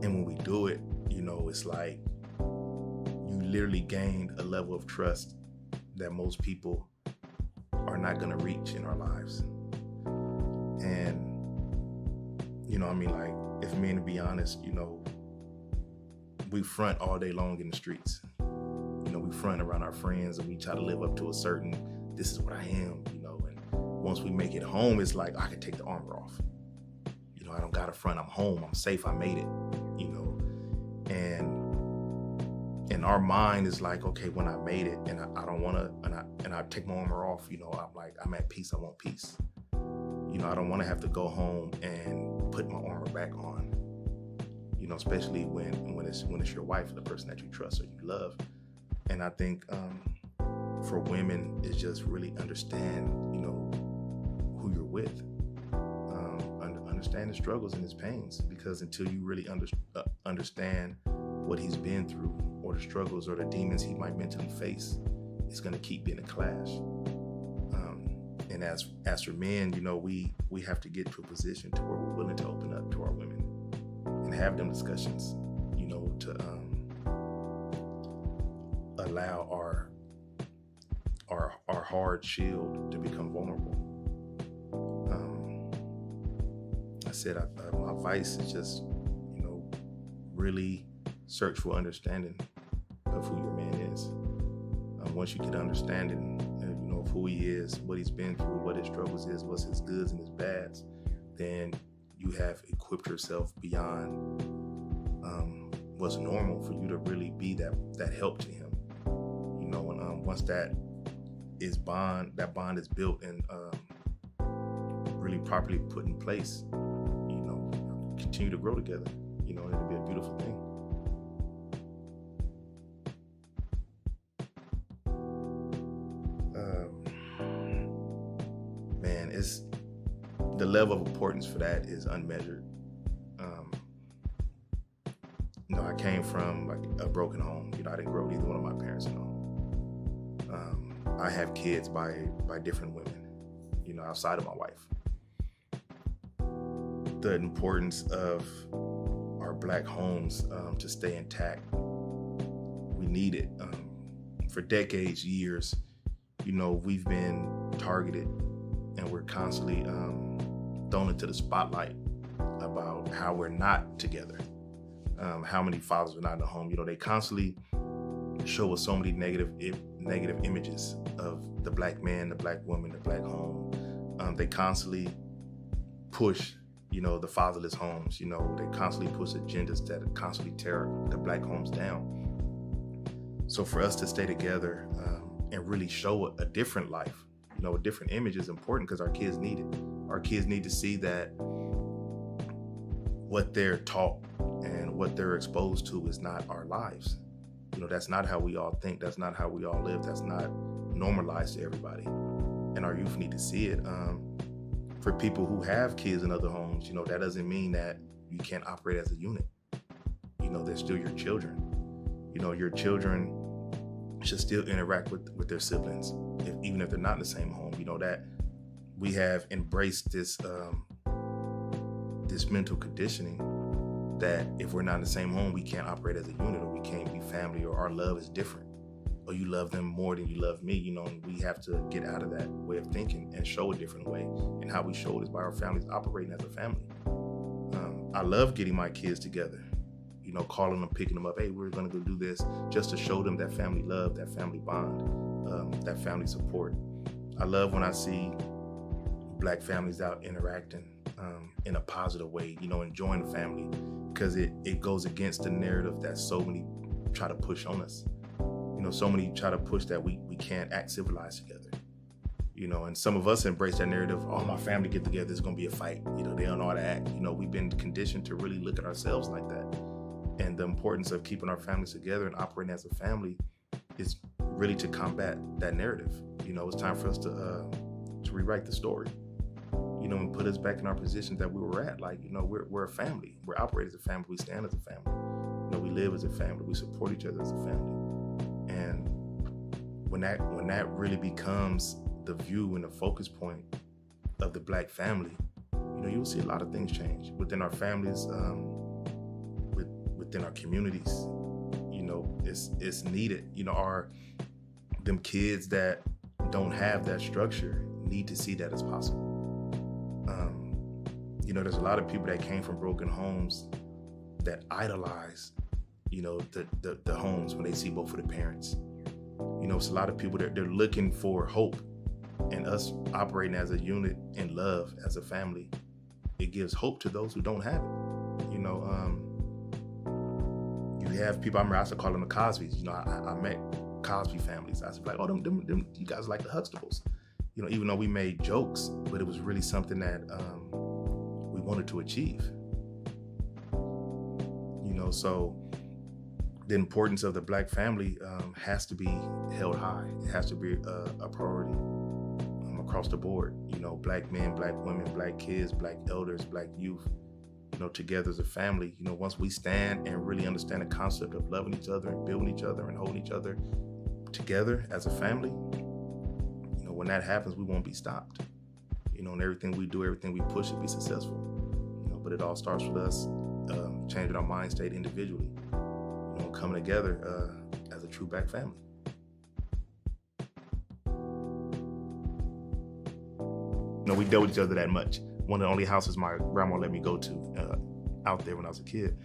And when we do it, it's like you literally gained a level of trust that most people are not going to reach in our lives. And, if men, to be honest, we front all day long in the streets. We front around our friends and we try to live up to a certain, this is what I am, and once we make it home, it's like, I can take the armor off. I don't got to front, I'm home, I'm safe, I made it, and our mind is like, okay, when I made it and I don't want to, and I take my armor off, I'm like, I'm at peace, I want peace. I don't want to have to go home and put my armor back on, especially when it's your wife, the person that you trust or you love. And I think for women, it's just really understand, who you're with. Understand his struggles and his pains, because until you really understand what he's been through, or the struggles or the demons he might mentally face, it's going to keep being a clash. And as for men, we have to get to a position to where we're willing to open up to our women and have them discussions, to allow our hard shield to become vulnerable. I said my advice is just, really search for understanding of who your man is. Once you get understanding, of who he is, what he's been through, what his struggles is, what's his goods and his bads, then you have equipped yourself beyond what's normal for you to really be that help to him. And once that bond is built and really properly put in place, continue to grow together. And it'll be a beautiful thing. It's the level of importance for that is unmeasured. I came from like a broken home. I didn't grow with either one of my parents in a home. I have kids by different women, outside of my wife. The importance of our Black homes to stay intact, we need it. For decades, years, we've been targeted and we're constantly thrown into the spotlight about how we're not together. How many fathers are not in the home. They constantly show us so many negative images of the Black man, the Black woman, the Black home. They constantly push, the fatherless homes. They constantly push agendas that constantly tear the Black homes down. So for us to stay together and really show a different life, a different image is important because our kids need it. Our kids need to see that what they're taught and what they're exposed to is not our lives. That's not how we all think. That's not how we all live. That's not normalized to everybody. And our youth need to see it. For people who have kids in other homes, that doesn't mean that you can't operate as a unit. They're still your children. Your children should still interact with their siblings, even if they're not in the same home. That we have embraced this mental conditioning that if we're not in the same home, we can't operate as a unit, or we can't be family, or our love is different, or you love them more than you love me. And we have to get out of that way of thinking and show a different way. And how we show it is by our families operating as a family. I love getting my kids together, calling them, picking them up. Hey, we're going to go do this, just to show them that family love, that family bond, that family support. I love when I see Black families out interacting in a positive way, enjoying the family, because it goes against the narrative that so many try to push on us. So many try to push that we can't act civilized together. And some of us embrace that narrative. Oh, my family get together, there's gonna be a fight. They don't know how to act. We've been conditioned to really look at ourselves like that. And the importance of keeping our families together and operating as a family is really to combat that narrative. It's time for us to rewrite the story. And put us back in our position that we were at. Like, we're a family. We're operating as a family. We stand as a family. We live as a family. We support each other as a family. And when that really becomes the view and the focus point of the Black family, you'll see a lot of things change within our families, within our communities. It's needed. Them kids that don't have that structure need to see that as possible. There's a lot of people that came from broken homes that idolize, the homes when they see both of the parents. It's a lot of people that they're looking for hope, and us operating as a unit in love as a family, it gives hope to those who don't have it. You have people, I remember I used to call them the Cosbys. I met Cosby families. I was like, oh, them you guys are like the Huxtables. Even though we made jokes, but it was really something that we wanted to achieve. So the importance of the Black family has to be held high. It has to be a priority across the board. Black men, Black women, Black kids, Black elders, Black youth, together as a family. Once we stand and really understand the concept of loving each other and building each other and holding each other together as a family, when that happens, we won't be stopped. And everything we do, everything we push will be successful. But it all starts with us changing our mind state individually, coming together as a true Black family. We dealt with each other that much. One of the only houses my grandma let me go to out there when I was a kid.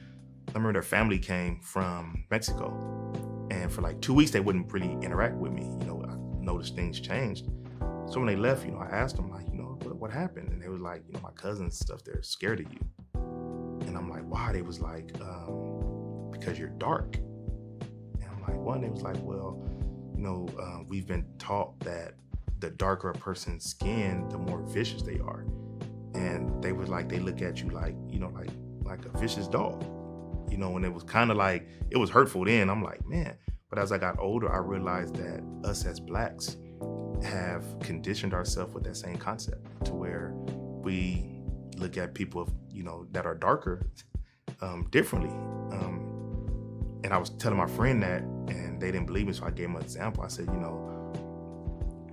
remember their family came from Mexico, and for like 2 weeks they wouldn't really interact with me. You know, I noticed things changed. So when they left, you know, I asked them like, you know, what happened? And they was like, you know, my cousins and stuff, they're scared of you. And I'm like, why? They was like, because you're dark. And I'm like, what? And they was like, well, you know, we've been taught that the darker a person's skin, the more vicious they are. And they was like, they look at you like, you know, like a vicious dog. You know, and it was kind of like, it was hurtful then. I'm like, man. But as I got older, I realized that us as Blacks have conditioned ourselves with that same concept, to where we look at people, you know, that are darker differently. And I was telling my friend that, and they didn't believe me, so I gave them an example. I said, you know,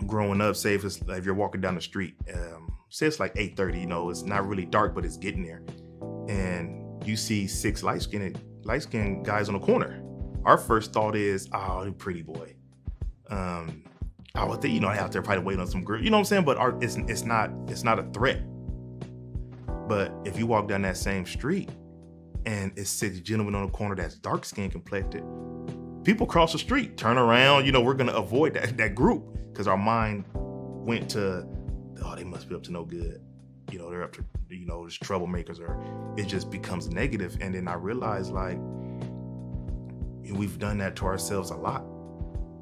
growing up, say if you're walking down the street, say it's like 8:30, you know, it's not really dark, but it's getting there, and you see 6 light-skinned guys on the corner. Our first thought is, oh, the pretty boy. I would think, you know, they out there probably waiting on some girl, you know what I'm saying? But it's not a threat. But if you walk down that same street and it's 6 gentlemen on the corner that's dark skin complected, people cross the street, turn around, you know, we're gonna avoid that group, because our mind went to, oh, they must be up to no good. You know, they're up to, you know, there's troublemakers, or it just becomes negative. And then I realized, like, we've done that to ourselves a lot.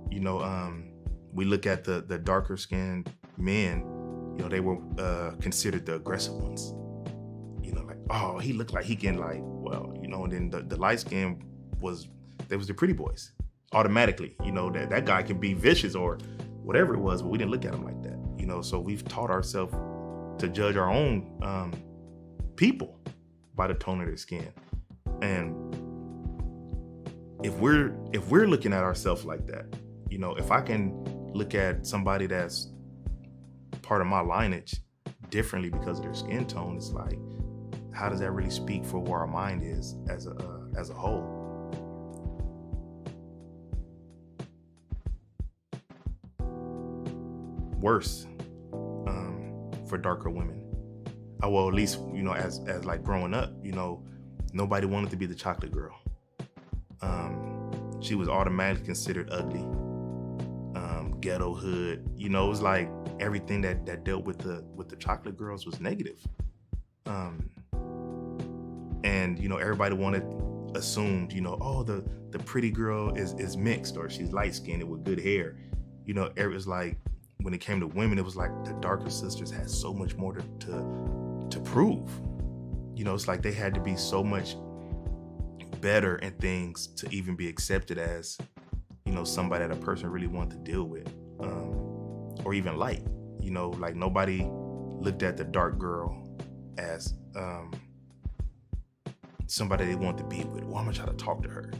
You know, we look at the darker skinned men, you know, they were considered the aggressive ones. You know, like, oh, he looked like he can, like, well, you know, and then the light skin was the pretty boys automatically. You know, that guy can be vicious or whatever it was, but we didn't look at him like that. You know, so we've taught ourselves to judge our own people by the tone of their skin. And if we're looking at ourselves like that, you know, if I can look at somebody that's part of my lineage differently because of their skin tone, it's like, how does that really speak for where our mind is as a whole? Worse for darker women. Well, at least, you know, as like growing up, you know, nobody wanted to be the chocolate girl. She was automatically considered ugly, ghetto hood. You know, it was like everything that dealt with the chocolate girls was negative. And, you know, everybody assumed, you know, oh, the pretty girl is mixed, or she's light skinned with good hair. You know, it was like, when it came to women, it was like the darker sisters had so much more to prove. You know, it's like they had to be so much better in things to even be accepted as, you know, somebody that a person really wanted to deal with, or even like, you know, like nobody looked at the dark girl as somebody they wanted to be with. Well, I'm gonna try to talk to her.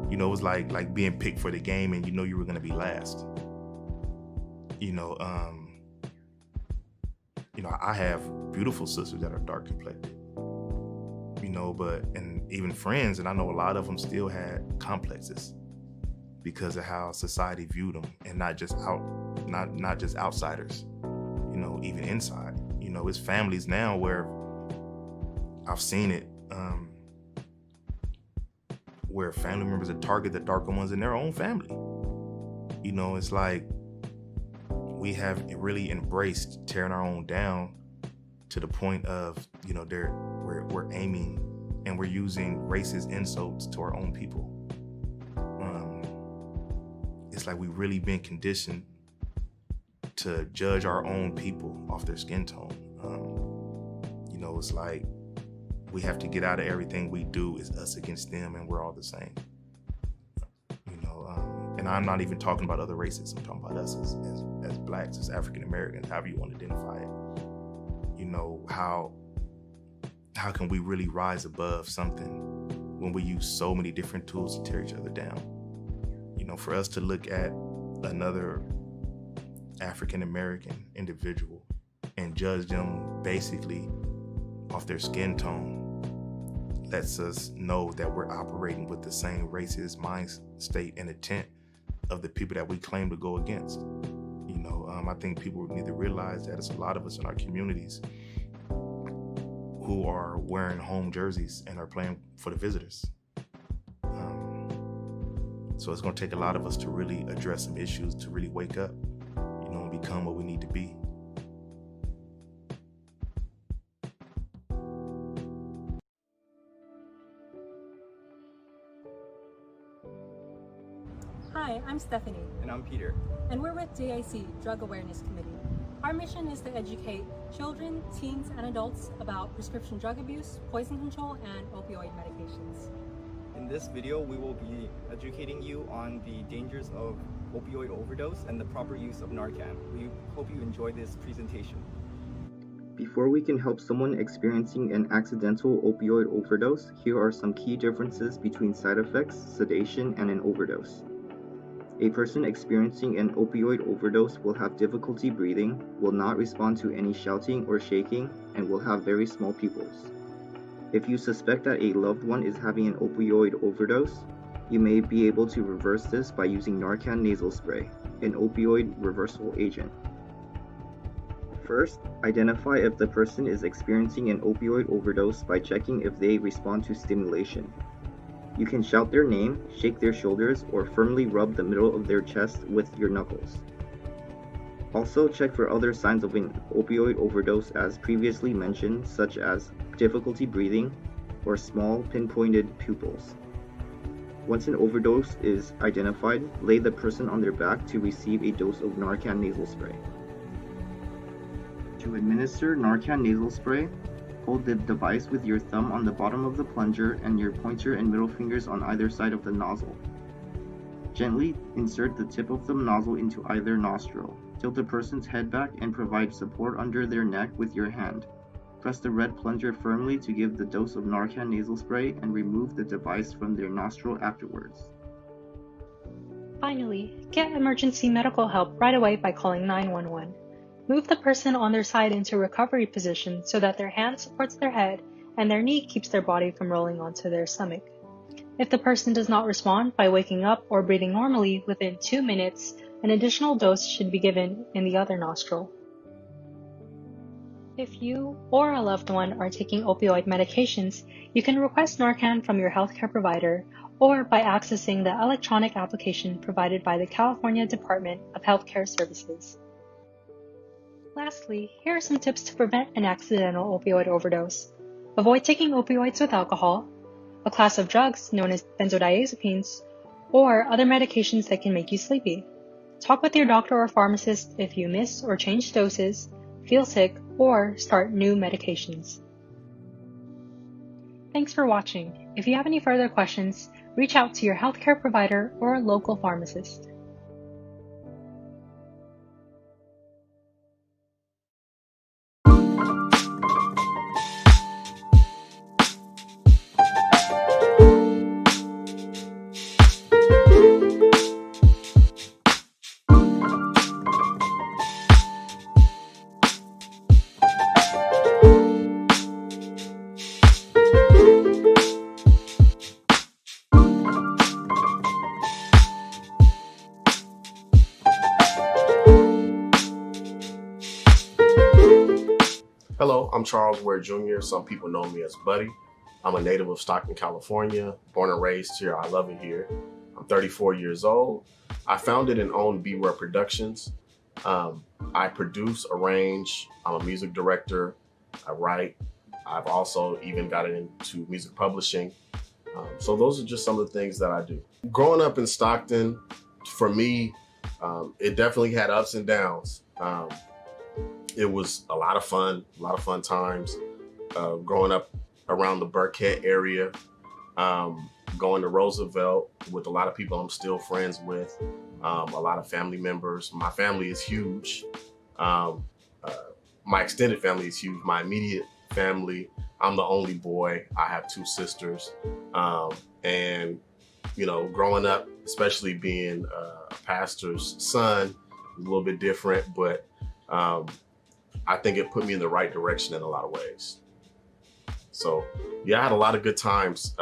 You know, it was like being picked for the game and you know you were gonna be last. You know, I have beautiful sisters that are dark complected, you know, and even friends, and I know a lot of them still had complexes because of how society viewed them, and not just outsiders, you know, even inside. You know, it's families now where I've seen it, where family members are target the darker ones in their own family. You know, it's like, we have really embraced tearing our own down to the point of, you know, we're aiming and we're using racist insults to our own people. It's like we've really been conditioned to judge our own people off their skin tone. You know, it's like we have to get out of everything we do is us against them and we're all the same. You know, and I'm not even talking about other races. I'm talking about us as Blacks, as African Americans, however you want to identify it. You know, how can we really rise above something when we use so many different tools to tear each other down? You know, for us to look at another African American individual and judge them basically off their skin tone lets us know that we're operating with the same racist mind state and intent of the people that we claim to go against. You know, I think people need to realize that it's a lot of us in our communities who are wearing home jerseys and are playing for the visitors. So it's going to take a lot of us to really address some issues, to really wake up, and become what we need to be. Hi, I'm Stephanie. And I'm Peter. And we're with DAC, Drug Awareness Committee. Our mission is to educate children, teens, and adults about prescription drug abuse, poison control, and opioid medications. In this video, we will be educating you on the dangers of opioid overdose and the proper use of Narcan. We hope you enjoy this presentation. Before we can help someone experiencing an accidental opioid overdose, here are some key differences between side effects, sedation, and an overdose. A person experiencing an opioid overdose will have difficulty breathing, will not respond to any shouting or shaking, and will have very small pupils. If you suspect that a loved one is having an opioid overdose, you may be able to reverse this by using Narcan nasal spray, an opioid reversal agent. First, identify if the person is experiencing an opioid overdose by checking if they respond to stimulation. You can shout their name, shake their shoulders, or firmly rub the middle of their chest with your knuckles. Also, check for other signs of an opioid overdose as previously mentioned, such as difficulty breathing or small pinpointed pupils. Once an overdose is identified, lay the person on their back to receive a dose of Narcan nasal spray. To administer Narcan nasal spray, hold the device with your thumb on the bottom of the plunger and your pointer and middle fingers on either side of the nozzle. Gently insert the tip of the nozzle into either nostril. Tilt the person's head back and provide support under their neck with your hand. Press the red plunger firmly to give the dose of Narcan nasal spray and remove the device from their nostril afterwards. Finally, get emergency medical help right away by calling 911. Move the person on their side into recovery position so that their hand supports their head and their knee keeps their body from rolling onto their stomach. If the person does not respond by waking up or breathing normally within 2 minutes, an additional dose should be given in the other nostril. If you or a loved one are taking opioid medications, you can request Narcan from your healthcare provider or by accessing the electronic application provided by the California Department of Healthcare Services. Lastly, here are some tips to prevent an accidental opioid overdose. Avoid taking opioids with alcohol, a class of drugs known as benzodiazepines, or other medications that can make you sleepy. Talk with your doctor or pharmacist if you miss or change doses, feel sick, or start new medications. Thanks for watching. If you have any further questions, reach out to your healthcare provider or local pharmacist. Hello, I'm Charles Ware Jr. Some people know me as Buddy. I'm a native of Stockton, California, born and raised here. I love it here. I'm 34 years old. I founded and own Beware Productions. I produce, arrange, I'm a music director, I write. I've also even gotten into music publishing. So those are just some of the things that I do. Growing up in Stockton, for me, it definitely had ups and downs. It was a lot of fun times. Growing up around the Burkett area, going to Roosevelt with a lot of people I'm still friends with, a lot of family members. My family is huge. My extended family is huge. My immediate family, I'm the only boy. I have 2 sisters. And, growing up, especially being a pastor's son, a little bit different, but I think it put me in the right direction in a lot of ways. So yeah, I had a lot of good times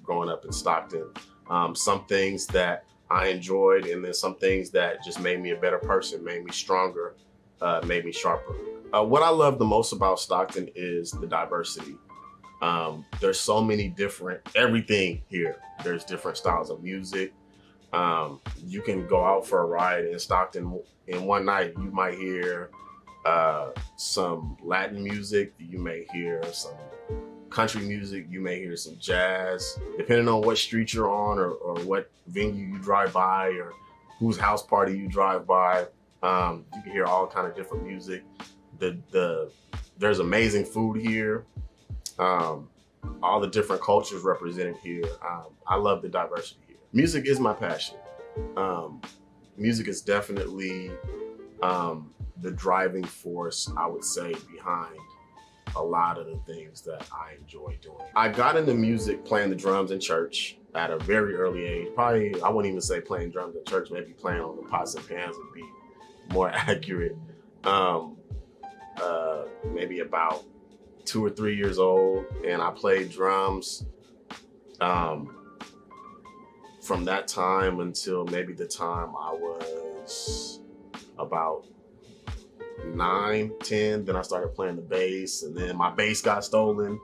growing up in Stockton. Some things that I enjoyed, and then some things that just made me a better person, made me stronger, made me sharper. What I love the most about Stockton is the diversity. There's so many different, everything here. There's different styles of music. You can go out for a ride in Stockton in one night. You might hear some Latin music. You may hear some country music. You may hear some jazz, depending on what street you're on or what venue you drive by or whose house party you drive by. You can hear all kind of different music. There's amazing food here. All the different cultures represented here. I love the diversity here. Music is my passion. Music is definitely the driving force, I would say, behind a lot of the things that I enjoy doing. I got into music playing the drums in church at a very early age. Probably, I wouldn't even say playing drums in church, maybe playing on the pots and pans would be more accurate. Maybe about 2 or 3 years old, and I played drums from that time until maybe the time I was about 9, 10. Then I started playing the bass, and then my bass got stolen.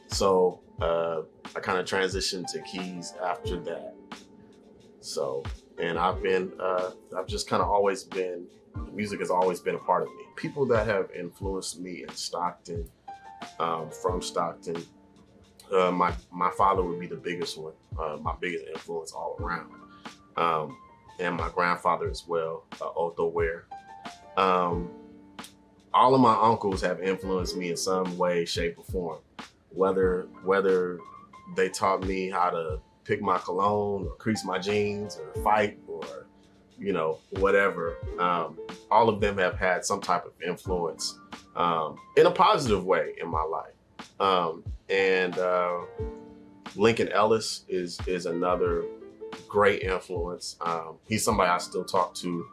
So I kind of transitioned to keys after that. So, and I've just kind of always been, music has always been a part of me. People that have influenced me in Stockton, from Stockton, my father would be the biggest one, my biggest influence all around. And my grandfather as well, Ware. All of my uncles have influenced me in some way, shape, or form. Whether they taught me how to pick my cologne or crease my jeans or fight or, you know, whatever. All of them have had some type of influence in a positive way in my life. And Lincoln Ellis is another great influence. He's somebody I still talk to,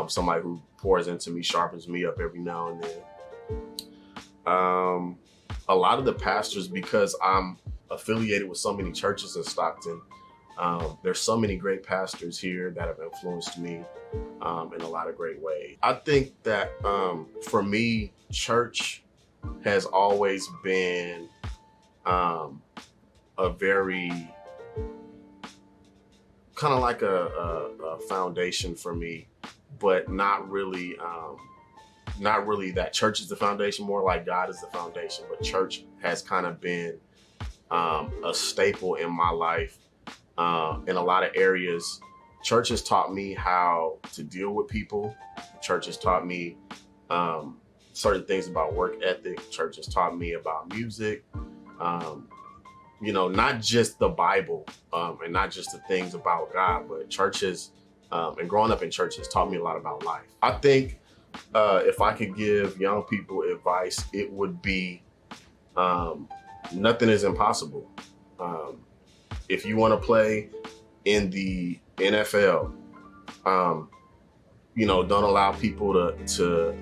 somebody who pours into me, sharpens me up every now and then. A lot of the pastors, because I'm affiliated with so many churches in Stockton, there's so many great pastors here that have influenced me in a lot of great ways. I think that for me, church has always been a very kind of like a foundation for me, but not really that church is the foundation, more like God is the foundation. But church has kind of been a staple in my life in a lot of areas. Church has taught me how to deal with people. Church has taught me certain things about work ethic. Church has taught me about music. You know, not just the Bible and not just the things about God, but churches and growing up in church has taught me a lot about life. I think if I could give young people advice, it would be nothing is impossible. If you want to play in the NFL, you know, don't allow people to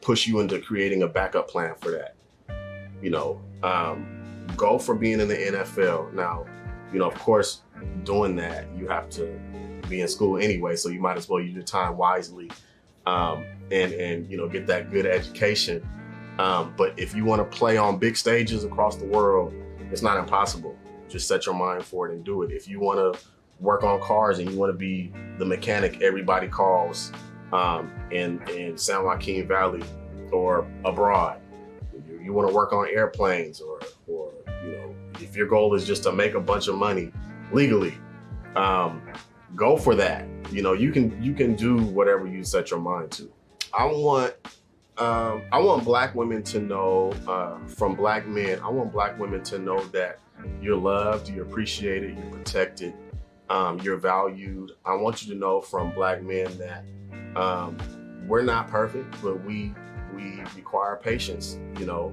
push you into creating a backup plan for that. You know, go for being in the NFL. Now, you know, of course, doing that, you have to be in school anyway, so you might as well use your time wisely and you know, get that good education. But if you want to play on big stages across the world, it's not impossible. Just set your mind for it and do it. If you want to work on cars and you want to be the mechanic everybody calls in San Joaquin Valley or abroad, you want to work on airplanes or you know, if your goal is just to make a bunch of money legally, go for that. You know, you can do whatever you set your mind to. I want Black women to know, from Black men, I want Black women to know that you're loved, you're appreciated, you're protected, you're valued. I want you to know from Black men that we're not perfect, but we require patience, you know.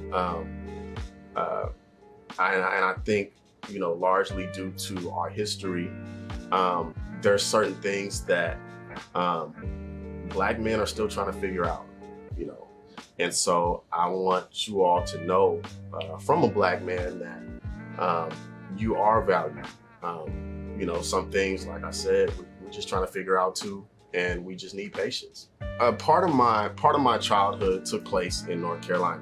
And I think, you know, largely due to our history, there's certain things that Black men are still trying to figure out, you know. And so I want you all to know from a Black man that you are valued. You know, some things, like I said, we're just trying to figure out too, and we just need patience. Part of my childhood took place in North Carolina.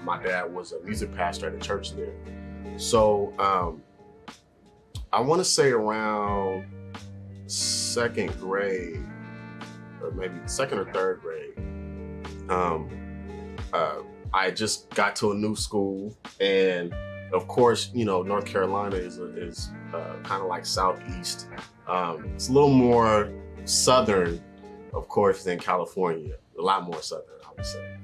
My dad was a music pastor at a church there. So I want to say around second grade, or maybe second or third grade, I just got to a new school, and of course, you know, North Carolina is kind of like Southeast. It's a little more Southern, of course, than California. A lot more Southern, I would say.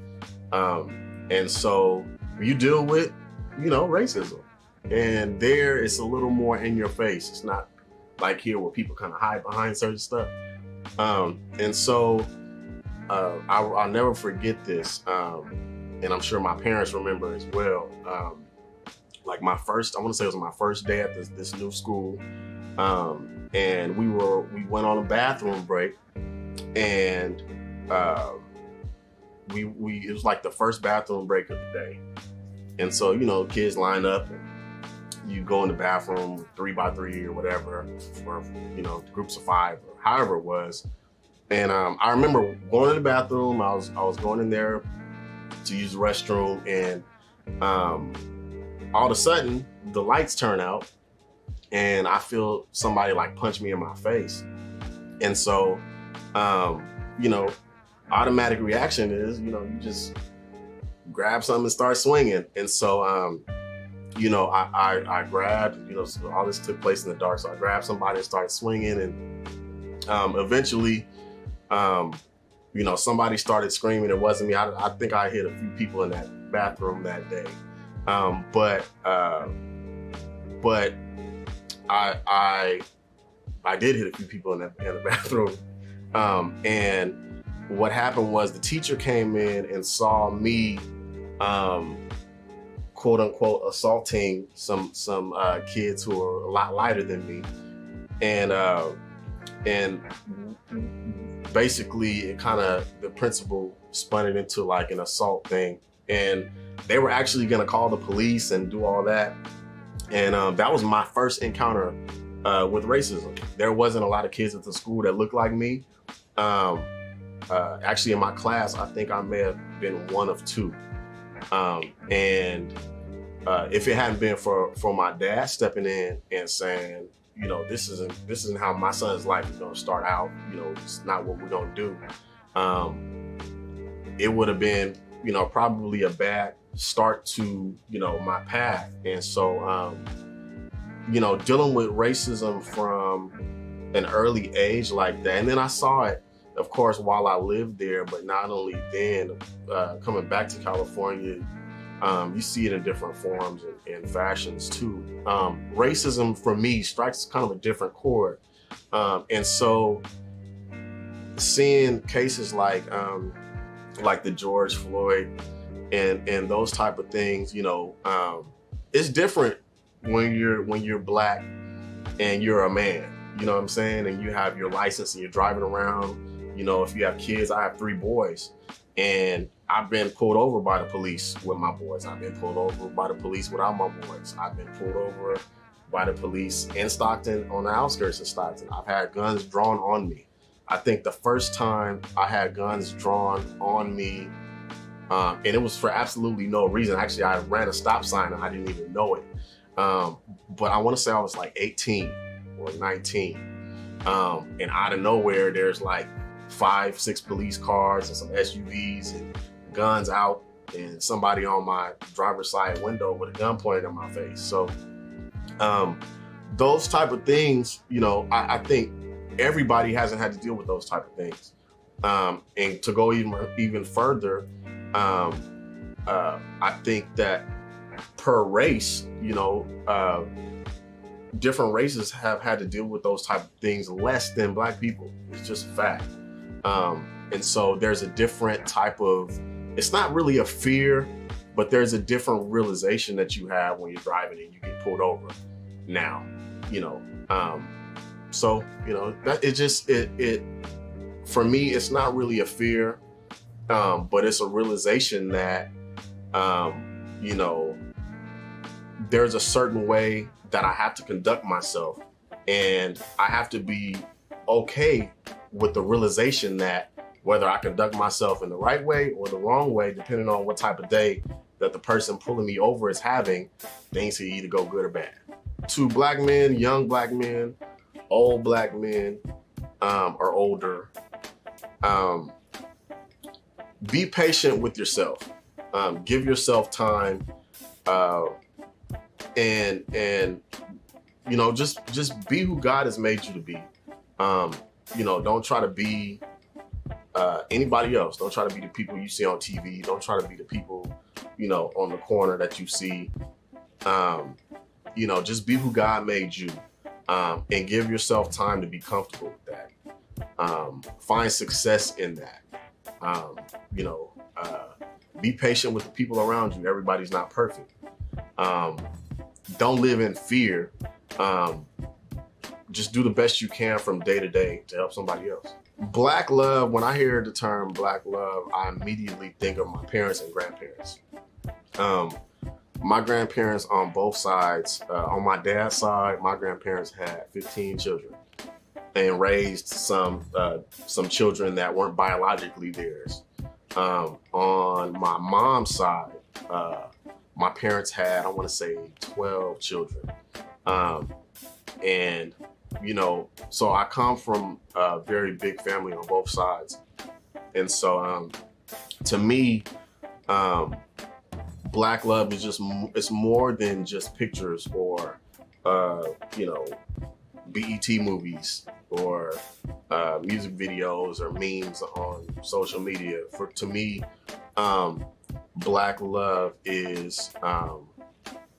And so you deal with, you know, racism, and there it's a little more in your face. It's not like here where people kind of hide behind certain stuff. And so I'll never forget this. And I'm sure my parents remember as well. Like I want to say it was my first day at this new school. And we went on a bathroom break, and it was like the first bathroom break of the day. And so, you know, kids line up and you go in the bathroom 3 by 3 or whatever, or, you know, groups of 5 or however it was. And I remember going in the bathroom. I was going in there to use the restroom, and all of a sudden the lights turn out, and I feel somebody like punch me in my face. And so, you know, automatic reaction is, you know, you just grab something and start swinging. And so, you know, I grabbed, you know, so all this took place in the dark. So I grabbed somebody and started swinging, and eventually, you know, somebody started screaming. It wasn't me. I think I hit a few people in that bathroom that day. But I did hit a few people in the bathroom. And what happened was the teacher came in and saw me, quote unquote, assaulting some kids who are a lot lighter than me. And basically the principal spun it into like an assault thing. And they were actually gonna call the police and do all that. And that was my first encounter with racism. There wasn't a lot of kids at the school that looked like me. Actually in my class, I think I may have been one of 2. And if it hadn't been for my dad stepping in and saying, you know, this isn't how my son's life is gonna start out, you know, it's not what we're gonna do. It would have been, you know, probably a bad start to, you know, my path. And so, you know, dealing with racism from an early age like that. And then I saw it, of course, while I lived there, but not only then, coming back to California, you see it in different forms and fashions too. Racism for me strikes kind of a different chord. And so seeing cases like the George Floyd and those type of things, you know, it's different when you're Black and you're a man, you know what I'm saying? And you have your license and you're driving around, you know, if you have kids. I have 3 boys, and I've been pulled over by the police with my boys. I've been pulled over by the police without my boys. I've been pulled over by the police in Stockton, on the outskirts of Stockton. I've had guns drawn on me. I think the first time I had guns drawn on me, and it was for absolutely no reason. Actually, I ran a stop sign and I didn't even know it. But I want to say I was like 18 or 19. And out of nowhere, there's like 5, 6 police cars and some SUVs and guns out, and somebody on my driver's side window with a gun pointed at my face. So those type of things, you know, I think everybody hasn't had to deal with those type of things. And to go even further, I think that per race, you know, different races have had to deal with those type of things less than Black people. It's just a fact. And so there's a different type of, it's not really a fear, but there's a different realization that you have when you're driving and you get pulled over now, you know. So, you know, that it just, it for me, it's not really a fear, but it's a realization that, you know, there's a certain way that I have to conduct myself, and I have to be okay with the realization that whether I conduct myself in the right way or the wrong way, depending on what type of day that the person pulling me over is having, things can either go good or bad. 2 Black men, young Black men, old black men or older, be patient with yourself. Give yourself time, and you know, just be who God has made you to be. You know, don't try to be anybody else. Don't try to be the people you see on TV. Don't try to be the people, you know, on the corner that you see. You know, just be who God made you, and give yourself time to be comfortable with that. Find success in that. You know, be patient with the people around you. Everybody's not perfect. Don't live in fear. Just do the best you can from day to day to help somebody else. Black love, when I hear the term Black love, I immediately think of my parents and grandparents. My grandparents on both sides, on my dad's side, my grandparents had 15 children and raised some children that weren't biologically theirs. On my mom's side, my parents had, I want to say, 12 children. And, you know, so I come from a very big family on both sides. And so to me, Black love is just, it's more than just pictures or, you know, BET movies or music videos or memes on social media. To me, Black love is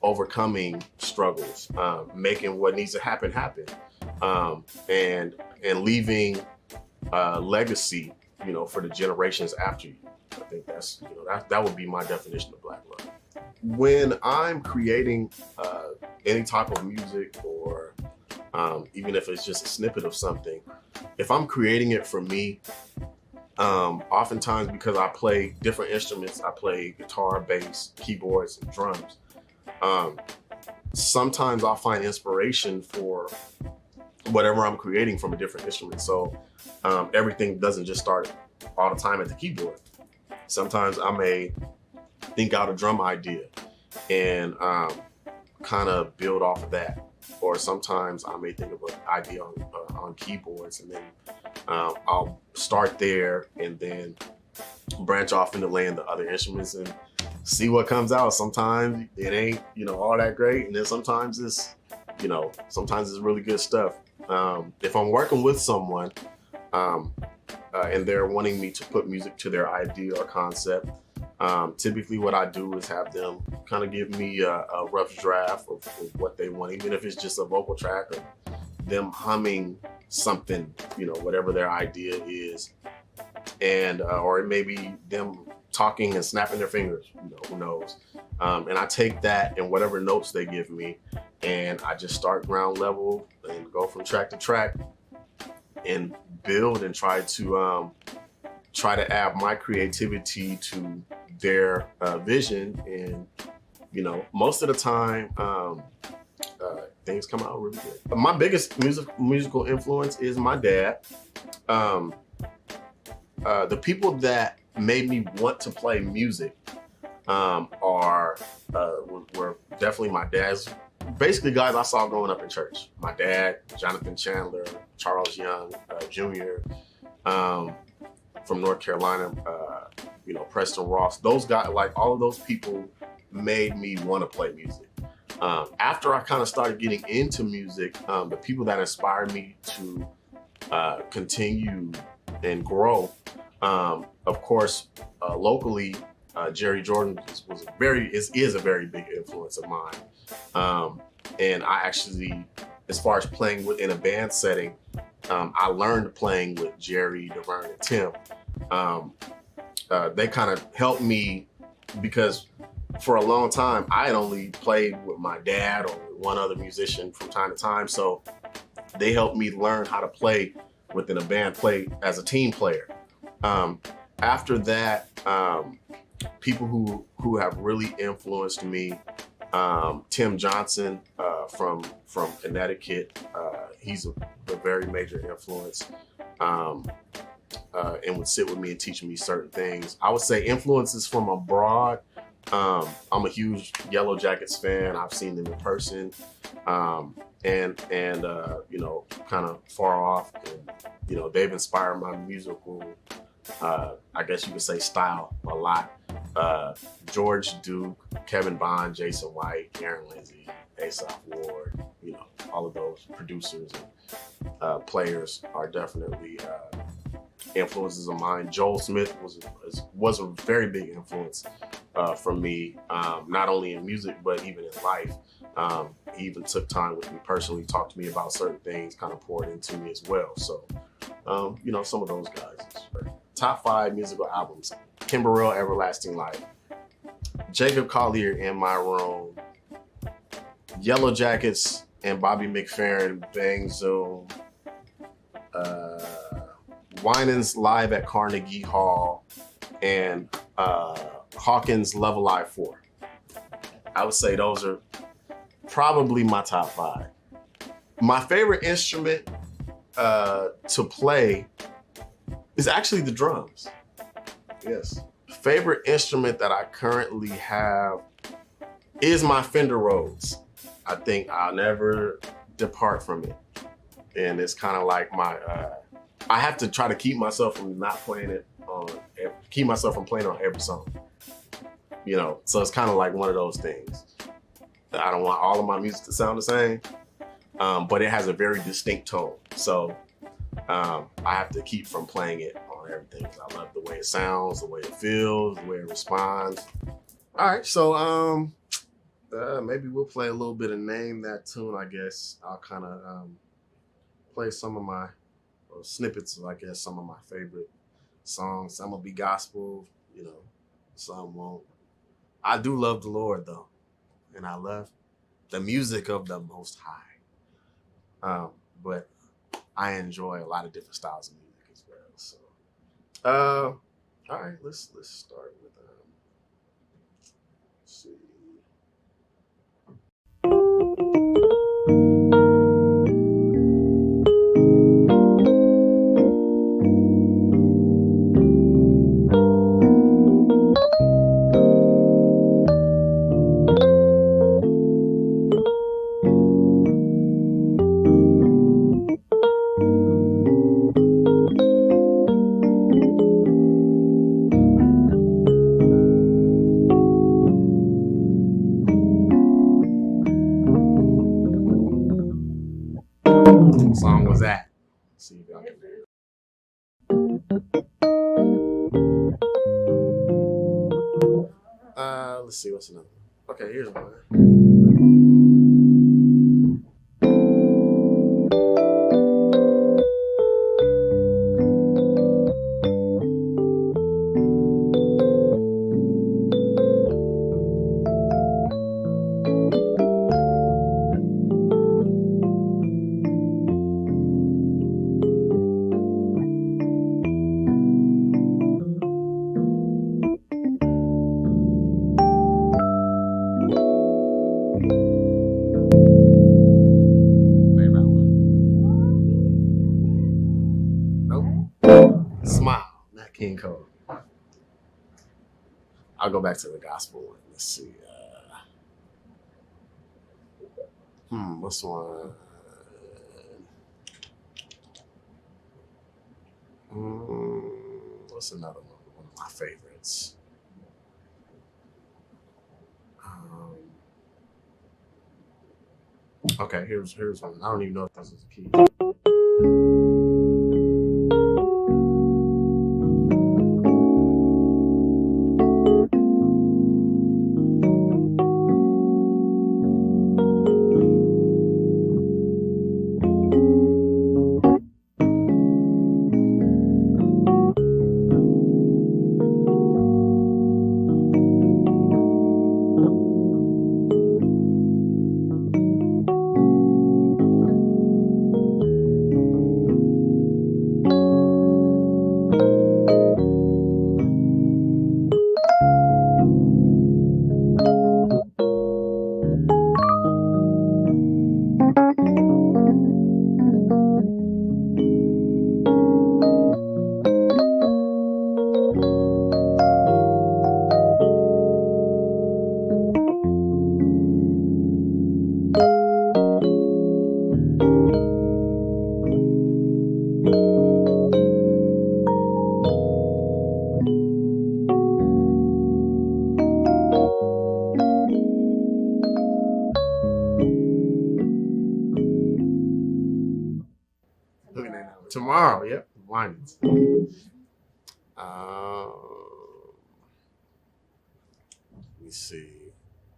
overcoming struggles, making what needs to happen, and leaving a legacy, you know, for the generations after you. I think that's, you know, that would be my definition of Black love. When I'm creating any type of music or even if it's just a snippet of something, if I'm creating it for me, oftentimes because I play different instruments, I play guitar, bass, keyboards, and drums. Sometimes I'll find inspiration for whatever I'm creating from a different instrument. So everything doesn't just start all the time at the keyboard. Sometimes I may think out a drum idea and kind of build off of that. Or sometimes I may think of an idea on keyboards, and then I'll start there and then branch off into laying the other instruments and see what comes out. Sometimes it ain't, you know, all that great, and then sometimes it's, you know, sometimes it's really good stuff. If I'm working with someone and they're wanting me to put music to their idea or concept, typically what I do is have them kind of give me a rough draft of what they want, even if it's just a vocal track or them humming something, you know, whatever their idea is. And, or it may be them talking and snapping their fingers, you know, who knows? And I take that and whatever notes they give me, and I just start ground level and go from track to track and build and try to add my creativity to their vision. And, you know, most of the time, things come out really good. My biggest musical influence is my dad. The people that made me want to play music were definitely my dad's, basically guys I saw growing up in church. My dad, Jonathan Chandler, Charles Young Jr., from North Carolina, you know, Preston Ross. Those guys, like all of those people made me want to play music. After I kind of started getting into music, the people that inspired me to continue and grow, of course, locally, Jerry Jordan is a very big influence of mine. And I actually, as far as playing in a band setting, I learned playing with Jerry, Davie, and Tim. They kind of helped me because for a long time, I had only played with my dad or one other musician from time to time. So they helped me learn how to play within a band, play as a team player. After that, people who have really influenced me, Tim Johnson from Connecticut, he's a very major influence, and would sit with me and teach me certain things. I would say influences from abroad. I'm a huge Yellow Jackets fan. I've seen them in person. you know, kind of far off. And, you know, they've inspired my musical, I guess you could say, style a lot. George Duke, Kevin Bond, Jason White, Aaron Lindsay, Ansar Ibn-Ward, you know, all of those producers and players are definitely influences of mine. Joel Smith was a very big influence for me, not only in music, but even in life. He even took time with me personally, talked to me about certain things, kind of poured into me as well. So, you know, some of those guys. Top 5 musical albums: Kim Burrell, Everlasting Life; Jacob Collier, In My Room; Yellow Jackets and Bobby McFerrin, Bang Zoom; Winans Live at Carnegie Hall; and Hawkins' Level I 4. I would say those are probably my top 5. My favorite instrument to play is actually the drums. Yes. Favorite instrument that I currently have is my Fender Rhodes. I think I'll never depart from it. And it's kind of like my, I have to try to keep myself from not playing it on, keep myself from playing on every song. You know, so it's kind of like one of those things. I don't want all of my music to sound the same, but it has a very distinct tone. So I have to keep from playing it on everything. I love the way it sounds, the way it feels, the way it responds. All right, so maybe we'll play a little bit of Name That Tune, I guess. I'll kind of play some of my snippets of, I guess, some of my favorite songs. Some will be gospel, you know, some won't. I do love the Lord, though, and I love the music of the Most High. But I enjoy a lot of different styles of music as well. So, all right, let's start with let's see. What song was that? Let's see if y'all can hear it. Let's see what's another one. Okay, here's one. King Cole. I'll go back to the gospel one. Let's see. What's one? What's another one? One of my favorites. Okay, here's one. I don't even know if this is a key. Tomorrow, yep. Winans. Let me see.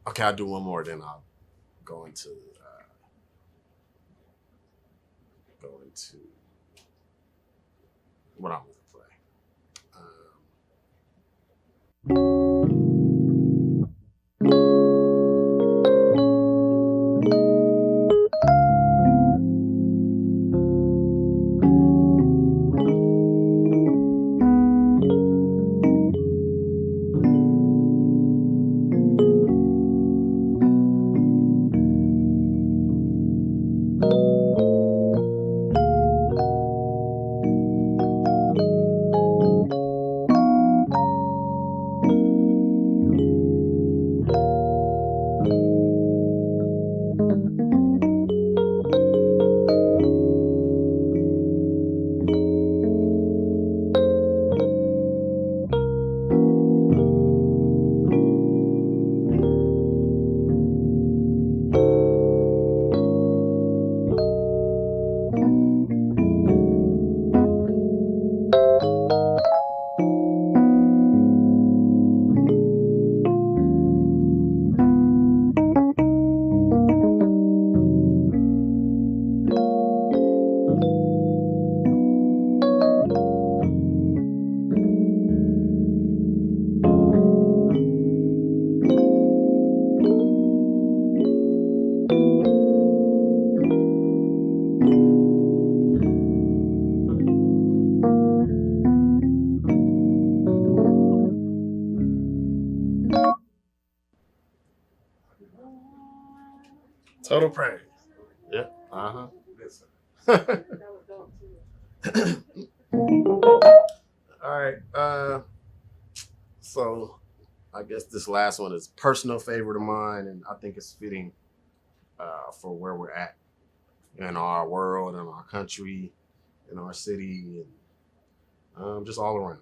Okay, I'll do one more, then I'll go into what I'm gonna play. Total praise. Yep. Uh-huh. All right. So I guess this last one is a personal favorite of mine, and I think it's fitting for where we're at in our world, in our country, in our city, and just all around.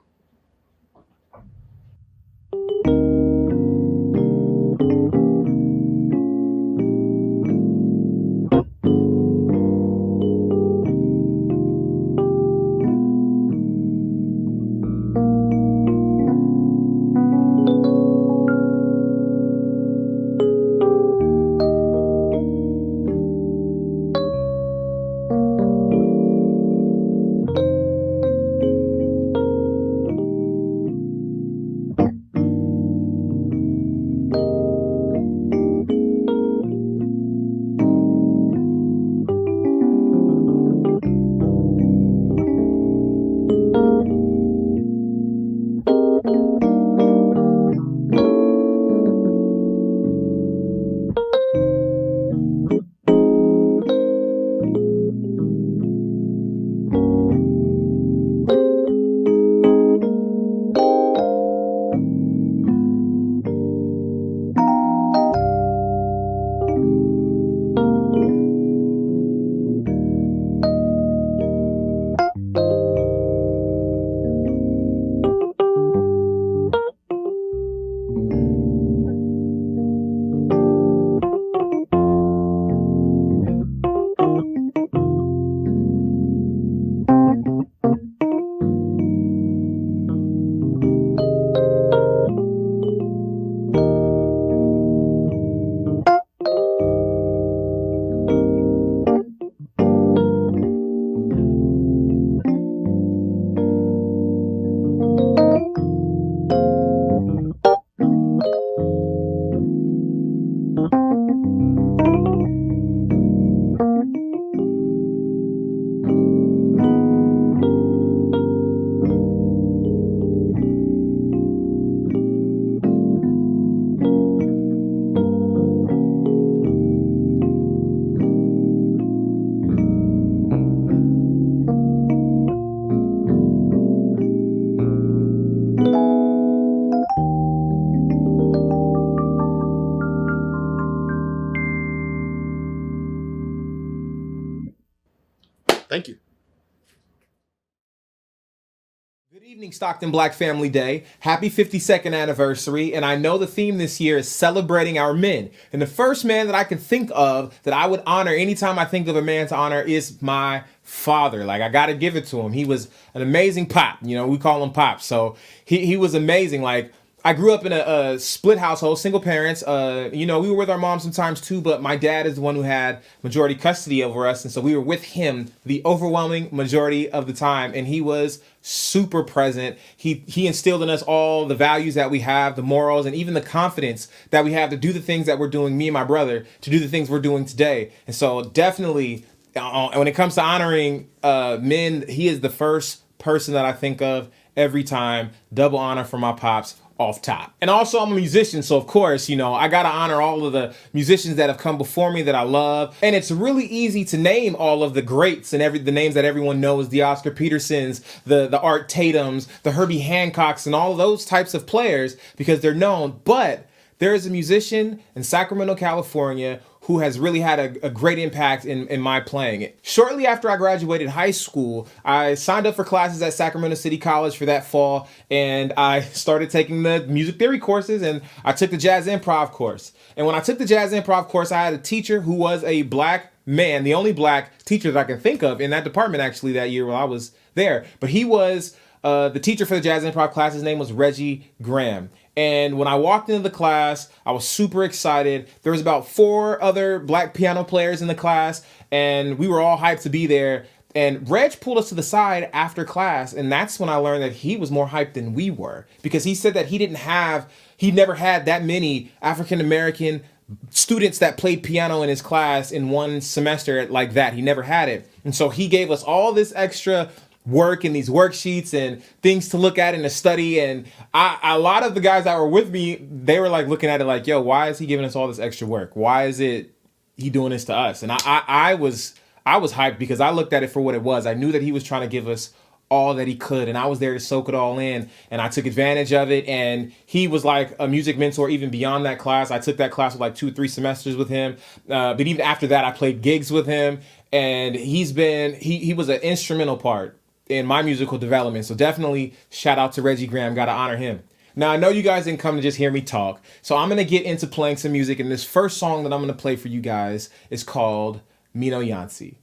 Thank you. evening, Stockton Black Family Day. Happy 52nd anniversary, and I know the theme this year is celebrating our men. And the first man that I can think of that I would honor anytime I think of a man to honor is my father. Like, I gotta give it to him. He was an amazing pop. You know, we call him Pop. So he was amazing. Like, I grew up in a split household, single parents. You know, we were with our mom sometimes too, but my dad is the one who had majority custody over us. And so we were with him the overwhelming majority of the time. And he was super present. He instilled in us all the values that we have, the morals, and even the confidence that we have to do the things that we're doing, me and my brother, to do the things we're doing today. And so definitely, when it comes to honoring men, he is the first person that I think of every time. Double honor for my pops. Off top. And also, I'm a musician, so of course, you know, I gotta honor all of the musicians that have come before me that I love. And it's really easy to name all of the greats and the names that everyone knows, the Oscar Petersons, the Art Tatums, the Herbie Hancocks, and all of those types of players because they're known. But there is a musician in Sacramento, California who has really had a great impact in my playing. Shortly after I graduated high school, I signed up for classes at Sacramento City College for that fall, and I started taking the music theory courses, and I took the jazz improv course. And when I took the jazz improv course, I had a teacher who was a black man, the only black teacher that I can think of in that department actually that year while I was there. But he was the teacher for the jazz improv class. His name was Reggie Graham. And when I walked into the class, I was super excited. There was about 4 other black piano players in the class, and we were all hyped to be there. And Reg pulled us to the side after class, and that's when I learned that he was more hyped than we were, because he said that he never had that many African-American students that played piano in his class in one semester like that. He never had it. And so he gave us all this extra work and these worksheets and things to look at and to study. And a lot of the guys that were with me, they were like looking at it like, yo, why is he giving us all this extra work? Why is it he doing this to us? And I was hyped because I looked at it for what it was. I knew that he was trying to give us all that he could, and I was there to soak it all in, and I took advantage of it. And he was like a music mentor even beyond that class. I took that class for like 2 or 3 semesters with him, but even after that I played gigs with him, and he was an instrumental part in my musical development. So definitely shout out to Reggie Graham. Gotta honor him. Now, I know you guys didn't come to just hear me talk, so I'm gonna get into playing some music, and this first song that I'm gonna play for you guys is called Mino Yansi.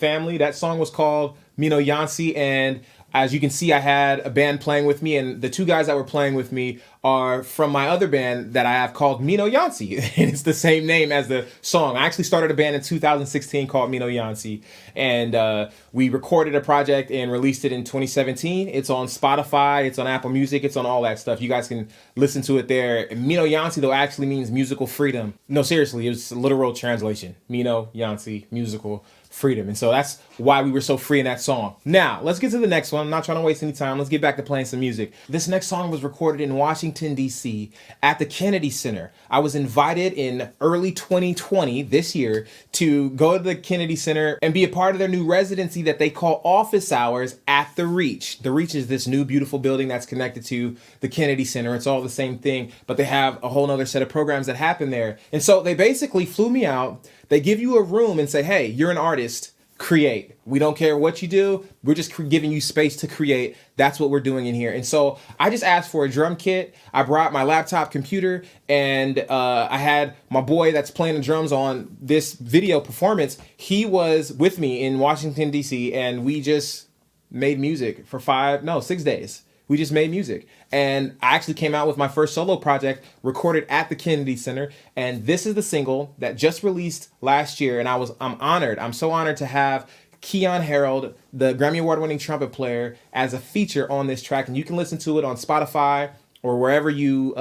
Family. That song was called Mino Yansi, and as you can see, I had a band playing with me, and the two guys that were playing with me are from my other band that I have called Mino Yansi, and it's the same name as the song. I actually started a band in 2016 called Mino Yansi, and we recorded a project and released it in 2017. It's on Spotify, it's on Apple Music, it's on all that stuff. You guys can listen to it there. Mino Yansi, though, actually means musical freedom. No, seriously, it's a literal translation. Mino Yansi, musical freedom. And so that's why we were so free in that song. Now, let's get to the next one. I'm not trying to waste any time. Let's get back to playing some music. This next song was recorded in Washington, D.C. at the Kennedy Center. I was invited in early 2020, this year, to go to the Kennedy Center and be a part of their new residency that they call office hours at the Reach. The Reach is this new beautiful building that's connected to the Kennedy Center. It's all the same thing, but they have a whole nother set of programs that happen there. And so they basically flew me out. They give you a room and say, hey, you're an artist, create. We don't care what you do. We're just giving you space to create. That's what we're doing in here. And so I just asked for a drum kit. I brought my laptop computer, and I had my boy that's playing the drums on this video performance. He was with me in Washington, D.C., and we just made music for 6 days. We just made music. And I actually came out with my first solo project recorded at the Kennedy Center. And this is the single that just released last year. And I'm honored. I'm so honored to have Keon Harold, the Grammy Award winning trumpet player, as a feature on this track. And you can listen to it on Spotify or wherever you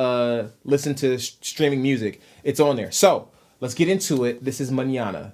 listen to streaming music. It's on there. So let's get into it. This is Mañana.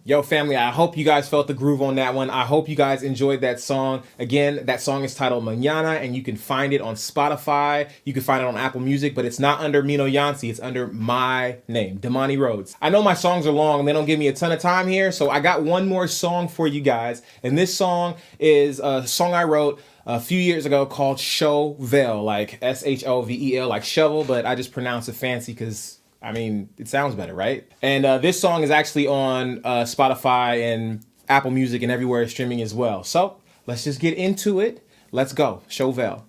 Yo, family, I hope you guys felt the groove on that one. I hope you guys enjoyed that song. Again, that song is titled Mañana, and you can find it on Spotify. You can find it on Apple Music, but it's not under Mino Yancy. It's under my name, Damani Rhodes. I know my songs are long, and they don't give me a ton of time here, so I got one more song for you guys. And this song is a song I wrote a few years ago called Shovel, like S-H-O-V-E-L, like shovel, but I just pronounce it fancy because I mean, it sounds better, right? And this song is actually on Spotify and Apple Music and everywhere it's streaming as well. So let's just get into it. Let's go. Shovel.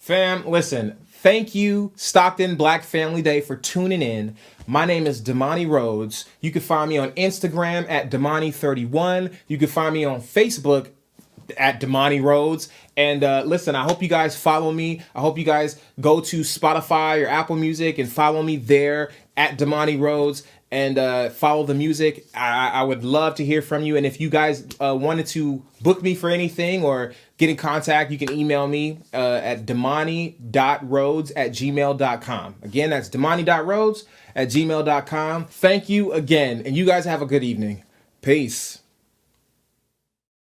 Fam, listen, thank you, Stockton Black Family Day, for tuning in. My name is Damani Rhodes. You can find me on Instagram at Damani31. You can find me on Facebook at Damani Rhodes. And listen, I hope you guys follow me. I hope you guys go to Spotify or Apple Music and follow me there at Damani Rhodes and follow the music. I would love to hear from you. And if you guys wanted to book me for anything or get in contact, you can email me at damani.rhodes@gmail.com. Again, that's damani.rhodes@gmail.com. Thank you again. And you guys have a good evening. Peace.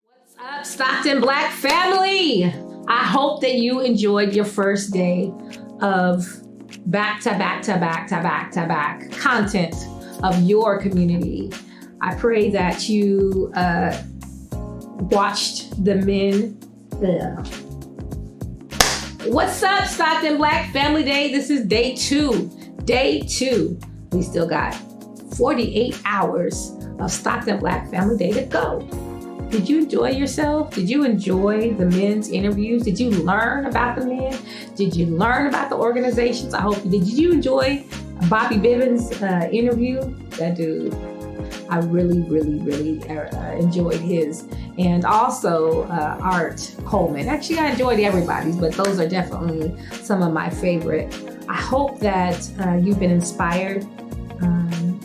What's up, Stockton Black family? I hope that you enjoyed your first day of back-to-back content of your community. I pray that you watched the men. What's up, Stockton Black Family Day? This is day 2. Day 2. We still got 48 hours of Stockton Black Family Day to go. Did you enjoy yourself? Did you enjoy the men's interviews? Did you learn about the men? Did you learn about the organizations? I hope you did. Did you enjoy Bobby Bivens' interview? That dude, I really enjoyed his. And also Art Coleman. Actually, I enjoyed everybody's, but those are definitely some of my favorite. I hope that you've been inspired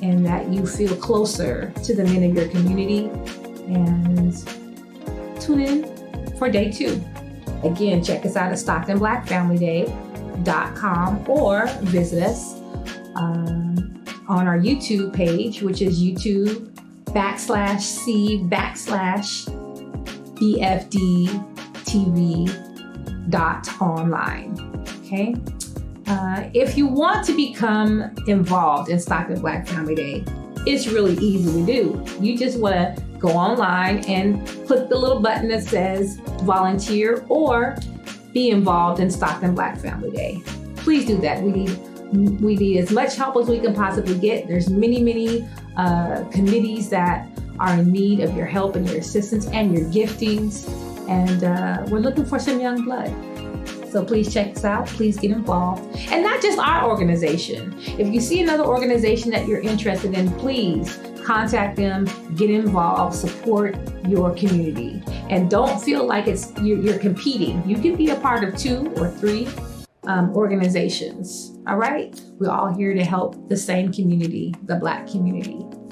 and that you feel closer to the men of your community. And tune in for day 2. Again, check us out at StocktonBlackFamilyDay.com or visit us on our YouTube page, which is YouTube.com/C/BFDTV.online. Okay. If you want to become involved in Stockton Black Family Day, it's really easy to do. You just want to go online and click the little button that says volunteer or be involved in Stockton Black Family Day. Please do that. We need as much help as we can possibly get. There's many committees that are in need of your help and your assistance and your giftings. And we're looking for some young blood. So please check us out. Please get involved. And not just our organization. If you see another organization that you're interested in, please contact them, get involved, support your community. And don't feel like you're competing. You can be a part of 2 or 3 organizations. All right? We're all here to help the same community, the Black community.